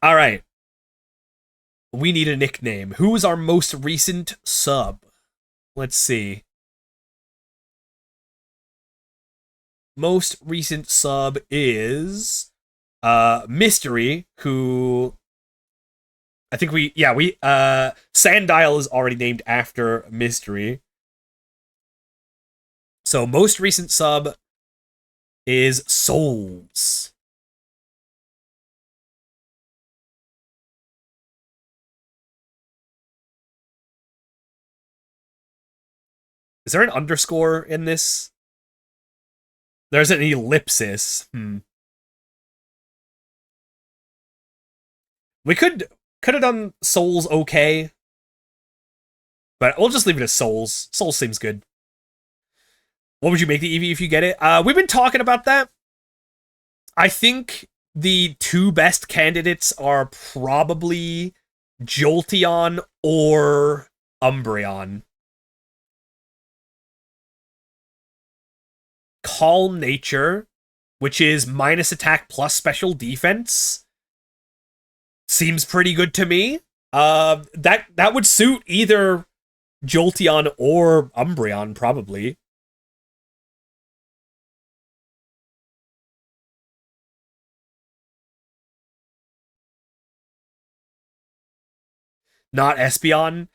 All right. We need a nickname. Who is our most recent sub? Let's see. Most recent sub is Mystery, who I think we Sandile is already named after Mystery. So most recent sub is Souls. Is there an underscore in this? There's an ellipsis. We could have done Souls okay, but we'll just leave it as Souls. Souls seems good. What would you make the Eevee if you get it? We've been talking about that. I think the 2 best candidates are probably Jolteon or Umbreon. Calm Nature, which is minus attack plus special defense, seems pretty good to me. That would suit either Jolteon or Umbreon, probably. Not Espeon.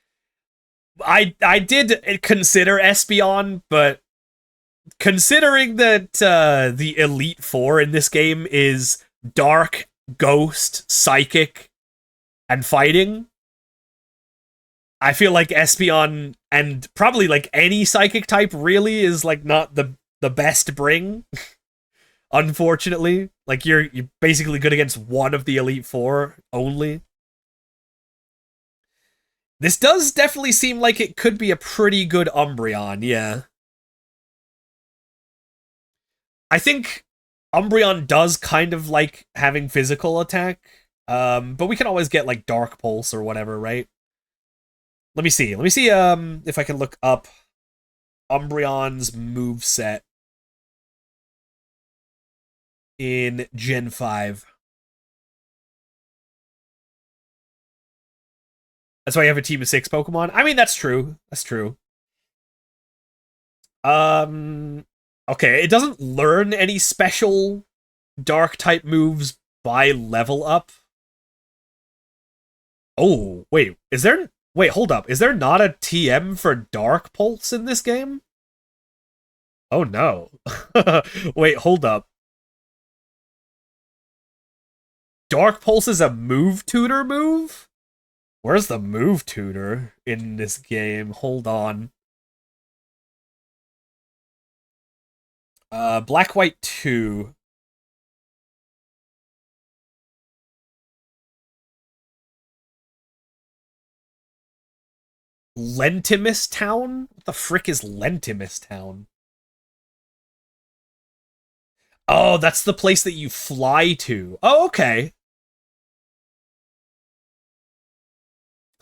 I did consider Espeon, but considering that the Elite Four in this game is Dark, Ghost, Psychic, and Fighting, I feel like Espeon and probably like any Psychic type really is like not the best to bring. Unfortunately, like you're basically good against one of the Elite Four only. This does definitely seem like it could be a pretty good Umbreon, yeah. I think Umbreon does kind of like having physical attack, but we can always get like Dark Pulse or whatever, right? Let me see. Let me see if I can look up Umbreon's moveset in Gen 5. That's why you have a team of 6 Pokemon. I mean, that's true. That's true. Okay, it doesn't learn any special dark type moves by level up. Oh, wait, is there... Wait, hold up. Is there not a TM for Dark Pulse in this game? Oh, no. Wait, hold up. Dark Pulse is a move tutor move? Where's the move tutor in this game? Hold on. Black White 2. Lentimus Town? What the frick is Lentimus Town? Oh, that's the place that you fly to. Oh, okay.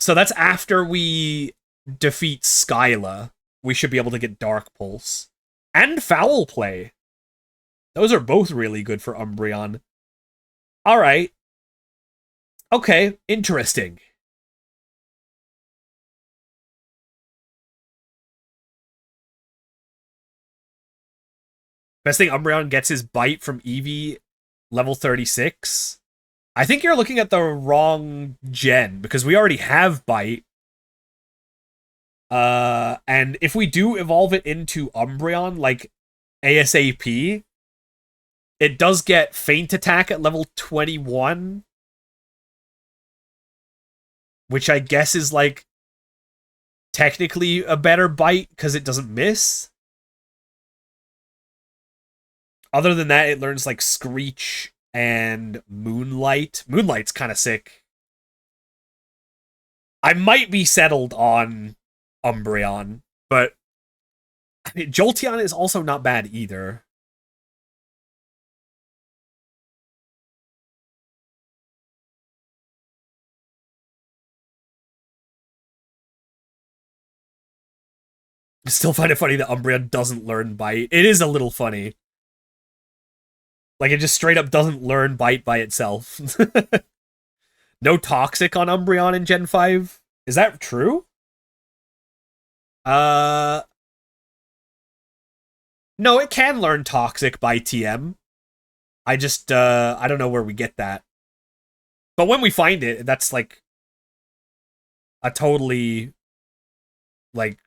So that's after we defeat Skyla. We should be able to get Dark Pulse. And Foul Play. Those are both really good for Umbreon. Alright. Okay, interesting. Best thing, Umbreon gets his bite from Eevee level 36. I think you're looking at the wrong gen, because we already have bite. And if we do evolve it into Umbreon, like ASAP, it does get Feint Attack at level 21. Which I guess is like technically a better bite because it doesn't miss. Other than that, it learns like Screech and Moonlight. Moonlight's kind of sick. I might be settled on Umbreon, but I mean, Jolteon is also not bad either. I still find it funny that Umbreon doesn't learn Bite. It is a little funny. Like, it just straight up doesn't learn Bite by itself. No Toxic on Umbreon in Gen 5? Is that true? No, it can learn Toxic by TM. I just, I don't know where we get that. But when we find it, that's like a totally, like,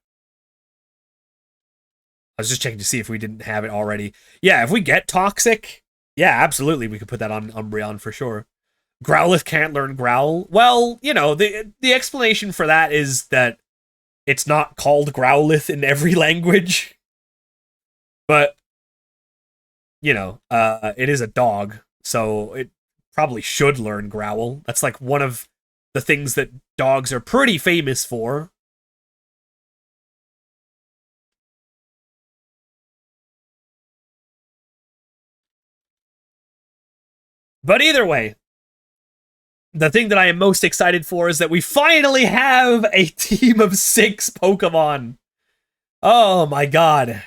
I was just checking to see if we didn't have it already. Yeah, if we get Toxic, yeah, absolutely, we could put that on Umbreon for sure. Growlithe can't learn Growl. Well, you know, the explanation for that is that it's not called Growlithe in every language. But, you know, it is a dog, so it probably should learn Growl. That's like one of the things that dogs are pretty famous for. But either way, the thing that I am most excited for is that we finally have a team of 6 Pokemon. Oh my god.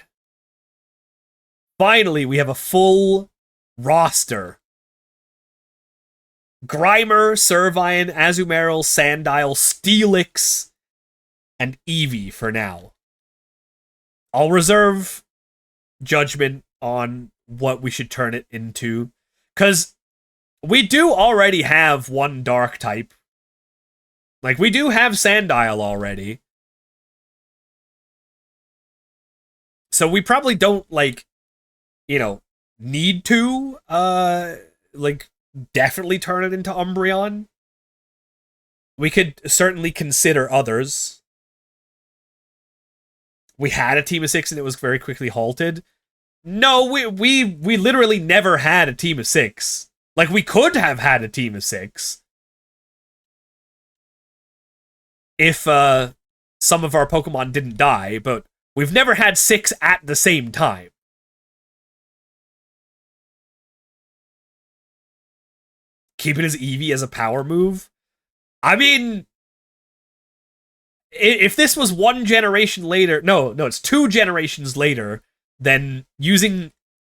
Finally, we have a full roster. Grimer, Servine, Azumarill, Sandile, Steelix, and Eevee for now. I'll reserve judgment on what we should turn it into, because we do already have one dark type. Like, we do have Sandile already. So we probably don't, like, you know, need to, like, definitely turn it into Umbreon. We could certainly consider others. We had a team of 6 and it was very quickly halted. No, we literally never had a team of 6. Like, we could have had a team of 6. if some of our Pokemon didn't die, but we've never had 6 at the same time. Keeping his Eevee as a power move? I mean, if this was 1 generation later, no, it's 2 generations later, then using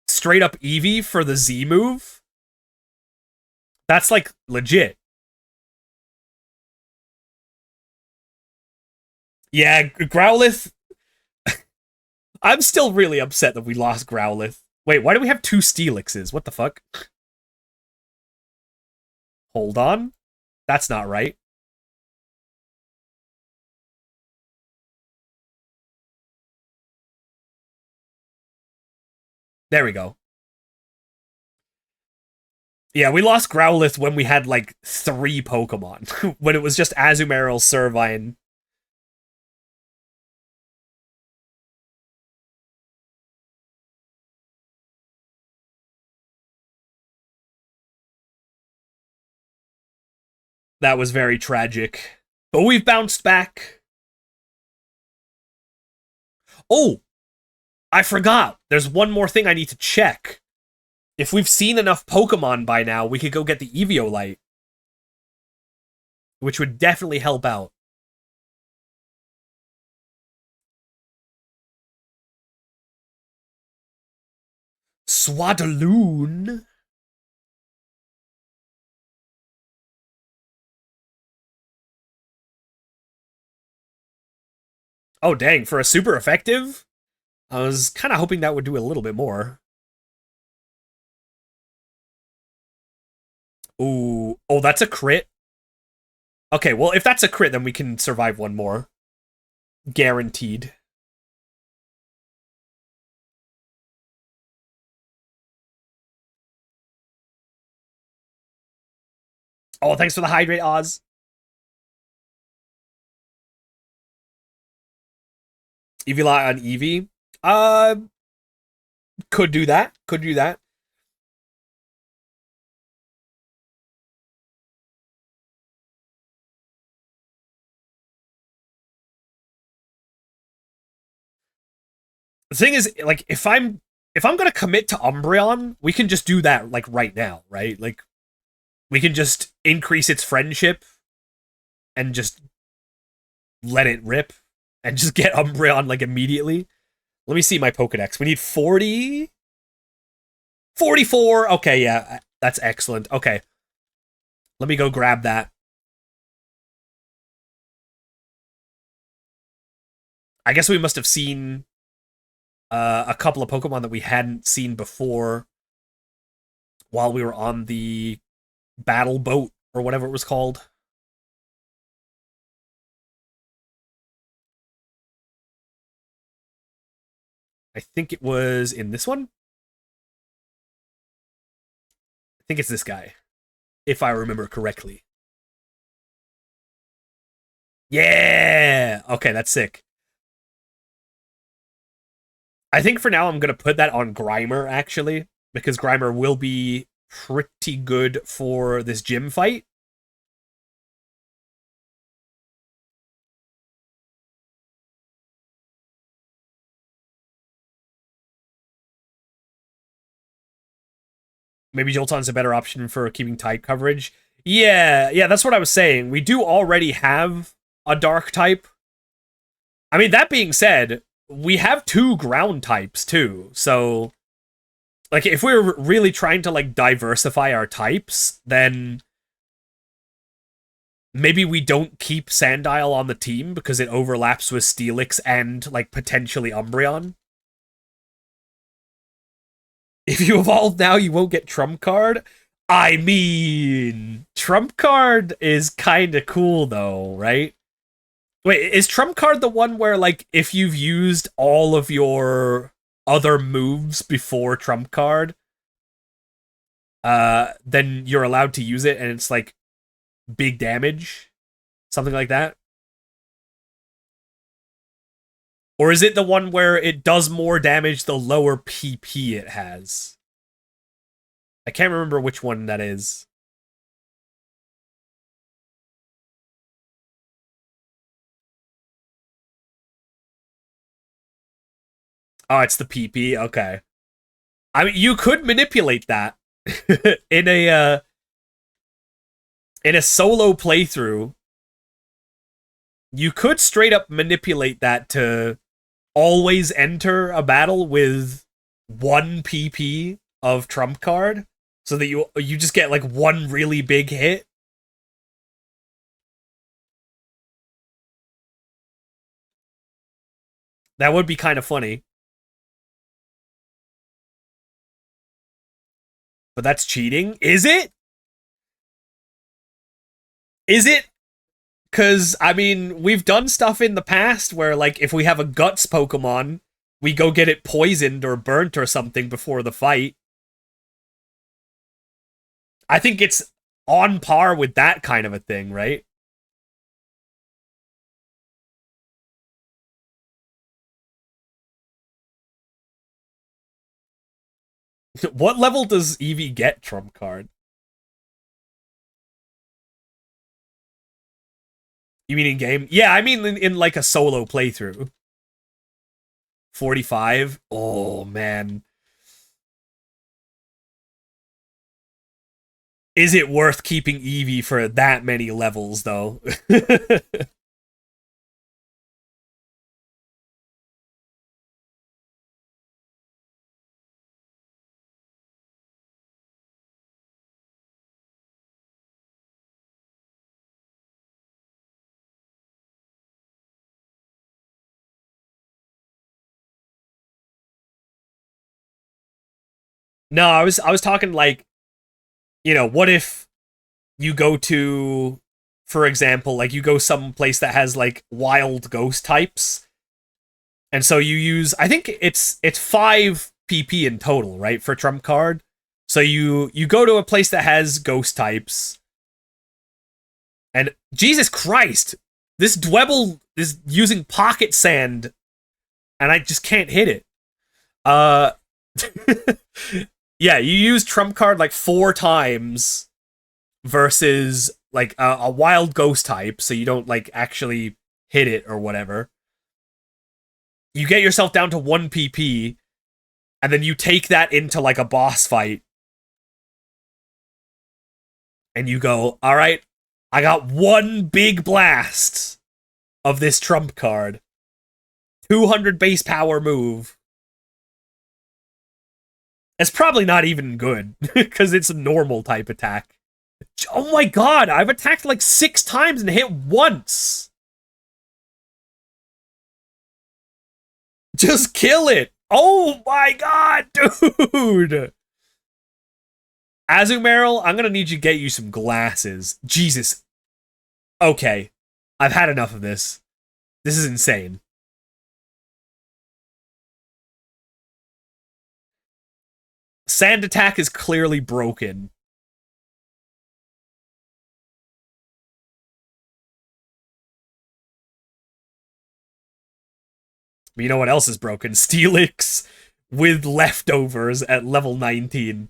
straight up Eevee for the Z move, that's like legit. Yeah, Growlithe. I'm still really upset that we lost Growlithe. Wait, why do we have 2 Steelixes? What the fuck? Hold on. That's not right. There we go. Yeah, we lost Growlithe when we had like 3 Pokemon. When it was just Azumarill, Servine. That was very tragic. But we've bounced back. Oh, I forgot. There's one more thing I need to check. If we've seen enough Pokemon by now, we could go get the Eviolite. Which would definitely help out. Swadloon? Oh, dang. For a super effective? I was kind of hoping that would do a little bit more. Ooh. Oh, that's a crit? Okay, well, if that's a crit, then we can survive one more. Guaranteed. Oh, thanks for the hydrate, Oz. Eviolite on Eevee? Could do that. Could do that. The thing is, like, if I'm gonna commit to Umbreon, we can just do that like right now, right? Like, we can just increase its friendship and just let it rip and just get Umbreon like immediately. Let me see my Pokedex. We need 40? 44. Okay, yeah, that's excellent. Okay. Let me go grab that. I guess we must have seen a couple of Pokemon that we hadn't seen before while we were on the battle boat or whatever it was called. I think it was in this one. I think it's this guy, if I remember correctly. Yeah! Okay, that's sick. I think for now I'm going to put that on Grimer, actually, because Grimer will be pretty good for this gym fight. Maybe Jolton's a better option for keeping type coverage. Yeah, that's what I was saying. We do already have a dark type. I mean, that being said, we have 2 ground types too. So, like, if we're really trying to like diversify our types, then maybe we don't keep Sandile on the team because it overlaps with Steelix and like potentially Umbreon. If you evolve now, you won't get Trump Card. I mean, Trump Card is kind of cool though, right? Wait, is Trump Card the one where, like, if you've used all of your other moves before Trump Card, then you're allowed to use it and it's, like, big damage? Something like that? Or is it the one where it does more damage the lower PP it has? I can't remember which one that is. Oh, it's the PP. Okay. I mean, you could manipulate that in a solo playthrough. You could straight up manipulate that to always enter a battle with one PP of trump card, so that you just get like one really big hit. That would be kind of funny. But that's cheating. Is it? Is it? Because, I mean, we've done stuff in the past where, like, if we have a Guts Pokemon, we go get it poisoned or burnt or something before the fight. I think it's on par with that kind of a thing, right? What level does Eevee get trump card? You mean in game? Yeah, I mean in like a solo playthrough. 45? Oh, man. Is it worth keeping Eevee for that many levels, though? No, I was talking like, what if you go to, for example, like you go some place that has like wild ghost types, and so you use, I think it's 5 PP in total, right, for trump card. So you go to a place that has ghost types, and Jesus Christ, this Dwebble is using pocket sand, and I just can't hit it. Uh, yeah, you use trump card like 4 times versus like a wild ghost type, so you don't like actually hit it or whatever. You get yourself down to 1 PP, and then you take that into like a boss fight, and you go, all right, I got one big blast of this trump card, 200 base power move. It's probably not even good because it's a normal type attack. Oh my god, I've attacked like 6 times and hit once. Just kill it. Oh my god, dude. Azumarill, I'm gonna need you to get you some glasses. Jesus. Okay. I've had enough of this. This is insane. Sand attack is clearly broken. But you know what else is broken? Steelix with leftovers at level 19.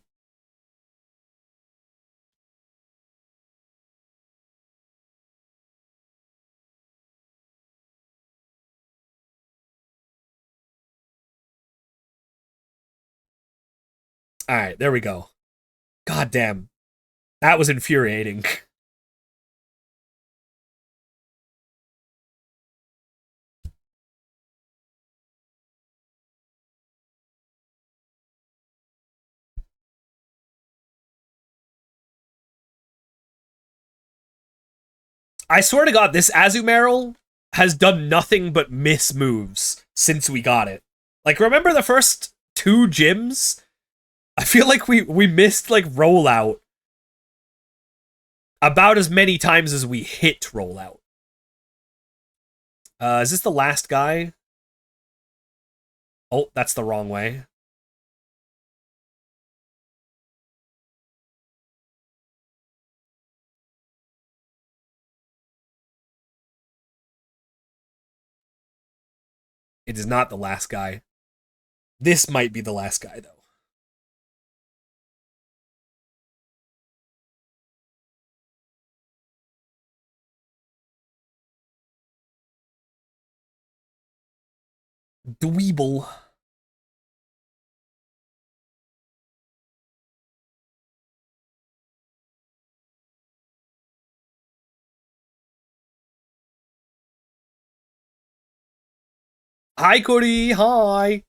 Alright, there we go. God damn. That was infuriating. I swear to God, this Azumarill has done nothing but miss moves since we got it. Like, remember the first 2 gyms? I feel like we missed, like, rollout about as many times as we hit rollout. Is this the last guy? Oh, that's the wrong way. It is not the last guy. This might be the last guy, though. Dweeble. Hi, Cody. Hi.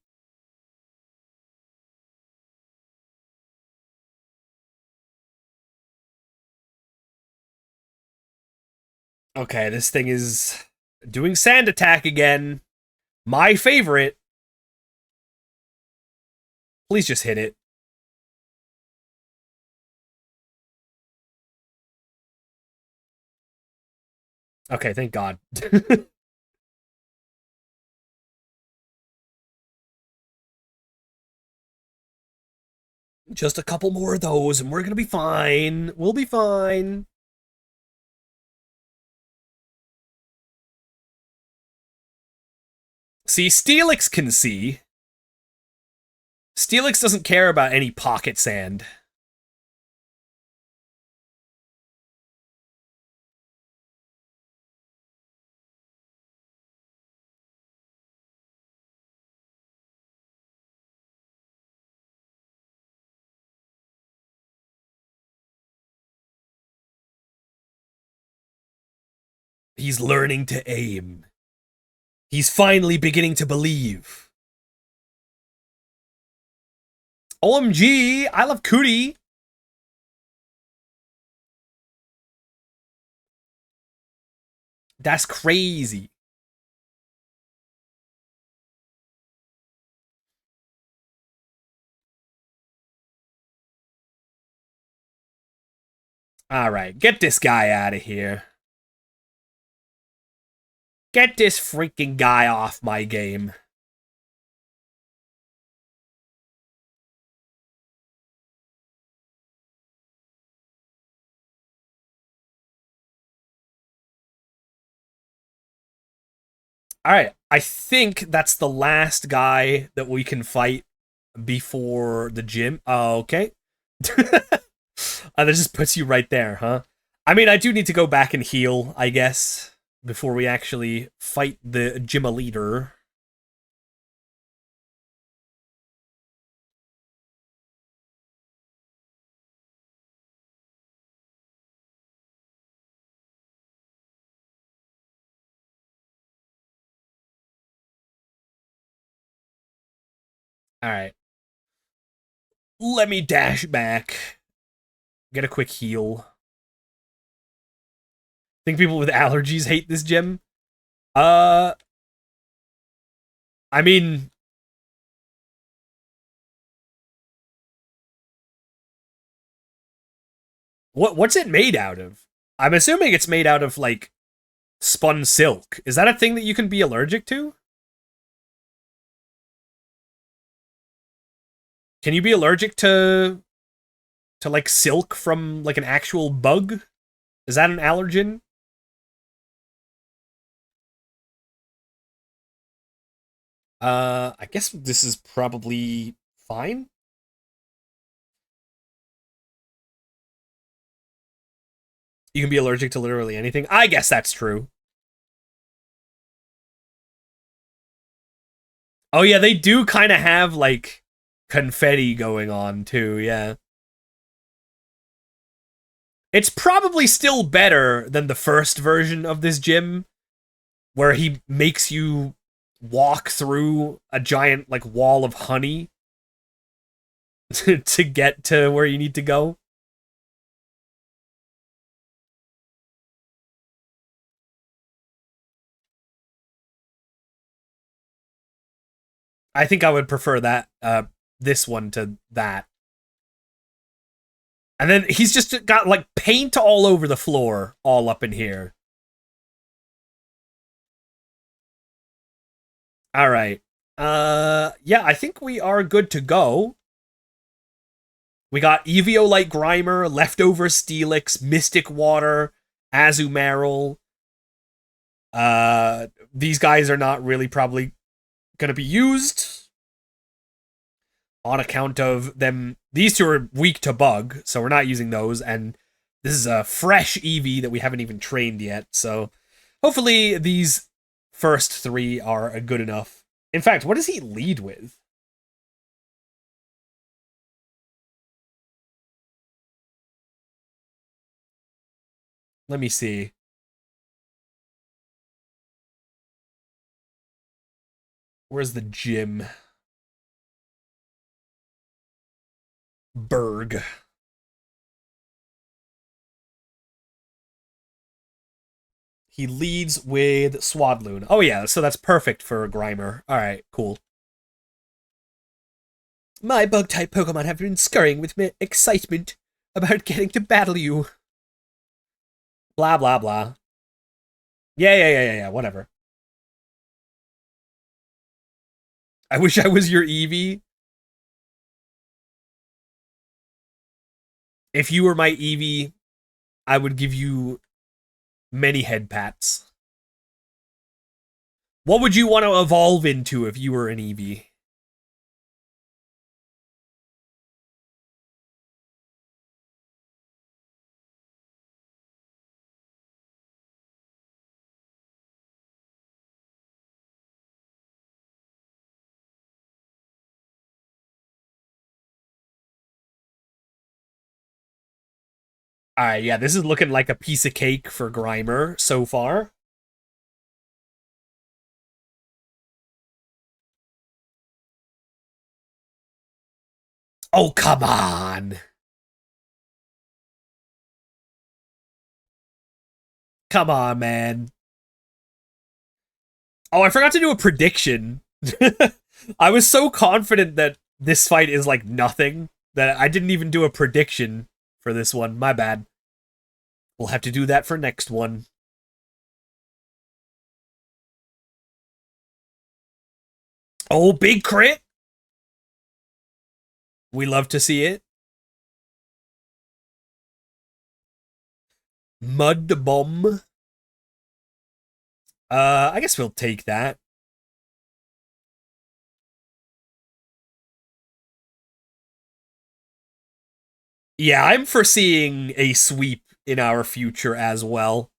Okay, this thing is doing sand attack again. My favorite. Please just hit it. Okay, thank God. Just a couple more of those, and we're gonna be fine. We'll be fine. See, Steelix can see. Steelix doesn't care about any pocket sand. He's learning to aim. He's finally beginning to believe. OMG, I love Cootie. That's crazy. All right, get this guy out of here. Get this freaking guy off my game. All right, I think that's the last guy that we can fight before the gym. Oh, okay. That just puts you right there, huh? I mean, I do need to go back and heal, I guess, before we actually fight the gym leader. All right. Let me dash back. Get a quick heal. Think people with allergies hate this gym? Uh, I mean, what's it made out of? I'm assuming it's made out of like spun silk. Is that a thing that you can be allergic to? Can you be allergic to like silk from like an actual bug? Is that an allergen? I guess this is probably fine. You can be allergic to literally anything. I guess that's true. Oh yeah, they do kind of have like confetti going on too, yeah. It's probably still better than the first version of this gym where he makes you walk through a giant like wall of honey to get to where you need to go. I think I would prefer that this one to that. And then he's just got like paint all over the floor, all up in here. All right. Yeah, I think we are good to go. We got Eviolite Grimer, Leftover Steelix, Mystic Water, Azumarill. These guys are not really probably going to be used on account of them. These two are weak to bug, so we're not using those. And this is a fresh Eevee that we haven't even trained yet. So hopefully these first three are good enough. In fact, what does he lead with? Let me see. Where's the gym? Berg. He leads with Swadloon. Oh yeah, so that's perfect for Grimer. Alright, cool. My bug-type Pokemon have been scurrying with excitement about getting to battle you. Blah, blah, blah. Yeah, whatever. I wish I was your Eevee. If you were my Eevee, I would give you many head pats. What would you want to evolve into if you were an Eevee? Alright, yeah, this is looking like a piece of cake for Grimer so far. Oh, come on. Come on, man. Oh, I forgot to do a prediction. I was so confident that this fight is like nothing that I didn't even do a prediction for this one. My bad. We'll have to do that for next one. Oh, big crit. We love to see it. Mud bomb. I guess we'll take that. Yeah, I'm foreseeing a sweep in our future as well.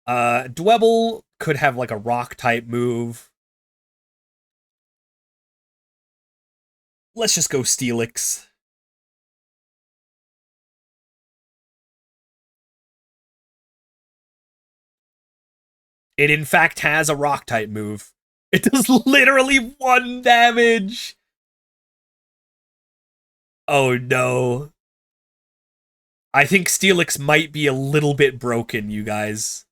Dwebble could have like a rock type move. Let's just go Steelix. It in fact has a rock type move. It does literally 1 damage. Oh no. I think Steelix might be a little bit broken, you guys.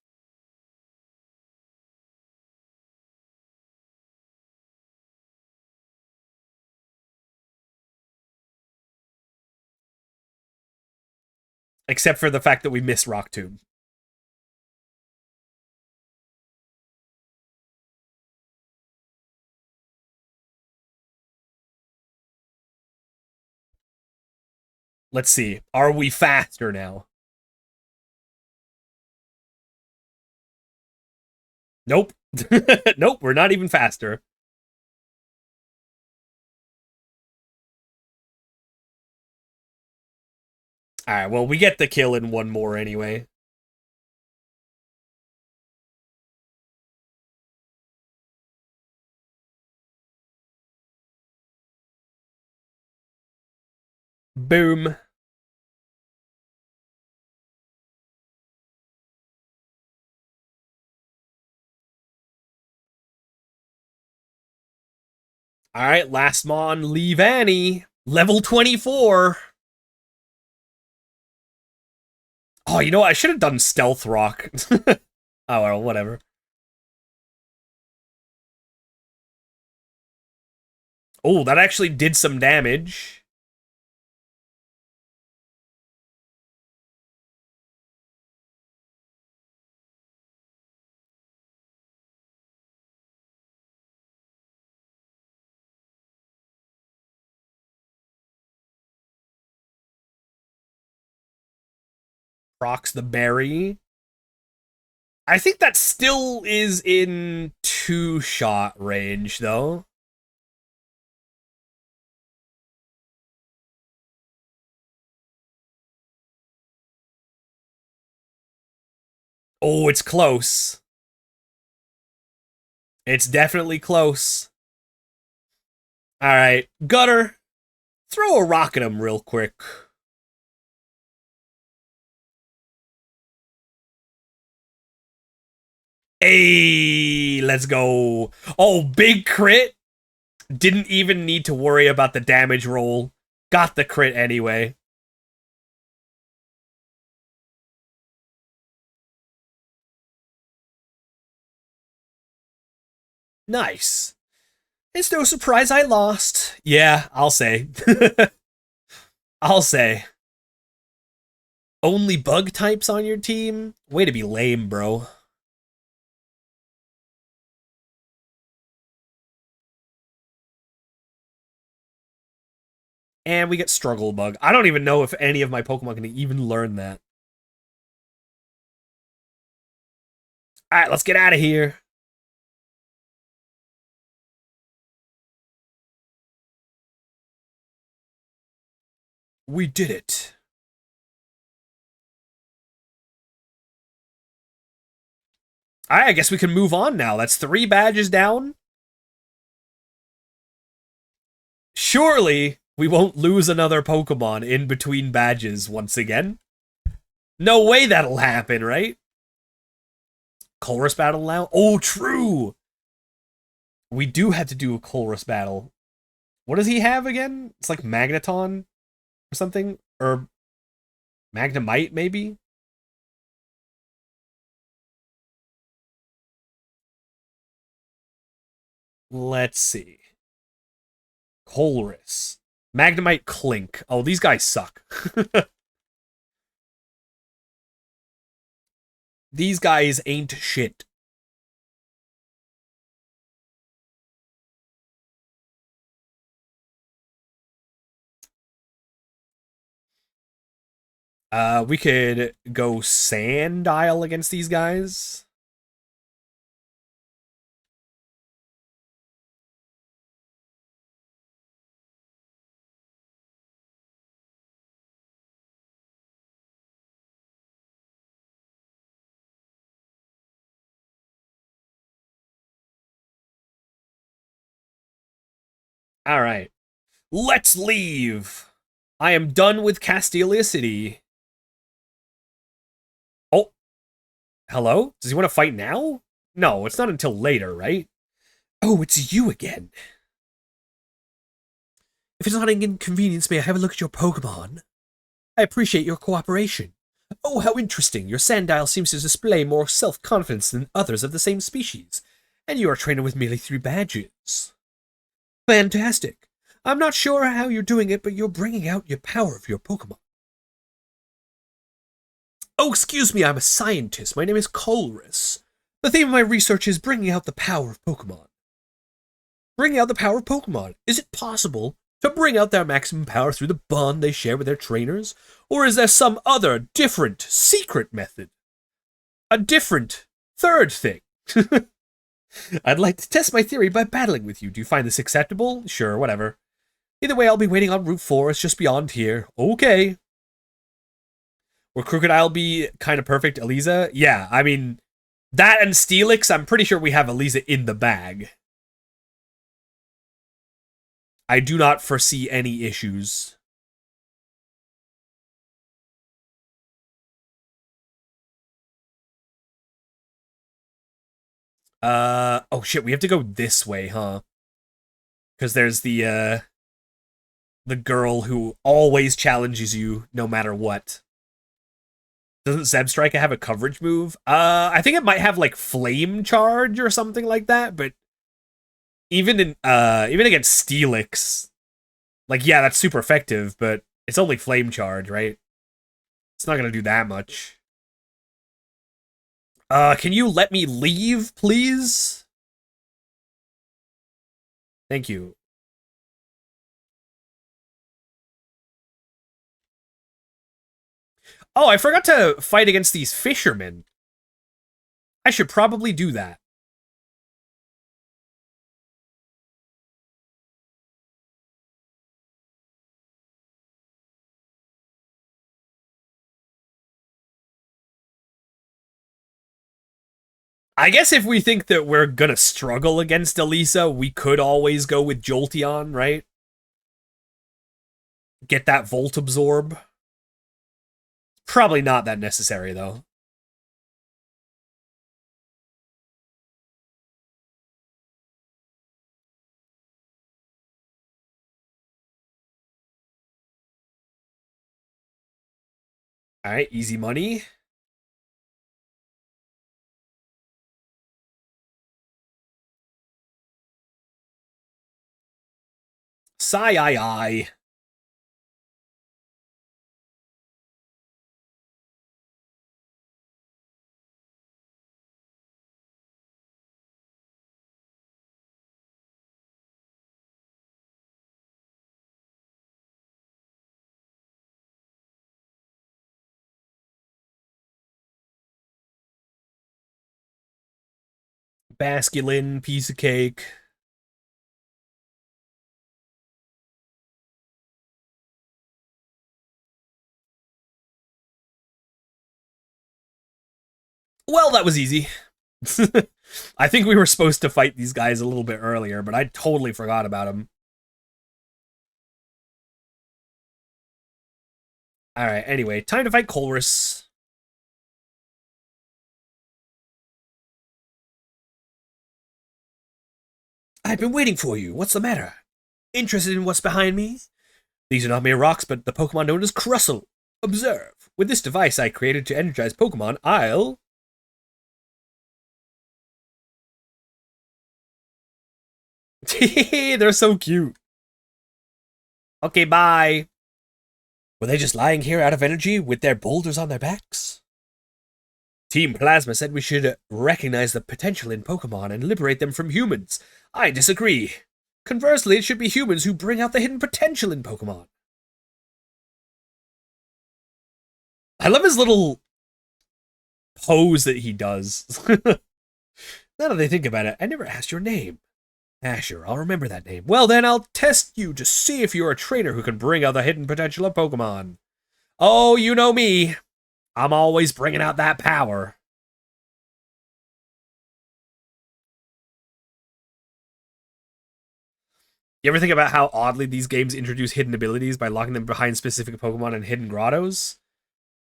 Except for the fact that we missed Rock Tomb. Let's see. Are we faster now? Nope. Nope, we're not even faster. Alright, well, we get the kill in one more anyway. Boom. Alright, last mon, leave Annie. Level 24. Oh, you know what? I should have done Stealth Rock. Oh, well, whatever. Oh, that actually did some damage. Procs the berry. I think that still is in 2-shot range, though. Oh, it's close. It's definitely close. Alright, Gutter. Throw a rock at him real quick. Hey, let's go. Oh, big crit. Didn't even need to worry about the damage roll. Got the crit anyway. Nice. It's no surprise I lost. Yeah, I'll say. I'll say. Only bug types on your team? Way to be lame, bro. And we get Struggle Bug. I don't even know if any of my Pokemon can even learn that. Alright, let's get out of here. We did it. Alright, I guess we can move on now. That's 3 badges down. Surely we won't lose another Pokemon in between badges once again. No way that'll happen, right? Colress battle now? Oh, true! We do have to do a Colress battle. What does he have again? It's like Magneton or something? Or Magnemite, maybe? Let's see. Colress. Magnemite Clink. Oh, these guys suck. These guys ain't shit. We could go Sandile against these guys. All right. Let's leave. I am done with Castelia City. Oh, hello? Does he want to fight now? No, it's not until later, right? Oh, it's you again. If it's not an inconvenience, may I have a look at your Pokemon? I appreciate your cooperation. Oh, how interesting. Your Sandile seems to display more self-confidence than others of the same species. And you are trained with merely 3 badges. Fantastic. I'm not sure how you're doing it, but you're bringing out your power of your Pokemon. Oh, excuse me, I'm a scientist. My name is Colress. The theme of my research is bringing out the power of Pokemon. Bringing out the power of Pokemon. Is it possible to bring out their maximum power through the bond they share with their trainers? Or is there some other, different, secret method? A different, third thing? I'd like to test my theory by battling with you. Do you find this acceptable? Sure, whatever. Either way, I'll be waiting on Route 4. It's just beyond here. Okay. Will Crocodile be kind of perfect, Eliza? Yeah, I mean, that and Steelix, I'm pretty sure we have Eliza in the bag. I do not foresee any issues. Oh shit, we have to go this way, huh? Because there's the girl who always challenges you no matter what. Doesn't Zebstrika have a coverage move? I think it might have like Flame Charge or something like that, but even against Steelix, like yeah, that's super effective, but it's only Flame Charge, right? It's not gonna do that much. Can you let me leave, please? Thank you. Oh, I forgot to fight against these fishermen. I should probably do that. I guess if we think that we're gonna struggle against Elisa, we could always go with Jolteon, right? Get that Volt Absorb. Probably not that necessary, though. Alright, easy money. Sigh. Basculin, piece of cake. Well, that was easy. I think we were supposed to fight these guys a little bit earlier, but I totally forgot about them. Alright, anyway, time to fight Colrus. I've been waiting for you. What's the matter? Interested in what's behind me? These are not mere rocks, but the Pokemon known as Crustle. Observe. With this device I created to energize Pokemon, I'll... They're so cute. Okay, bye. Were they just lying here out of energy with their boulders on their backs? Team Plasma said we should recognize the potential in Pokemon and liberate them from humans. I disagree. Conversely, it should be humans who bring out the hidden potential in Pokemon. I love his little pose that he does. Now that I think about it, I never asked your name. Asher, I'll remember that name. Well then, I'll test you to see if you're a trainer who can bring out the hidden potential of Pokemon. Oh, you know me. I'm always bringing out that power. You ever think about how oddly these games introduce hidden abilities by locking them behind specific Pokemon and hidden grottos?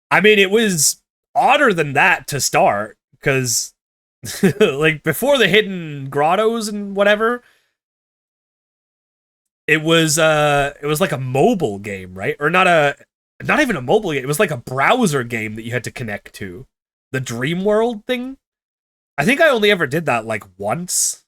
I mean, it was odder than that to start, because like before the hidden grottos and whatever, it was like a mobile game, right? Or not even a mobile game. It was like a browser game that you had to connect to. The Dream World thing. I think I only ever did that like once.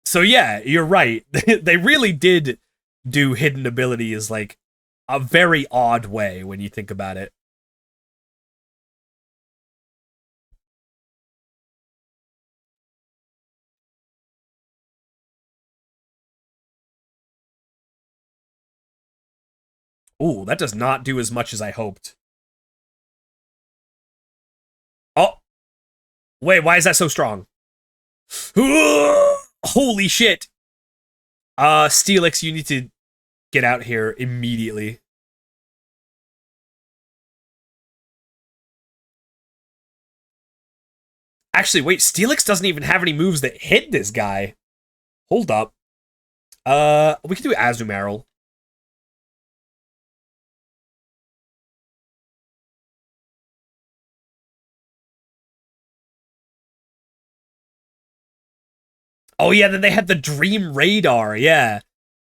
So yeah, you're right. They really did do hidden abilities like a very odd way when you think about it. Ooh, that does not do as much as I hoped. Oh, wait, why is that so strong? Holy shit. Steelix, you need to get out here immediately. Actually, wait, Steelix doesn't even have any moves that hit this guy. Hold up. We can do Azumarill. Oh yeah, then they had the Dream Radar, yeah.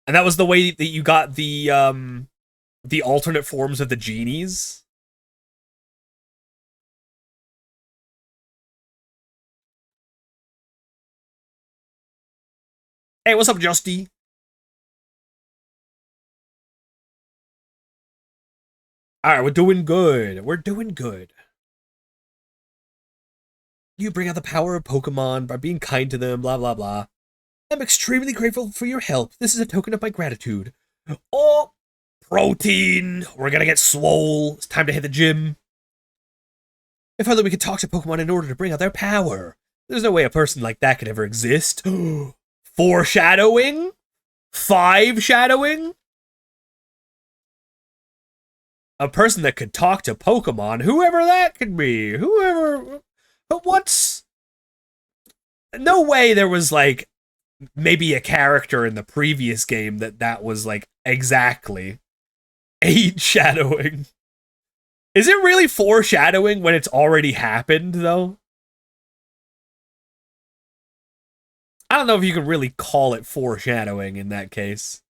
And that was the way that you got the alternate forms of the genies. Hey, what's up, Justy? Alright, we're doing good. We're doing good. You bring out the power of Pokemon by being kind to them, blah, blah, blah. I'm extremely grateful for your help. This is a token of my gratitude. Oh, protein. We're gonna get swole. It's time to hit the gym. If only we could talk to Pokemon in order to bring out their power. There's no way a person like that could ever exist. Foreshadowing? 5 shadowing? A person that could talk to Pokemon, whoever that could be. Whoever. But what's. No way there was like maybe a character in the previous game that was like exactly 8 shadowing. Is it really foreshadowing when it's already happened though? I don't know if you can really call it foreshadowing in that case.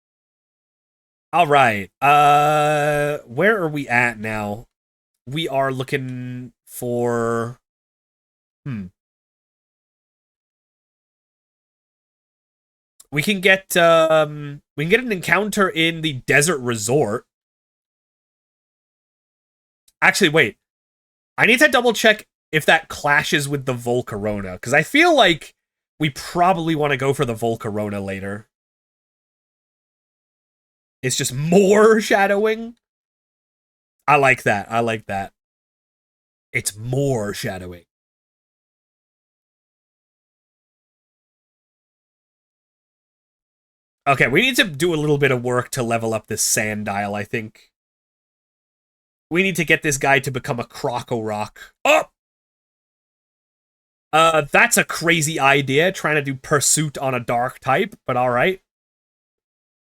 All right. Where are we at now? We are looking for we can get an encounter in the desert resort. Actually, wait. I need to double check if that clashes with the Volcarona, because I feel like we probably want to go for the Volcarona later. It's just more shadowing. I like that. I like that. It's more shadowing. Okay, we need to do a little bit of work to level up this sand dial, I think. We need to get this guy to become a Croco-Rock. Oh! That's a crazy idea, trying to do Pursuit on a dark type, but alright.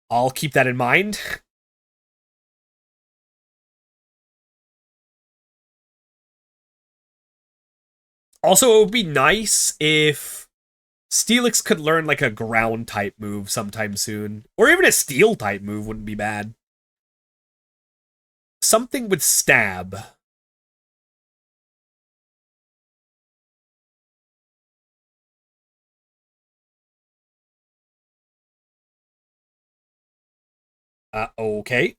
I'll keep that in mind. Also, it would be nice if Steelix could learn like a ground type move sometime soon. Or even a steel type move wouldn't be bad. Something with stab. Okay.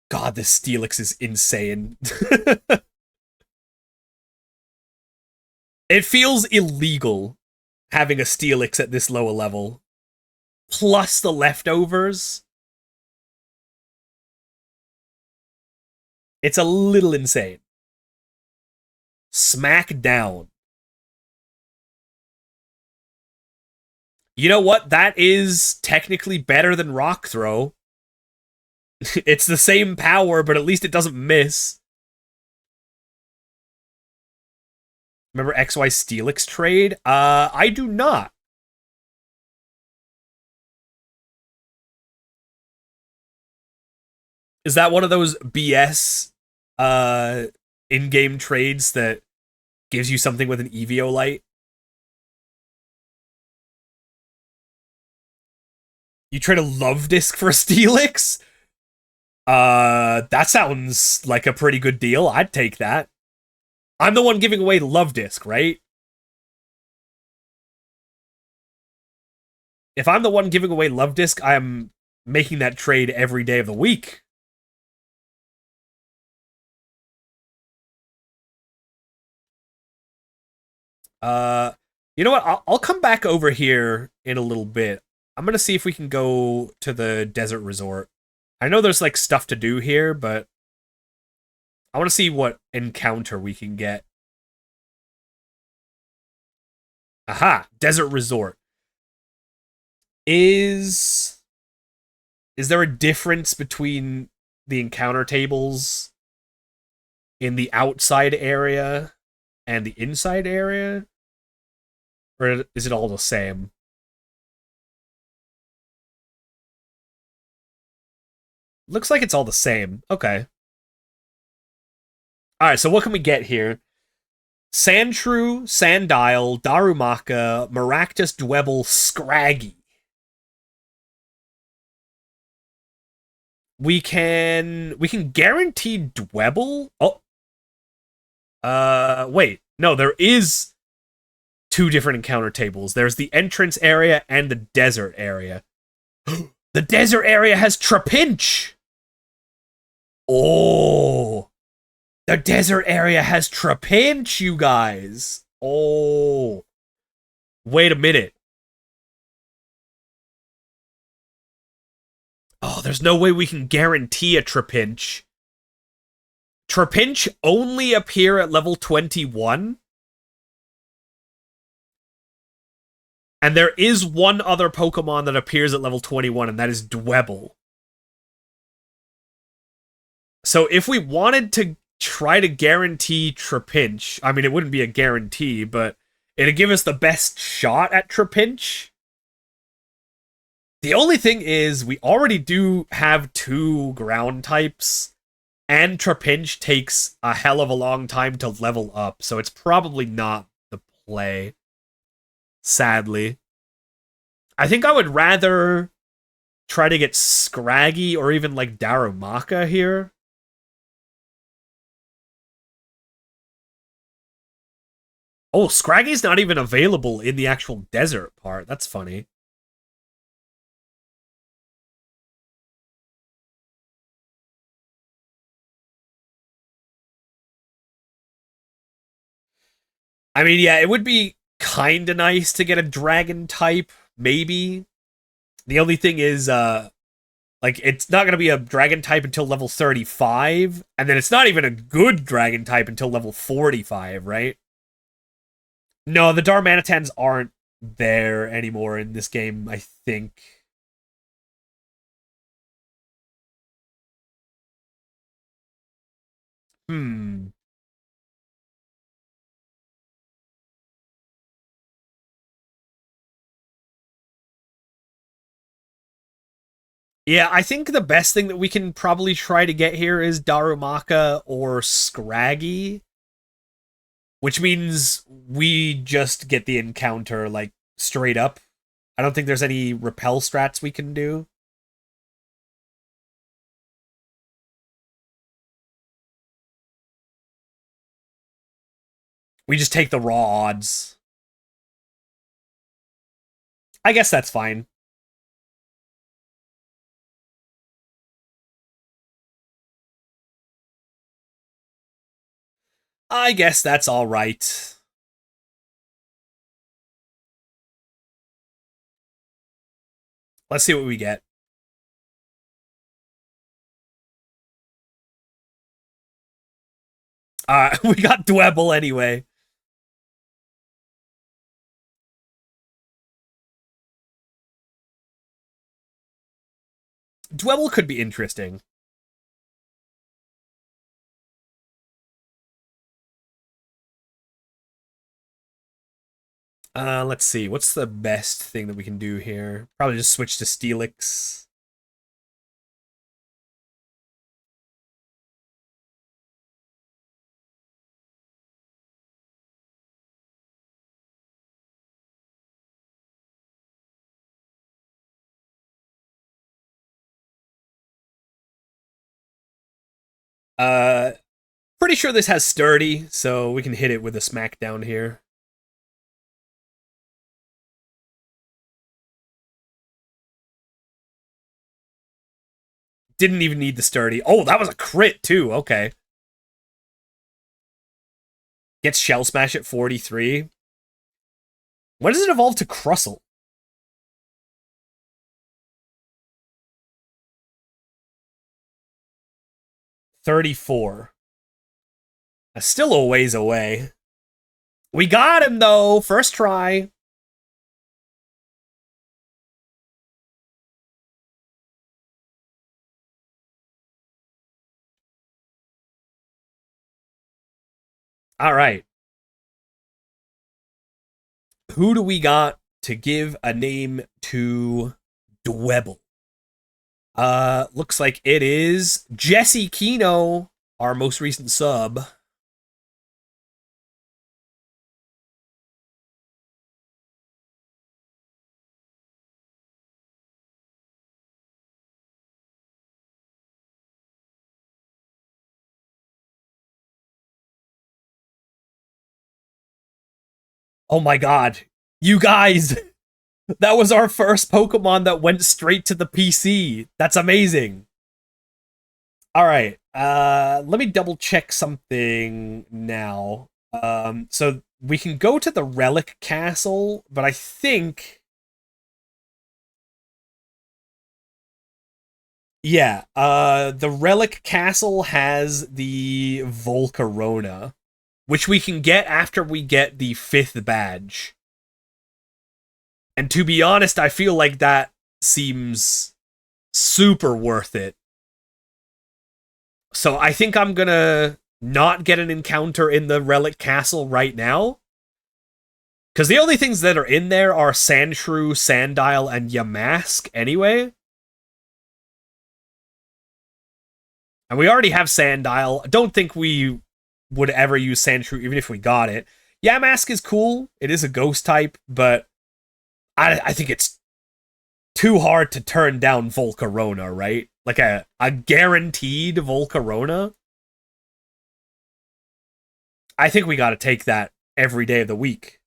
God, this Steelix is insane. It feels illegal having a Steelix at this lower level. Plus the leftovers. It's a little insane. Smack down. You know what? That is technically better than Rock Throw. It's the same power, but at least it doesn't miss. Remember XY Steelix trade? I do not. Is that one of those BS in-game trades that gives you something with an Eviolite? You trade a Love Disc for a Steelix? That sounds like a pretty good deal. I'd take that. I'm the one giving away the Love Disc, right? If I'm the one giving away Love Disc, I'm making that trade every day of the week. You know what? I'll come back over here in a little bit. I'm gonna see if we can go to the desert resort. I know there's like stuff to do here, but I want to see what encounter we can get. Aha! Desert resort. Is there a difference between the encounter tables in the outside area and the inside area? Or is it all the same? Looks like it's all the same. Okay. Alright, so what can we get here? Sandshrew, Sandile, Darumaka, Maractus, Dwebble, Scraggy. We can guarantee Dwebble? Oh. Wait. No, there is two different encounter tables. There's the entrance area and the desert area. The desert area has Trapinch! Oh! The desert area has Trapinch, you guys! Oh! Wait a minute. Oh, there's no way we can guarantee a Trapinch. Trapinch only appear at level 21? And there is one other Pokemon that appears at level 21, and that is Dwebble. So if we wanted to try to guarantee Trapinch, I mean, it wouldn't be a guarantee, but it'd give us the best shot at Trapinch. The only thing is, we already do have two ground types, and Trapinch takes a hell of a long time to level up, so it's probably not the play. Sadly. I think I would rather try to get Scraggy or even like Darumaka here. Oh, Scraggy's not even available in the actual desert part. That's funny. I mean, yeah, it would be kind of nice to get a dragon type, maybe. The only thing is, like, it's not going to be a dragon type until level 35, and then it's not even a good dragon type until level 45, right? No, the Darmanitans aren't there anymore in this game, I think. Hmm. Yeah, I think the best thing that we can probably try to get here is Darumaka or Scraggy, which means we just get the encounter, like, straight up. I don't think there's any repel strats we can do. We just take the raw odds. I guess that's fine. I guess that's all right. Let's see what we get. We got Dwebble anyway. Dwebble could be interesting. Let's see. What's the best thing that we can do here? Probably just switch to Steelix. Uh, Pretty sure this has Sturdy, so we can hit it with a Smackdown here. Didn't even need the Sturdy. Oh, that was a crit, too. Okay. Gets Shell Smash at 43. When does it evolve to Crustle? 34. That's still a ways away. We got him, though. First try. All right. Who do we got to give a name to Dwebble? Looks like it is Jesse Kino, our most recent sub. Oh my god. You guys, that was our first Pokemon that went straight to the PC. That's amazing. All right. Let me double check something now. So we can go to the Relic Castle, but I think yeah, the Relic Castle has the Volcarona, which we can get after we get the 5th badge. And to be honest, I feel like that seems super worth it. So I think I'm gonna not get an encounter in the Relic Castle right now. Because the only things that are in there are Sandshrew, Sandile, and Yamask anyway. And we already have Sandile. Don't think we would ever use Sandshrew even if we got it. Yamask is cool. It is a ghost type, but I think it's too hard to turn down Volcarona, right? Like a guaranteed Volcarona. I think we gotta take that every day of the week.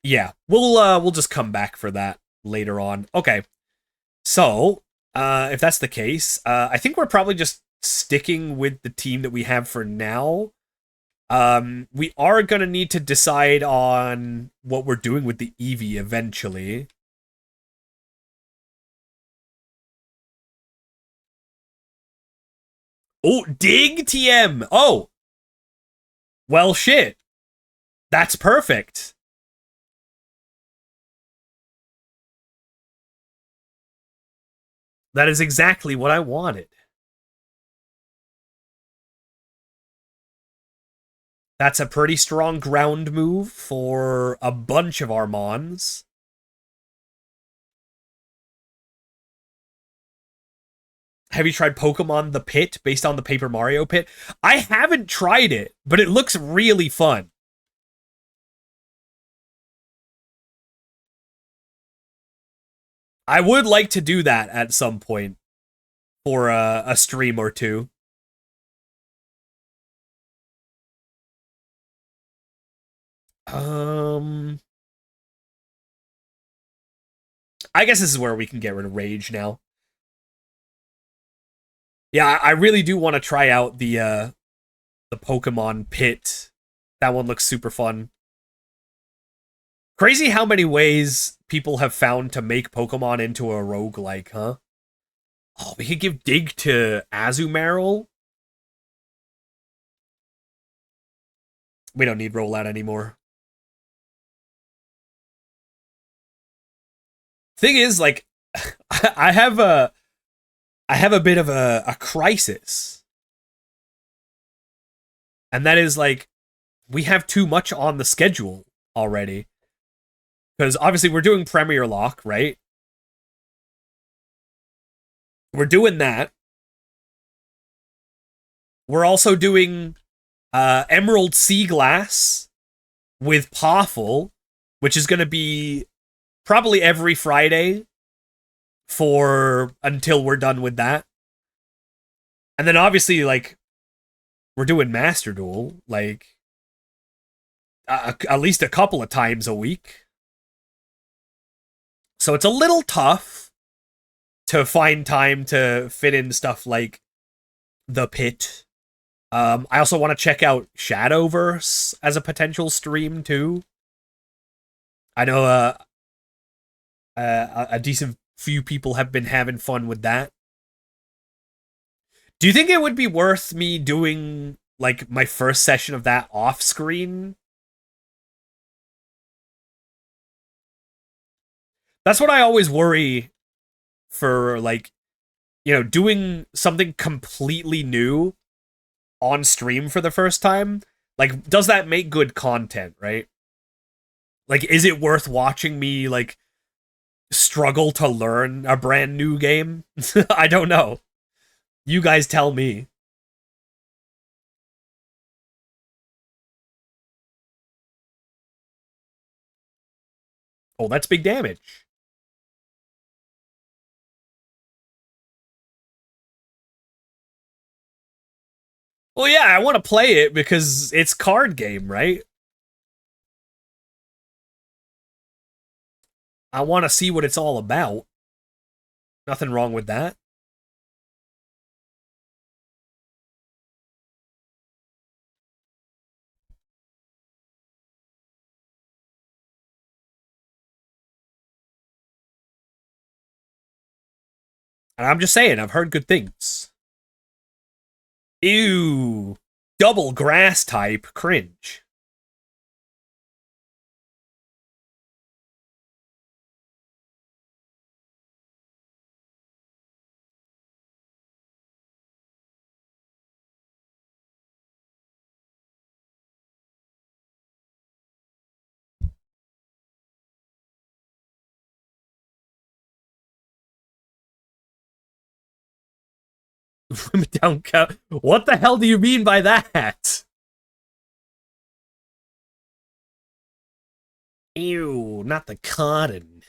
Yeah, we'll just come back for that later on. Okay. So, if that's the case, I think we're probably just sticking with the team that we have for now. We are gonna need to decide on what we're doing with the Eevee eventually. Oh, Dig TM. Oh, well, shit. That's perfect. That is exactly what I wanted. That's a pretty strong ground move for a bunch of our Mons. Have you tried Pokemon The Pit based on the Paper Mario Pit? I haven't tried it, but it looks really fun. I would like to do that at some point for a stream or two. Um, I guess this is where we can get rid of Rage now. Yeah, I really do want to try out the Pokemon Pit. That one looks super fun. Crazy how many ways people have found to make Pokemon into a roguelike, huh? Oh, we could give Dig to Azumarill. We don't need Rollout anymore. Thing is, like, I have a bit of a crisis. And that is like we have too much on the schedule already. Because obviously we're doing Premierlocke, right? We're doing that. We're also doing Emerald Sea Glass with Poffle, which is going to be probably every Friday for until we're done with that. And then obviously, like, we're doing Master Duel, like, at least a couple of times a week. So it's a little tough to find time to fit in stuff like The Pit. I also want to check out Shadowverse as a potential stream, too. I know a decent few people have been having fun with that. Do you think it would be worth me doing like my first session of that off screen? That's what I always worry for, like, doing something completely new on stream for the first time. Like, does that make good content, right? Like, is it worth watching me, like, struggle to learn a brand new game? I don't know. You guys tell me. Oh, that's big damage. Well, yeah, I want to play it because it's card game, right? I want to see what it's all about. Nothing wrong with that. And I'm just saying, I've heard good things. Ew. Double grass type. Cringe. Down what the hell do you mean by that? Ew, not the cotton.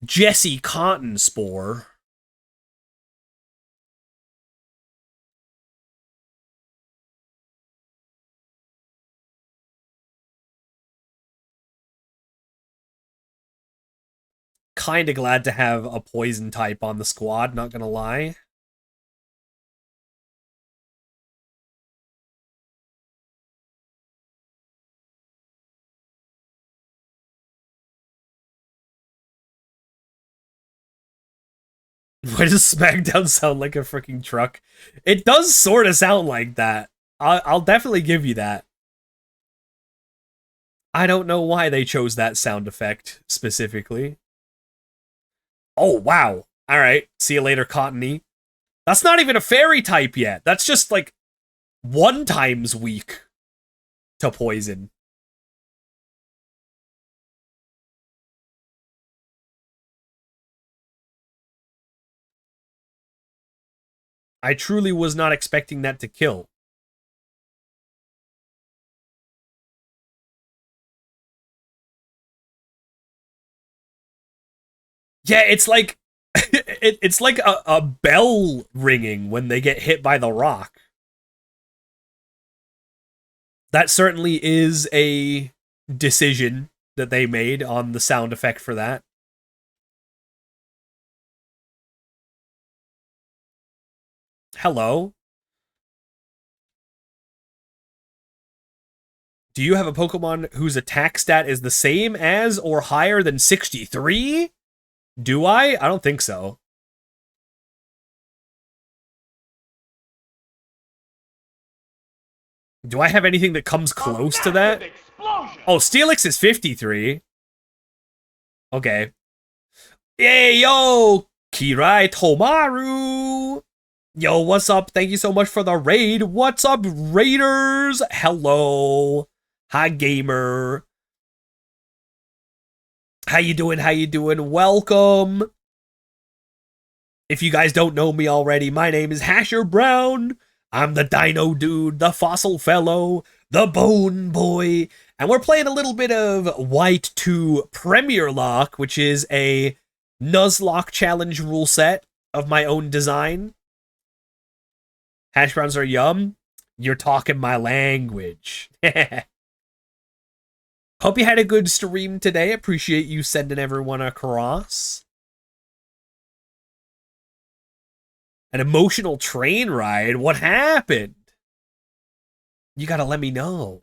Jesse Cotton Spore. Kinda glad to have a poison type on the squad, not gonna lie. Why does SmackDown sound like a freaking truck? It does sort of sound like that. I'll definitely give you that. I don't know why they chose that sound effect specifically. Oh, wow. All right. See you later, Cottony. That's not even a fairy type yet. That's just like 1 times weak to poison. I truly was not expecting that to kill. Yeah, it's like it's like a bell ringing when they get hit by the rock. That certainly is a decision that they made on the sound effect for that. Hello. Do you have a Pokemon whose attack stat is the same as or higher than 63? Do I? I don't think so. Do I have anything that comes close to that? Explosion. Oh, Steelix is 53. Okay. Hey, yo! Kirai Tomaru! Yo, what's up? Thank you so much for the raid. What's up, Raiders? Hello. Hi, gamer. How you doing? How you doing? Welcome. If you guys don't know me already, my name is Hasher Brown. I'm the Dino Dude, the Fossil Fellow, the Bone Boy, and we're playing a little bit of White 2 Premierlocke, which is a Nuzlocke challenge rule set of my own design. Hash browns are yum. You're talking my language. Hope you had a good stream today. Appreciate you sending everyone across. An emotional train ride? What happened? You gotta let me know.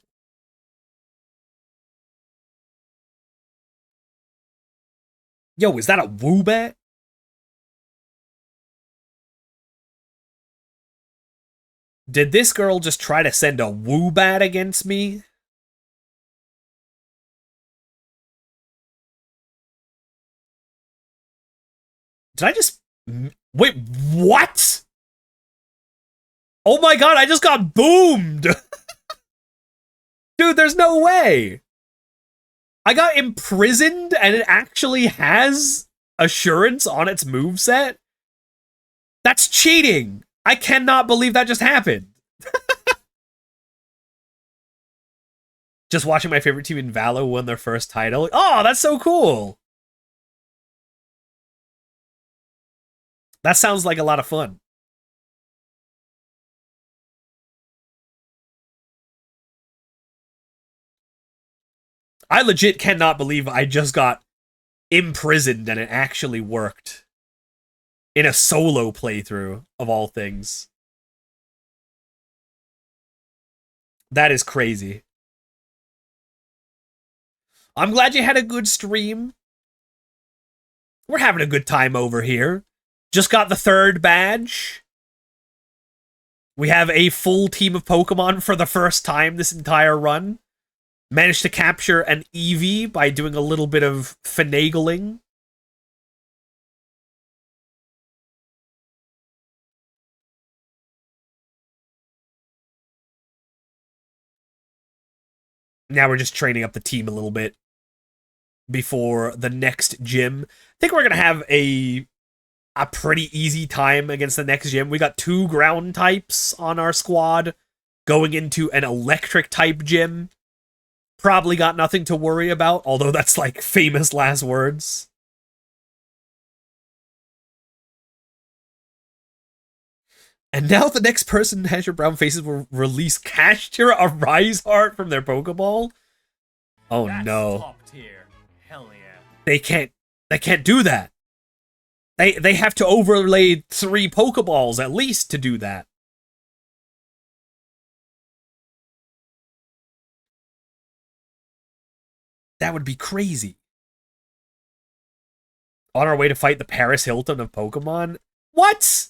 Yo, is that a Woobat? Did this girl just try to send a Woobat against me? Did I just... Wait, what? Oh my god, I just got boomed! Dude, there's no way! I got imprisoned and it actually has assurance on its moveset? That's cheating! I cannot believe that just happened. Just watching my favorite team in Valo win their first title. Oh, that's so cool! That sounds like a lot of fun. I legit cannot believe I just got imprisoned and it actually worked. In a solo playthrough, of all things. That is crazy. I'm glad you had a good stream. We're having a good time over here. Just got the 3rd badge. We have a full team of Pokemon for the first time this entire run. Managed to capture an Eevee by doing a little bit of finagling. Now we're just training up the team a little bit before the next gym. I think we're going to have a a pretty easy time against the next gym. We got 2 ground types on our squad going into an electric type gym. Probably got nothing to worry about, although that's like famous last words. And now the next person Hasher Brown faces will release Cashtira a Rise Heart from their Pokeball. Oh That's no. Top tier. Hell yeah. They can't do that. They have to overlay 3 Pokeballs at least to do that. That would be crazy. On our way to fight the Paris Hilton of Pokemon? What?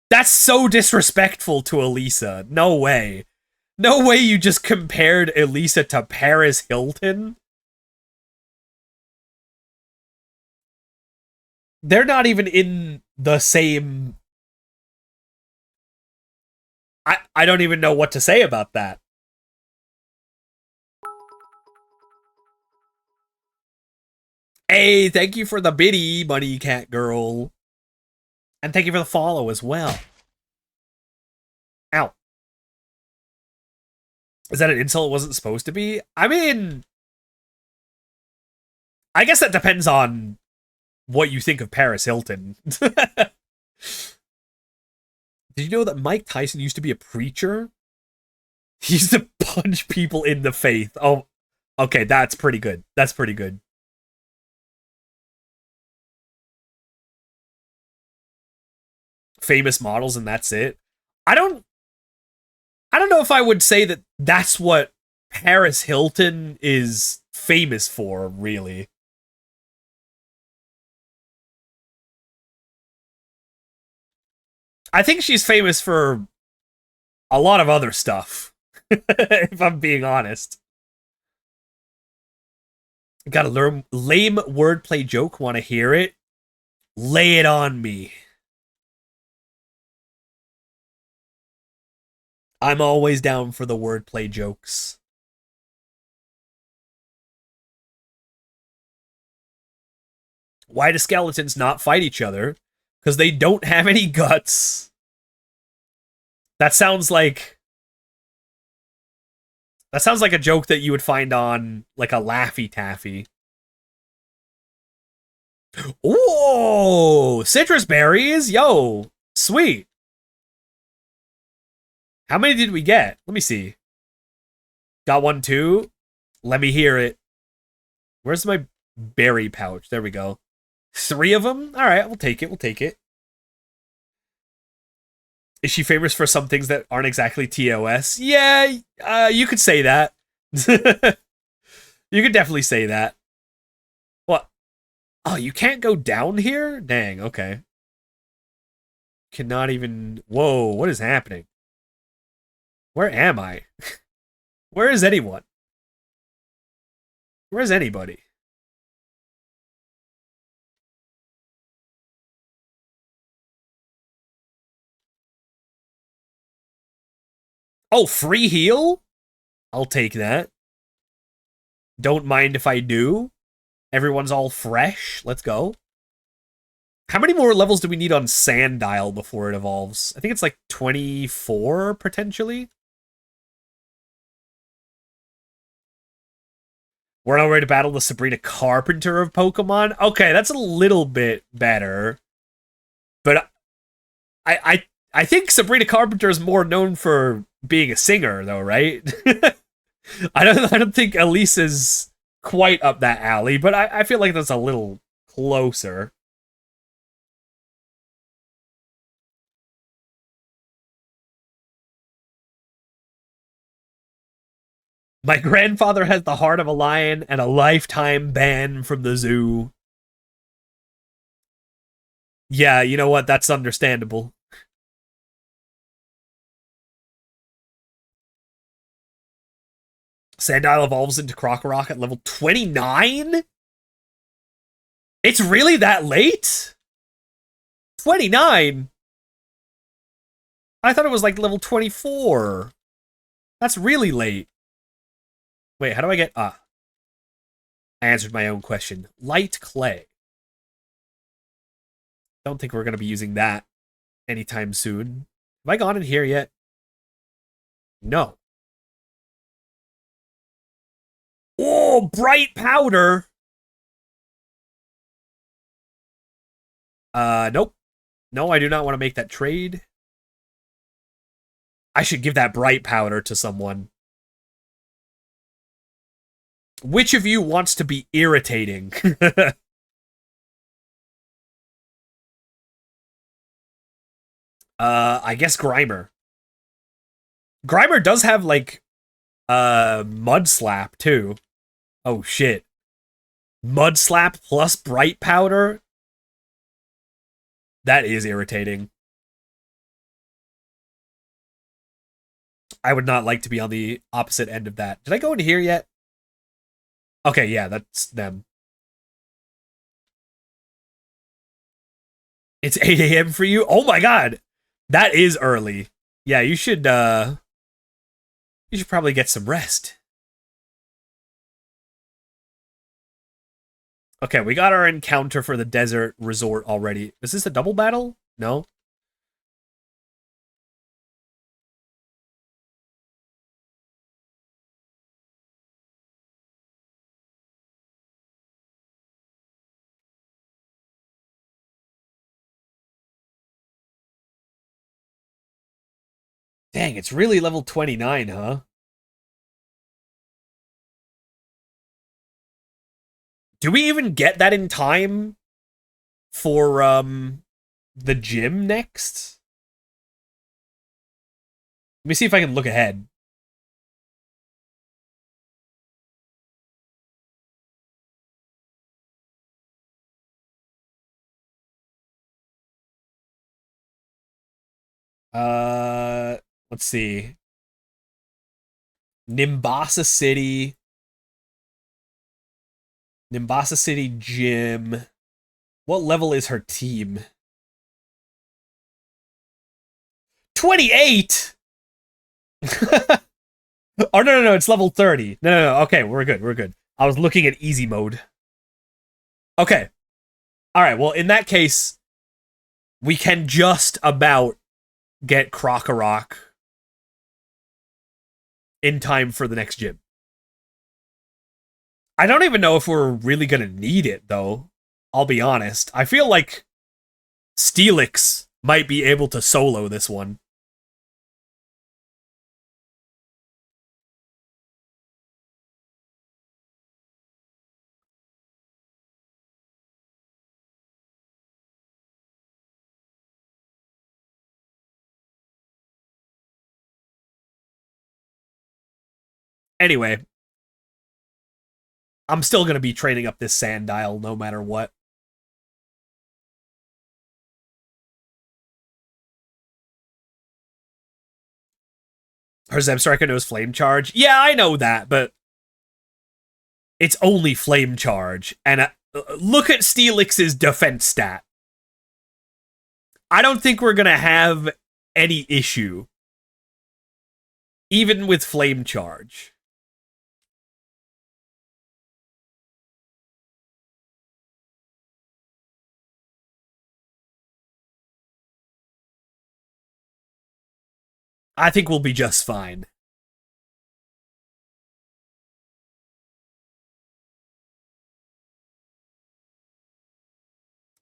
That's so disrespectful to Elisa. No way. No way you just compared Elisa to Paris Hilton. They're not even in the same... I don't even know what to say about that. Hey, thank you for the biddy, Money Cat Girl. And thank you for the follow as well. Ow. Is that an insult it wasn't supposed to be? I mean... I guess that depends on what you think of Paris Hilton. Did you know that Mike Tyson used to be a preacher? He used to punch people in the face. Oh, okay, that's pretty good. That's pretty good. Famous models and that's it. I don't know if I would say that that's what Paris Hilton is famous for, really. I think she's famous for a lot of other stuff, if I'm being honest. Got a lame wordplay joke, want to hear it? Lay it on me. I'm always down for the wordplay jokes. Why do skeletons not fight each other? Because they don't have any guts. That sounds like a joke that you would find on like a Laffy Taffy. Oh, citrus berries, yo, sweet. How many did we get? Let me see. Got 1 too. Let me hear it. Where's my berry pouch? There we go. 3 of them? All right, we'll take it. We'll take it. Is she famous for some things that aren't exactly TOS? Yeah, you could say that. You could definitely say that. What? Oh, you can't go down here? Dang, okay. Cannot even... Whoa, what is happening? Where am I? Where is anyone? Where is anybody? Oh, free heal? I'll take that. Don't mind if I do. Everyone's all fresh. Let's go. How many more levels do we need on Sandile before it evolves? I think it's like 24, potentially. We're not ready to battle the Sabrina Carpenter of Pokemon. Okay, that's a little bit better. But I think Sabrina Carpenter is more known for being a singer, though, right? I don't think Elise is quite up that alley, but I feel like that's a little closer. My grandfather has the heart of a lion and a lifetime ban from the zoo. Yeah, you know what? That's understandable. Sandile evolves into Krokorok at level 29? It's really that late? 29? I thought it was like level 24. That's really late. Wait, how do I get... I answered my own question. Light clay. Don't think we're going to be using that anytime soon. Have I gone in here yet? No. Oh, bright powder. Nope. No, I do not want to make that trade. I should give that bright powder to someone. Which of you wants to be irritating? I guess Grimer. Grimer does have, like, Mud Slap, too. Oh, shit. Mud Slap plus Bright Powder? That is irritating. I would not like to be on the opposite end of that. Did I go into here yet? Okay, yeah, that's them. It's 8 a.m. for you? Oh my god! That is early. Yeah, you should probably get some rest. Okay, we got our encounter for the desert resort already. Is this a double battle? No? Dang, it's really level 29, huh? Do we even get that in time for the gym next? Let me see if I can look ahead. Let's see. Nimbasa City. Nimbasa City Gym. What level is her team? 28? Oh, no, it's level 30. No. Okay, we're good. I was looking at easy mode. Okay. Alright, well, in that case, we can just about get Krokorok in time for the next gym. I don't even know if we're really gonna need it, though. I'll be honest. I feel like Steelix might be able to solo this one. Anyway, I'm still going to be training up this Sandile no matter what. Her Zebstrika knows Flame Charge. Yeah, I know that, but it's only Flame Charge. And look at Steelix's defense stat. I don't think we're going to have any issue, even with Flame Charge. I think we'll be just fine.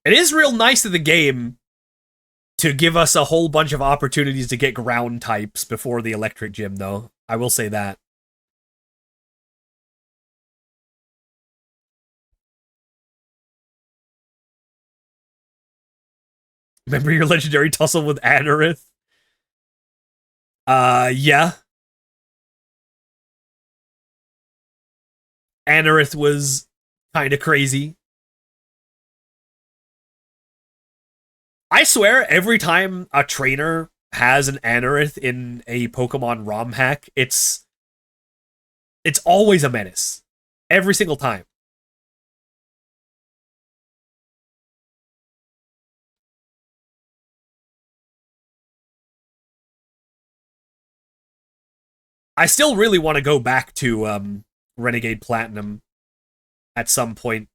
It is real nice of the game to give us a whole bunch of opportunities to get ground types before the electric gym, though. I will say that. Remember your legendary tussle with Anorith? Yeah. Anorith was kind of crazy. I swear, every time a trainer has an Anorith in a Pokemon ROM hack, it's always a menace. Every single time. I still really want to go back to Renegade Platinum at some point.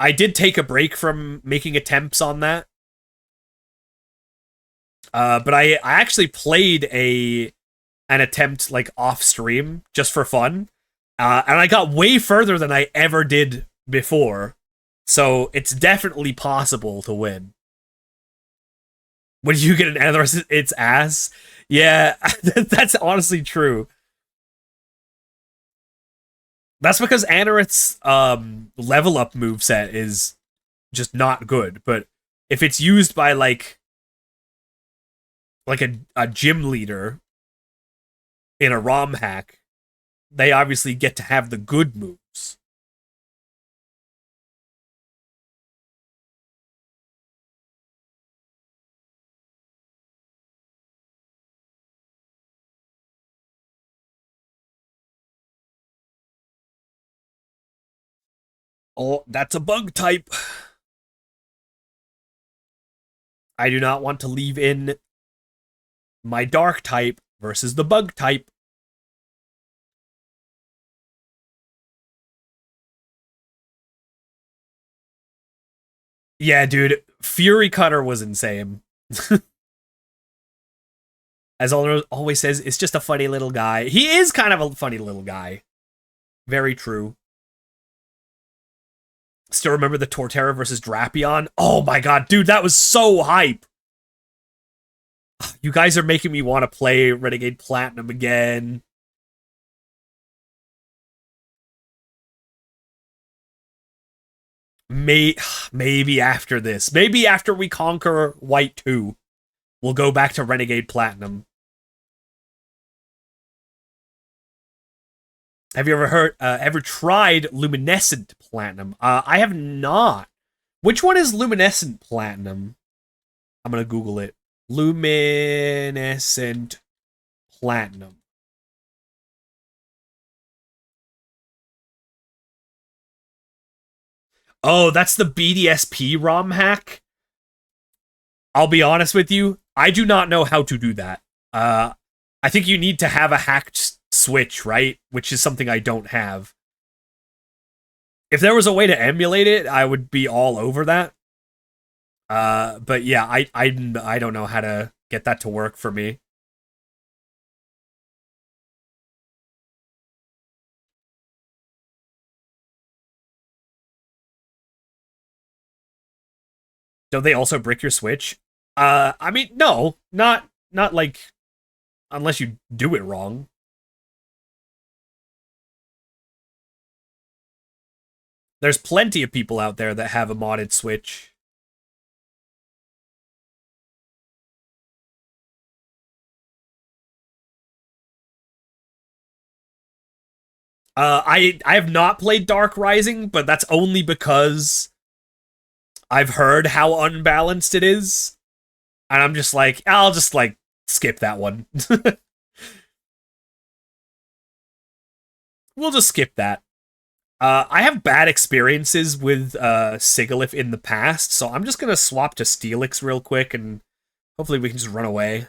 I did take a break from making attempts on that. But I actually played an attempt like off stream just for fun. And I got way further than I ever did before. So it's definitely possible to win. When you get an Anorith, it's ass. Yeah, that's honestly true. That's because Anorith's level up moveset is just not good. But if it's used by like a gym leader in a ROM hack, they obviously get to have the good moves. Oh, that's a bug type. I do not want to leave in my dark type versus the bug type. Yeah, dude, Fury Cutter was insane. As always says, it's just a funny little guy. He is kind of a funny little guy. Very true. Still remember the Torterra versus Drapion? Oh my god, dude, that was so hype. You guys are making me want to play Renegade Platinum again. Maybe after this. Maybe after we conquer White 2, we'll go back to Renegade Platinum. Have you ever tried Luminescent Platinum? I have not. Which one is Luminescent Platinum? I'm gonna Google it. Luminescent Platinum. Oh, that's the BDSP ROM hack? I'll be honest with you, I do not know how to do that. I think you need to have a hacked Switch, right? Which is something I don't have. If there was a way to emulate it, I would be all over that. But yeah, I don't know how to get that to work for me. Don't they also brick your Switch? I mean, no, not like unless you do it wrong. There's plenty of people out there that have a modded Switch. I have not played Dark Rising, but that's only because I've heard how unbalanced it is, and I'm just like, I'll just like skip that one. We'll just skip that. I have bad experiences with Sigalith in the past, so I'm just gonna swap to Steelix real quick, and hopefully we can just run away.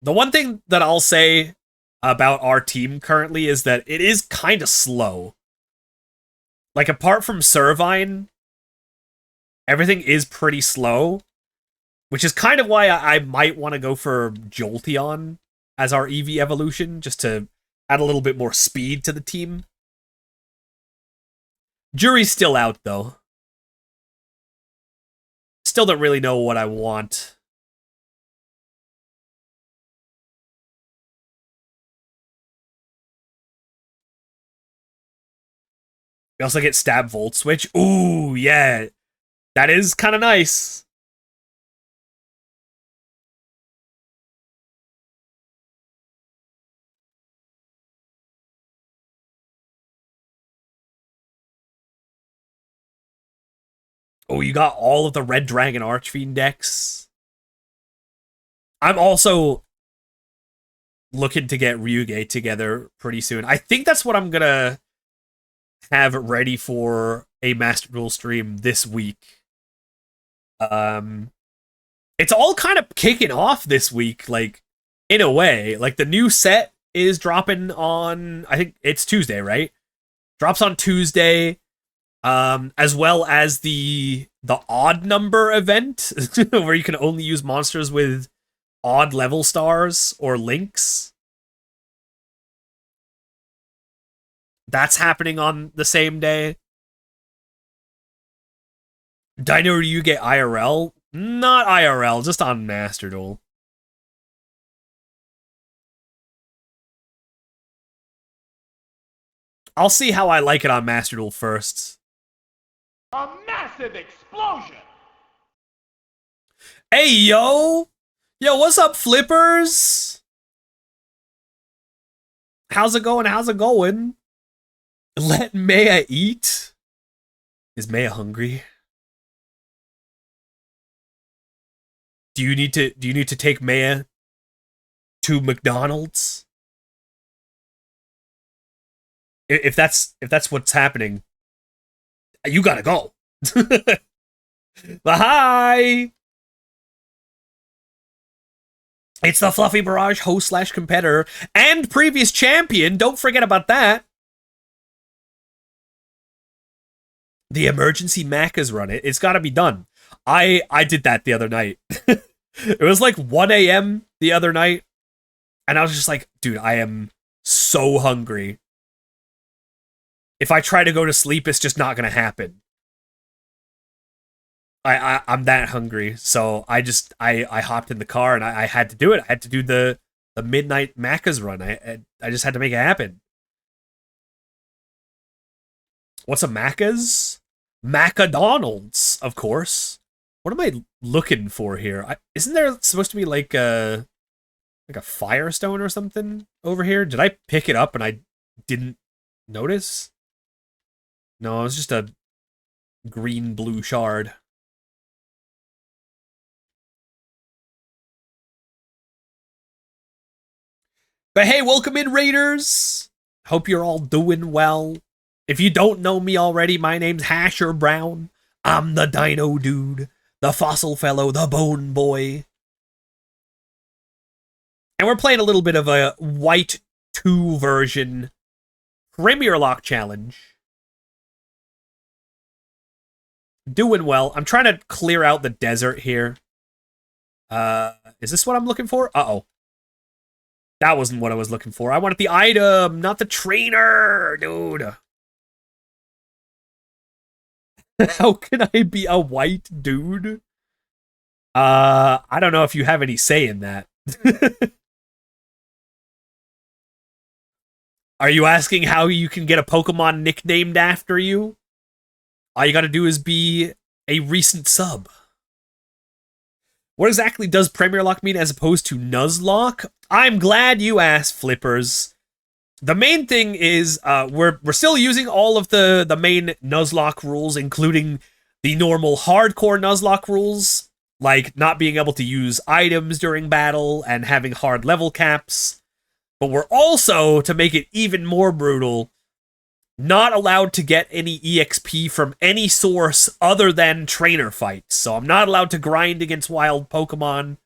The one thing that I'll say about our team currently is that it is kind of slow. Like, apart from Servine, everything is pretty slow, which is kind of why I might want to go for Jolteon as our EV evolution, just to add a little bit more speed to the team. Jury's still out, though. Still don't really know what I want. We also get Stab Volt Switch. Ooh, yeah. That is kind of nice. Oh, you got all of the Red Dragon Archfiend decks. I'm also looking to get Ryuge together pretty soon. I think that's what I'm gonna have ready for a Master Duel stream this week. Um, it's all kind of kicking off this week. Like, in a way. Like the new set is dropping on, I think it's Tuesday, right? Drops on Tuesday, as well as the odd number event where you can only use monsters with odd level stars or links. That's happening on the same day. Dino you get IRL? Not IRL, just on Master Duel. I'll see how I like it on Master Duel first. A massive explosion! Hey, yo! Yo, what's up, Flippers? How's it going? How's it going? Let Maya eat? Is Maya hungry? Do you need to take Maya to McDonald's? If that's what's happening, you gotta go. But hi! It's the Fluffy Barrage host / competitor and previous champion. Don't forget about that. The emergency Macca's run. It's got to be done. I did that the other night. It was like 1 a.m. the other night, and I was just like, dude, I am so hungry. If I try to go to sleep, it's just not gonna happen. I'm that hungry, so I hopped in the car and I had to do it. I had to do the midnight Macca's run. I just had to make it happen. What's a Macca's? Macadonald's, of course. What am I looking for here? Isn't there supposed to be like a Firestone or something over here? Did I pick it up and I didn't notice? No, it was just a green-blue shard. But hey, welcome in, Raiders! Hope you're all doing well. If you don't know me already, my name's Hasher Brown. I'm the Dino Dude, the Fossil Fellow, the Bone Boy. And we're playing a little bit of a White 2 version Premierlocke challenge. Doing well. I'm trying to clear out the desert here. Is this what I'm looking for? Uh-oh. That wasn't what I was looking for. I wanted the item, not the trainer, dude. How can I be a white dude? I don't know if you have any say in that. Are you asking how you can get a Pokemon nicknamed after you? All you gotta do is be a recent sub. What exactly does Premierlocke mean as opposed to Nuzlocke? I'm glad you asked, Flippers. The main thing is we're still using all of the main Nuzlocke rules, including the normal hardcore Nuzlocke rules, like not being able to use items during battle and having hard level caps. But we're also, to make it even more brutal, not allowed to get any EXP from any source other than trainer fights. So I'm not allowed to grind against wild Pokemon.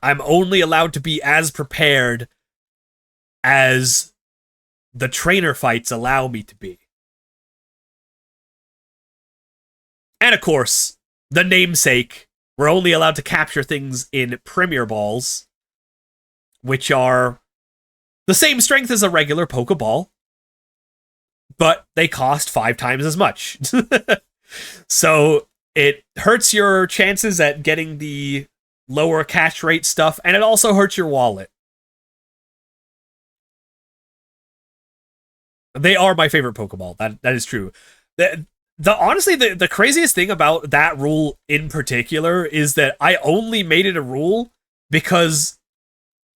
I'm only allowed to be as prepared as the trainer fights allow me to be. And of course, the namesake, we're only allowed to capture things in Premier Balls, which are the same strength as a regular Pokeball, but they cost 5 times as much. So it hurts your chances at getting the lower catch rate stuff, and it also hurts your wallet. They are my favorite Pokeball. That is true. Honestly, the craziest thing about that rule in particular is that I only made it a rule because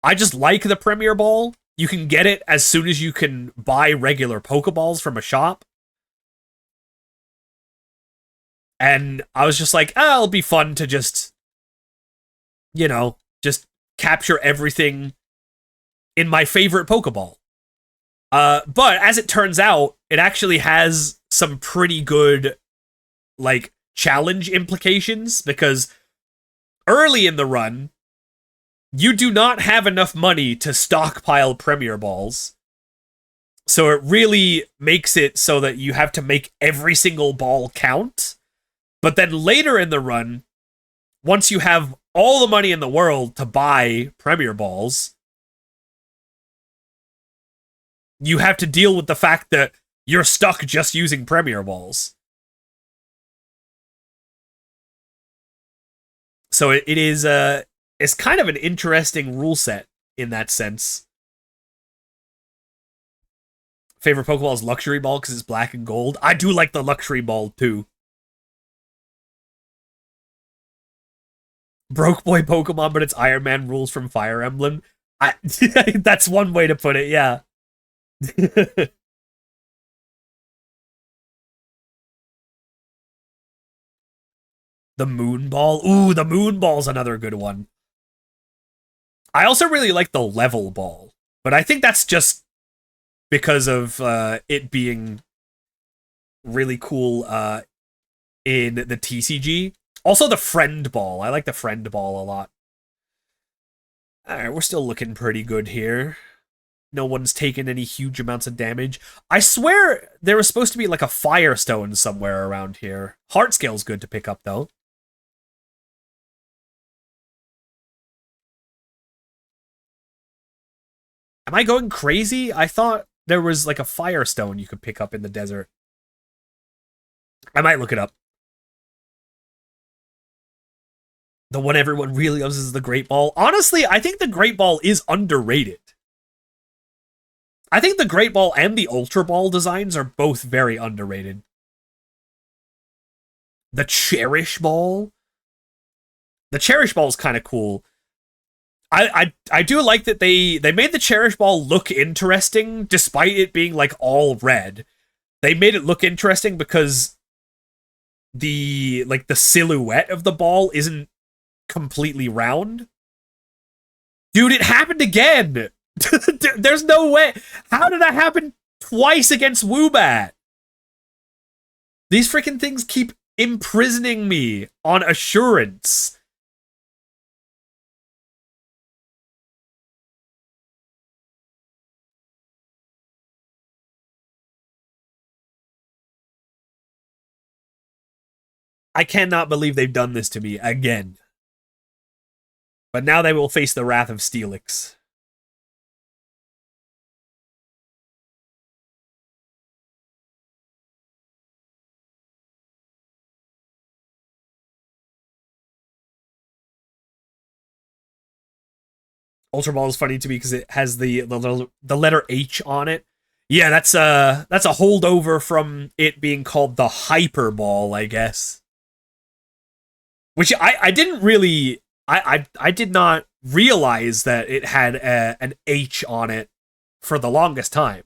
I just like the Premier Ball. You can get it as soon as you can buy regular Pokeballs from a shop. And I was just like, it'll be fun to just, just capture everything in my favorite Pokeball. But as it turns out, it actually has some pretty good, challenge implications, because early in the run, you do not have enough money to stockpile Premier Balls. So it really makes it so that you have to make every single ball count. But then later in the run, once you have all the money in the world to buy Premier Balls, you have to deal with the fact that you're stuck just using Premier Balls. So it is it's kind of an interesting rule set in that sense. Favorite Pokeball is Luxury Ball because it's black and gold. I do like the Luxury Ball too. Broke Boy Pokemon, but it's Iron Man rules from Fire Emblem. That's one way to put it, yeah. The Moon Ball. Ooh, the Moon Ball's another good one. I also really like the Level Ball, but I think that's just because of it being really cool in the TCG. Also, the Friend Ball. I like the Friend Ball a lot. Alright, we're still looking pretty good here. No one's taken any huge amounts of damage. I swear there was supposed to be like a Firestone somewhere around here. Heart Scale's good to pick up, though. Am I going crazy? I thought there was like a Firestone you could pick up in the desert. I might look it up. The one everyone really loves is the Great Ball. Honestly, I think the Great Ball is underrated. I think the Great Ball and the Ultra Ball designs are both very underrated. The Cherish Ball? The Cherish Ball is kind of cool. I do like that they made the Cherish Ball look interesting despite it being like all red. They made it look interesting because the silhouette of the ball isn't completely round. Dude, it happened again. There's no way. How did that happen twice against Woobat? These freaking things keep imprisoning me on Assurance. I cannot believe they've done this to me again. But now they will face the wrath of Steelix. Ultra Ball is funny to me because it has the letter H on it. Yeah, that's a holdover from it being called the Hyper Ball, I guess. Which I didn't really I did not realize that it had an H on it for the longest time.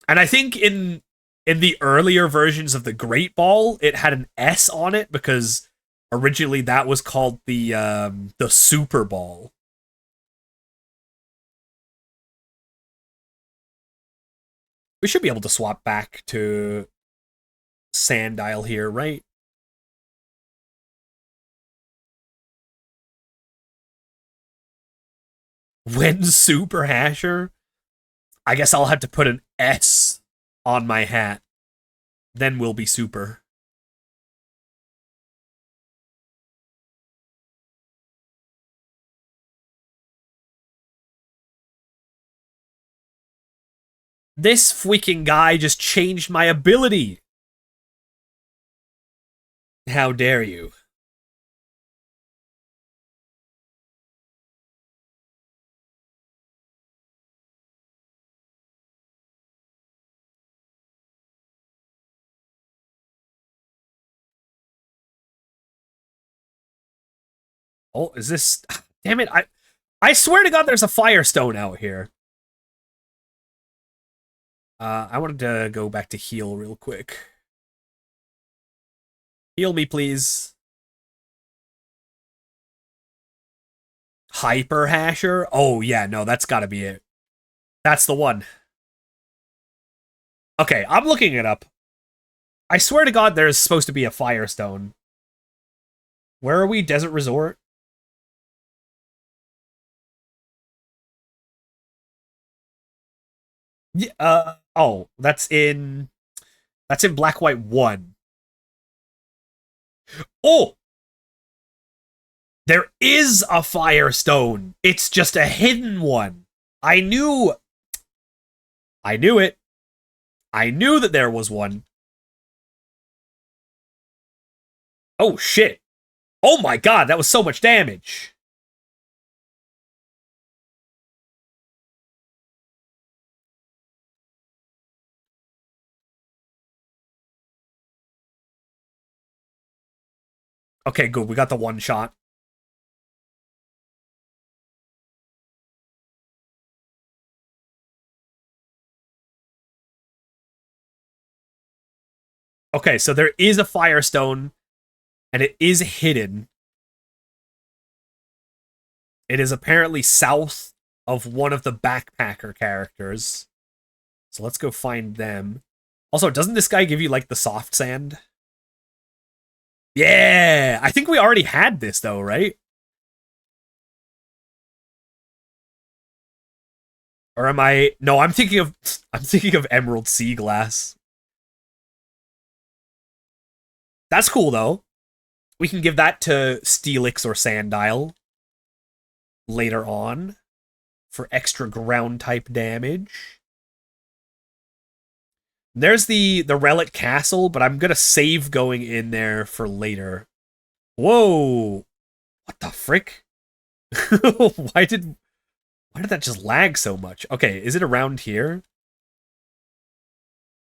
And I think in the earlier versions of the Great Ball, it had an S on it because originally that was called the Super Ball. We should be able to swap back to Sandile here, right? When Super Hasher? I guess I'll have to put an S on my hat. Then we'll be super. This freaking guy just changed my ability. How dare you? Oh, is this... Damn it, I swear to God there's a Firestone out here. I wanted to go back to heal real quick. Heal me, please. Hyper Hasher? Oh, yeah, no, that's gotta be it. That's the one. Okay, I'm looking it up. I swear to God there's supposed to be a Firestone. Where are we? Desert Resort? Yeah, oh, that's in Black White 1. Oh, there is a Firestone. It's just a hidden one. I knew I knew it. I knew that there was one. Oh shit. Oh my god, that was so much damage. Okay, good. We got the one shot. Okay, so there is a Firestone, and it is hidden. It is apparently south of one of the backpacker characters. So let's go find them. Also, doesn't this guy give you, like, the soft sand? Yeah! I think we already had this, though, right? Or am I... No, I'm thinking of... I'm thinking of Emerald Sea Glass. That's cool, though. We can give that to Steelix or Sandile later on for extra ground type damage. There's the Relic Castle, but I'm gonna save going in there for later. Whoa! What the frick? why did that just lag so much? Okay, is it around here?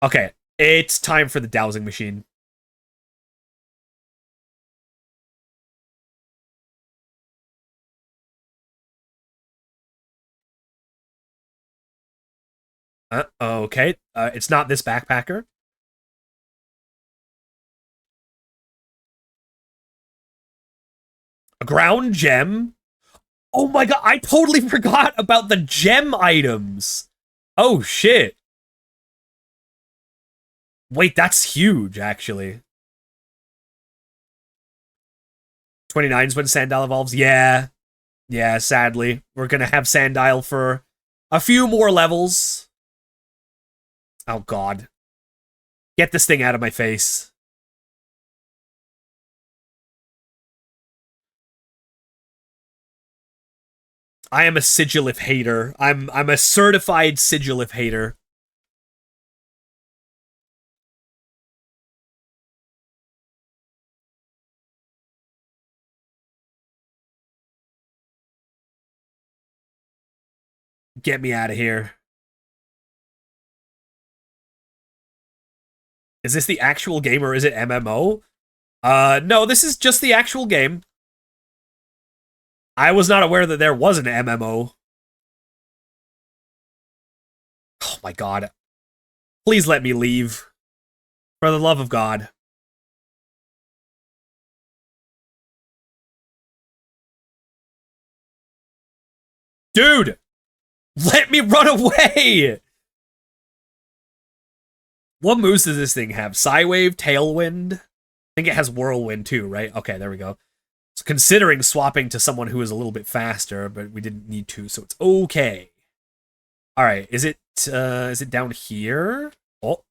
Okay, it's time for the dowsing machine. Okay, it's not this backpacker. A ground gem? Oh my god, I totally forgot about the gem items. Oh shit. Wait, that's huge, actually. 29's when Sandile evolves? Yeah. Yeah, sadly. We're gonna have Sandile for a few more levels. Oh god. Get this thing out of my face. I am a Sigilif hater. I'm a certified Sigilif hater. Get me out of here. Is this the actual game or is it MMO? No, this is just the actual game. I was not aware that there was an MMO. Oh my god. Please let me leave. For the love of God. Dude! Let me run away! What moves does this thing have? Psywave, Tailwind? I think it has Whirlwind too, right? Okay, there we go. So considering swapping to someone who is a little bit faster, but we didn't need to, so it's okay. Alright, is it down here? Oh.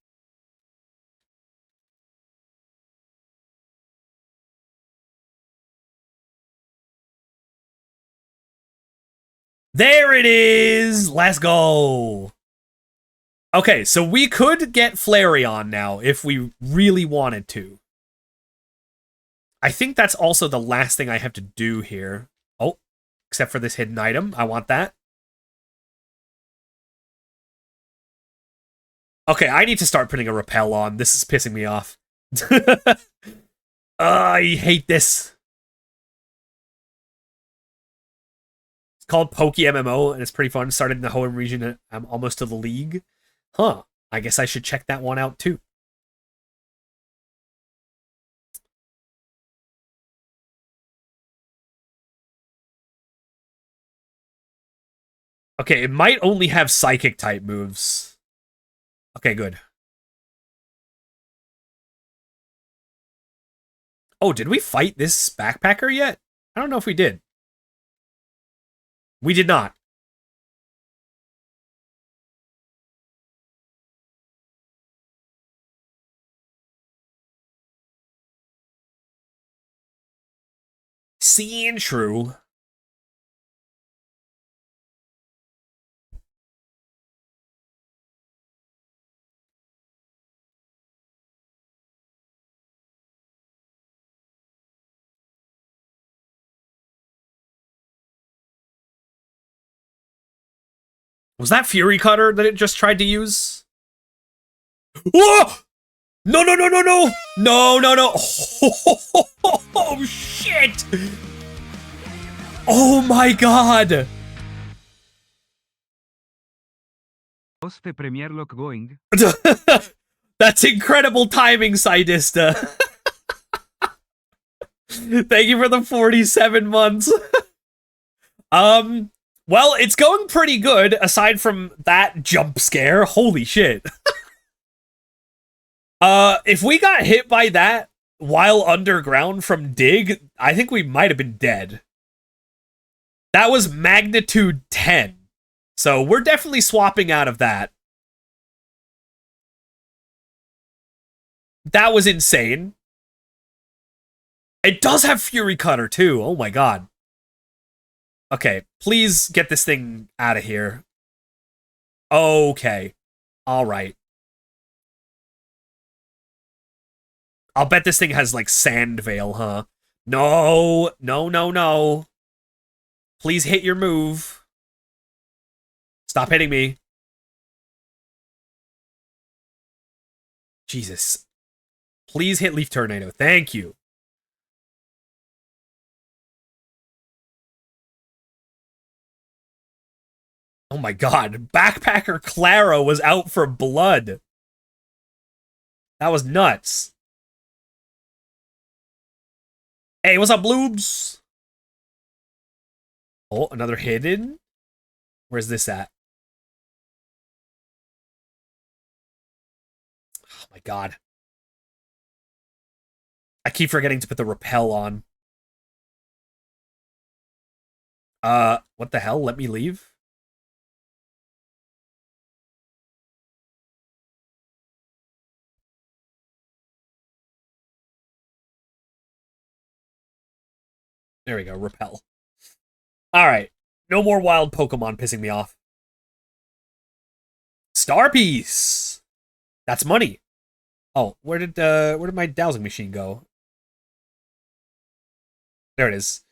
There it is! Let's go! Okay, so we could get Flareon now if we really wanted to. I think that's also the last thing I have to do here. Oh, except for this hidden item. I want that. Okay, I need to start putting a repel on. This is pissing me off. I hate this. It's called Poke MMO, and it's pretty fun. Started in the home region. I'm almost to the league. Huh. I guess I should check that one out, too. Okay, it might only have Psychic-type moves. Okay, good. Oh, did we fight this backpacker yet? I don't know if we did. We did not. Seeing true. Was that Fury Cutter that it just tried to use? Whoa! No, no, no, no, no! No, no, no! Oh, shit! Oh my god! How's the Premierlocke going? That's incredible timing, Sidista. Thank you for the 47 months. Well, it's going pretty good, aside from that jump scare. Holy shit. If we got hit by that while underground from Dig, I think we might have been dead. That was magnitude 10. So we're definitely swapping out of that. That was insane. It does have Fury Cutter, too. Oh my god. Okay, please get this thing out of here. Okay. Alright. I'll bet this thing has, like, Sand Veil, huh? No, no, no, no. Please hit your move. Stop hitting me. Jesus. Please hit Leaf Tornado. Thank you. Oh my god. Backpacker Clara was out for blood. That was nuts. Hey, what's up, Bloobs? Oh, another hidden? Where's this at? Oh my god. I keep forgetting to put the repel on. What the hell? Let me leave? There we go, repel. Alright. No more wild Pokemon pissing me off. Star Piece! That's money. Oh, where did my dowsing machine go? There it is.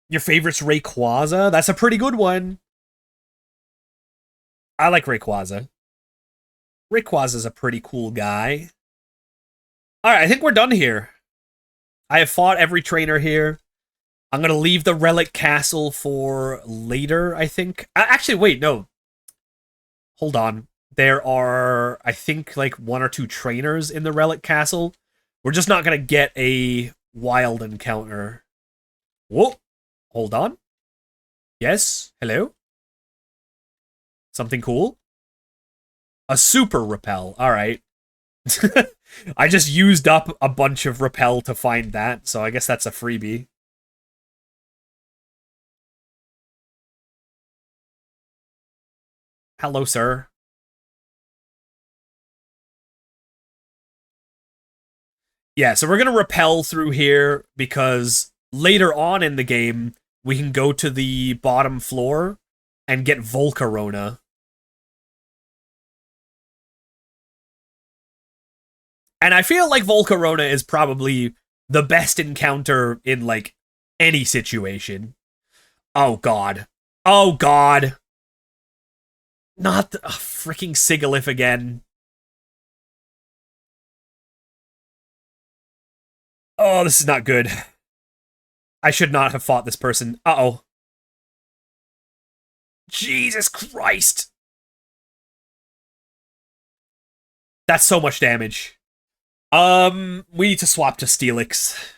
Your favorite's Rayquaza? That's a pretty good one. I like Rayquaza. Rayquaza's a pretty cool guy. Alright, I think we're done here. I have fought every trainer here. I'm going to leave the Relic Castle for later, I think. Actually, wait, no. Hold on. There are, I think, like 1 or 2 trainers in the Relic Castle. We're just not going to get a wild encounter. Whoa. Hold on. Yes. Hello. Something cool. A super repel. All right. I just used up a bunch of repel to find that, so I guess that's a freebie. Hello, sir. Yeah, so we're going to repel through here because later on in the game, we can go to the bottom floor and get Volcarona. And I feel like Volcarona is probably the best encounter in, like, any situation. Oh, God. Oh, God. Not the freaking Sigilyph again. Oh, this is not good. I should not have fought this person. Uh-oh. Jesus Christ. That's so much damage. We need to swap to Steelix.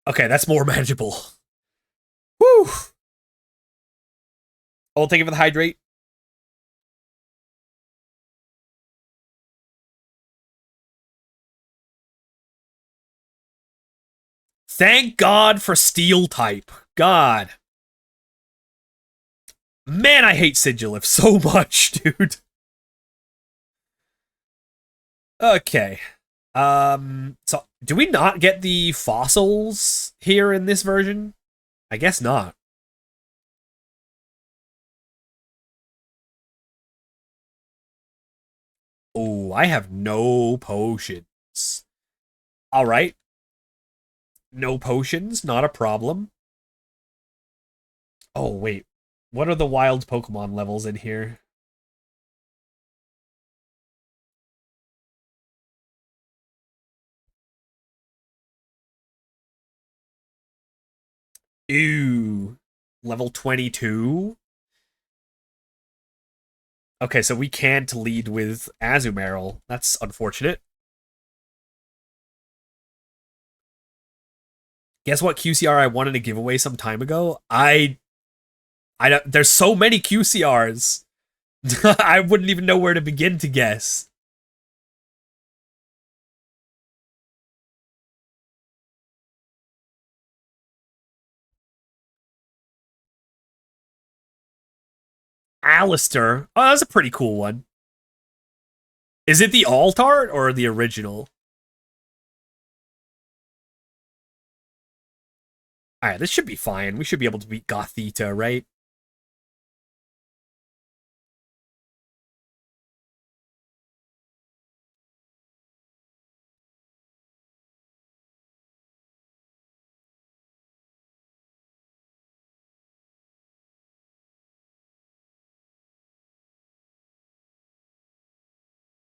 Okay, that's more manageable. Whew. Oh, thank you for the hydrate. Thank God for steel type. God. Man, I hate Sigilif so much, dude. Okay. So do we not get the fossils here in this version? I guess not. Oh, I have no potions. All right. No potions, not a problem. Oh, wait. What are the wild Pokemon levels in here? Ew. Level 22? Okay, so we can't lead with Azumarill. That's unfortunate. Guess what QCR I wanted to give away some time ago? I don't, there's so many QCRs. I wouldn't even know where to begin to guess. Alistair. Oh, that's a pretty cool one. Is it the alt art or the original? Alright, this should be fine. We should be able to beat Gothita, right?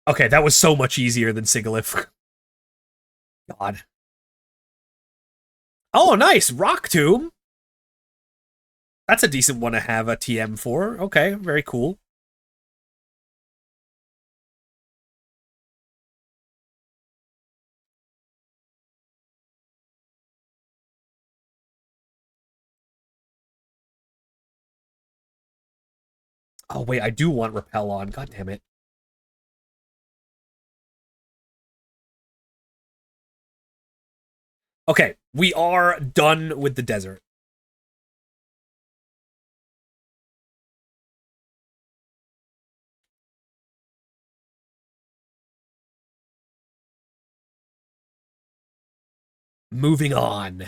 Okay, that was so much easier than Sigalith. God. Oh, nice! Rock Tomb! That's a decent one to have a TM for. Okay, very cool. Oh, wait, I do want Repel on. God damn it. Okay, we are done with the desert. Moving on.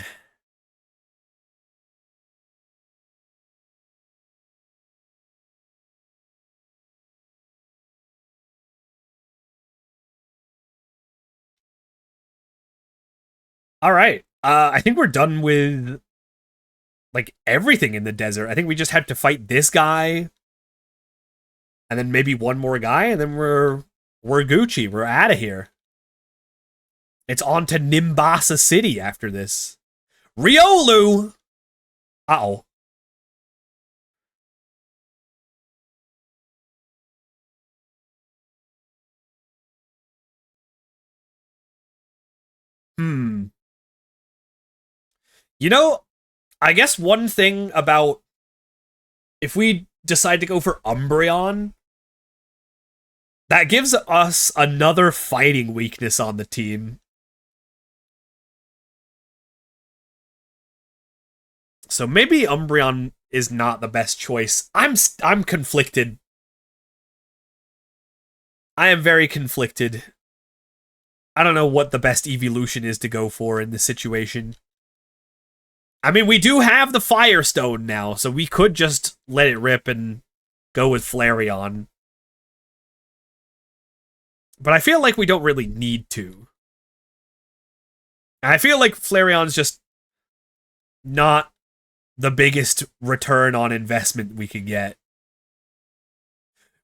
All right. I think we're done with like everything in the desert. I think we just had to fight this guy and then maybe one more guy and then we're Gucci. We're out of here. It's on to Nimbasa City after this. Riolu. Uh-oh. Hmm. You know, I guess one thing about if we decide to go for Umbreon, that gives us another fighting weakness on the team. So maybe Umbreon is not the best choice. I'm conflicted. I am very conflicted. I don't know what the best evolution is to go for in this situation. I mean, we do have the Firestone now, so we could just let it rip and go with Flareon. But I feel like we don't really need to. I feel like Flareon's just not the biggest return on investment we could get.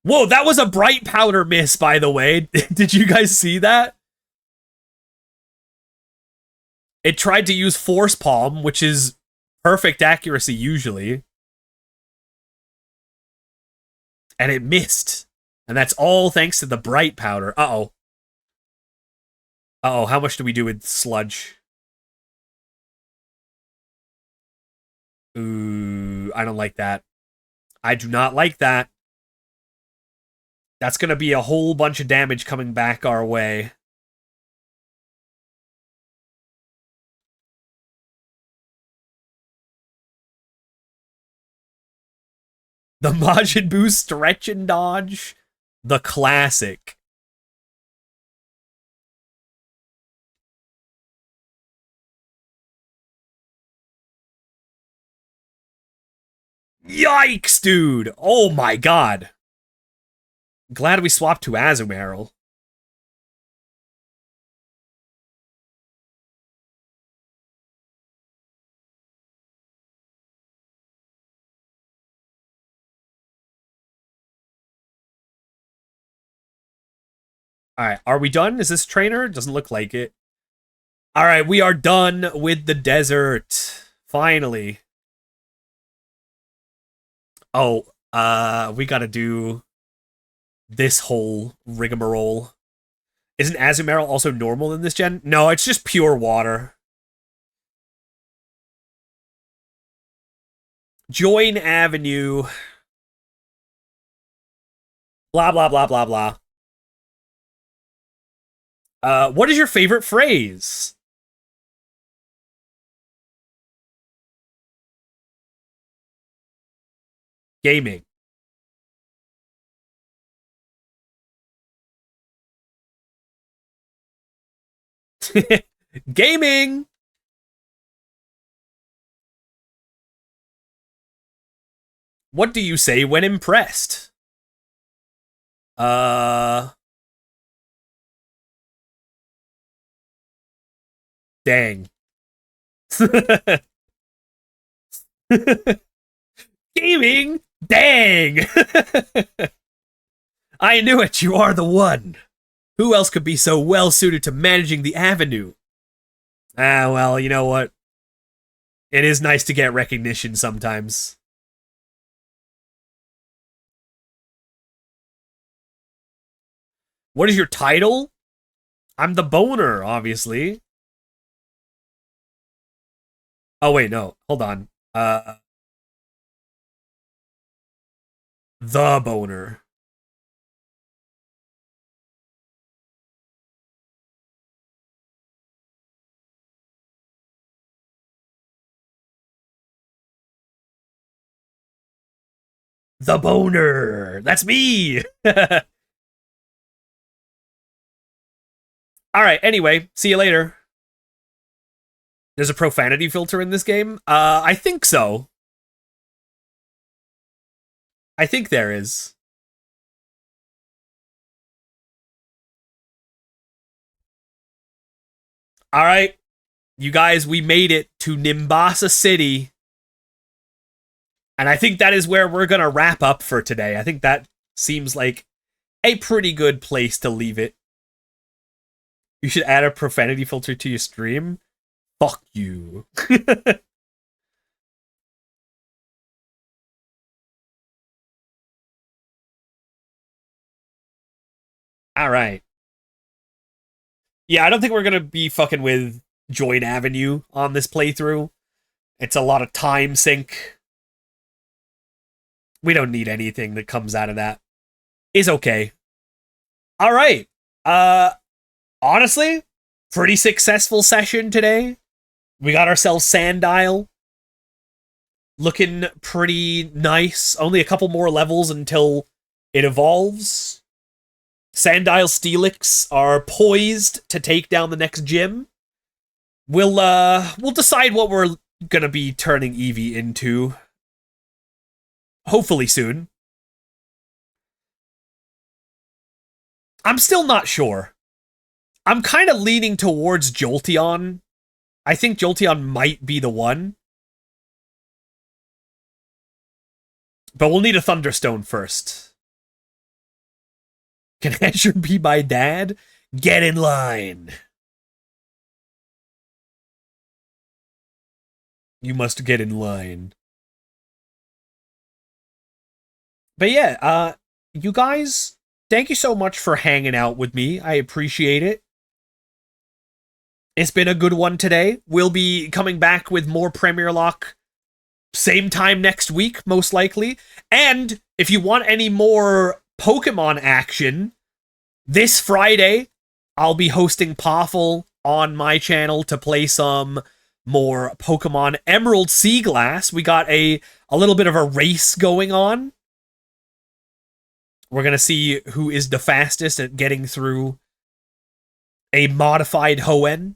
Whoa, that was a bright powder miss, by the way. Did you guys see that? It tried to use Force Palm, which is perfect accuracy usually. And it missed. And that's all thanks to the bright powder. Uh-oh. Uh-oh, how much do we do with Sludge? Ooh, I don't like that. I do not like that. That's gonna be a whole bunch of damage coming back our way. The Majin Buu stretch and dodge. The classic. Yikes, dude. Oh my god. Glad we swapped to Azumarill. Alright, are we done? Is this trainer? Doesn't look like it. Alright, we are done with the desert. Finally. Oh, we gotta do this whole rigmarole. Isn't Azumarill also normal in this gen? No, it's just pure water. Join Avenue. Blah, blah, blah, blah, blah. What is your favorite phrase? Gaming. Gaming! What do you say when impressed? Dang. Gaming? Dang! I knew it, you are the one. Who else could be so well suited to managing the avenue? Ah, well, you know what? It is nice to get recognition sometimes. What is your title? I'm the boner, obviously. Oh, wait, no. Hold on. The boner. The boner. That's me. All right. Anyway, see you later. There's a profanity filter in this game? I think so. I think there is. All right. You guys, we made it to Nimbasa City. And I think that is where we're going to wrap up for today. I think that seems like a pretty good place to leave it. You should add a profanity filter to your stream. Fuck you. All right. Yeah, I don't think we're going to be fucking with Join Avenue on this playthrough. It's a lot of time sink. We don't need anything that comes out of that. It's okay. All right. Honestly, pretty successful session today. We got ourselves Sandile. Looking pretty nice. Only a couple more levels until it evolves. Sandile Steelix are poised to take down the next gym. We'll decide what we're gonna be turning Eevee into. Hopefully soon. I'm still not sure. I'm kind of leaning towards Jolteon. I think Jolteon might be the one. But we'll need a Thunderstone first. Can Azure be my dad? Get in line. You must get in line. But yeah, you guys, thank you so much for hanging out with me. I appreciate it. It's been a good one today. We'll be coming back with more Premierlocke same time next week, most likely. And if you want any more Pokemon action, this Friday, I'll be hosting Poffle on my channel to play some more Pokemon Emerald Sea Glass. We got a little bit of a race going on. We're going to see who is the fastest at getting through a modified Hoenn.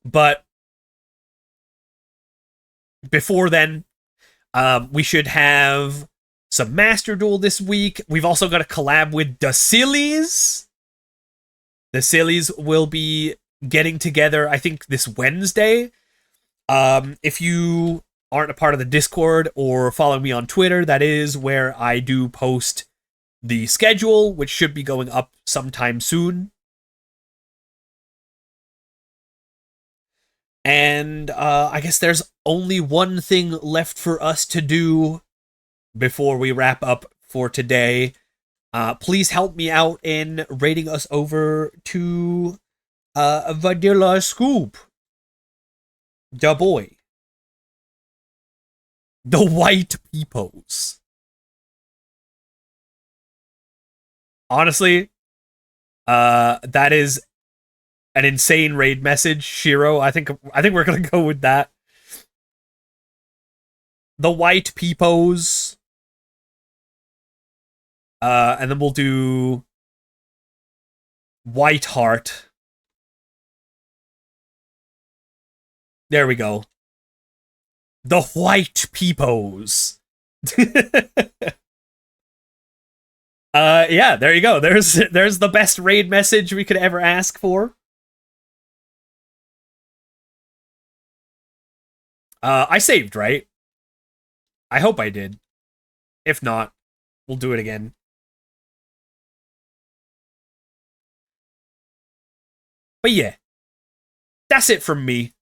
But before then, we should have some Master Duel this week. We've also got a collab with the Sillies. The Sillies will be getting together, I think, this Wednesday. If you aren't a part of the Discord or follow me on Twitter, that is where I do post the schedule, which should be going up sometime soon. And I guess there's only one thing left for us to do before we wrap up for today. Please help me out in rating us over to Vanilla Scoop. Da boy. The White Peepos. Honestly, that is an insane raid message, Shiro. I think we're gonna go with that. The White Peepos. And then we'll do White Heart. There we go. The White Peepos. Yeah, there you go. There's the best raid message we could ever ask for. I saved, right? I hope I did. If not, we'll do it again. But yeah, that's it from me.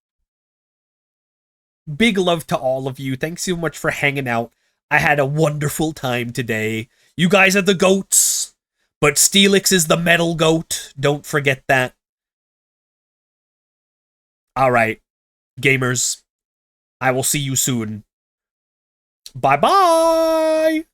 Big love to all of you. Thanks so much for hanging out. I had a wonderful time today. You guys are the goats, but Steelix is the metal goat. Don't forget that. Alright, gamers. I will see you soon. Bye-bye!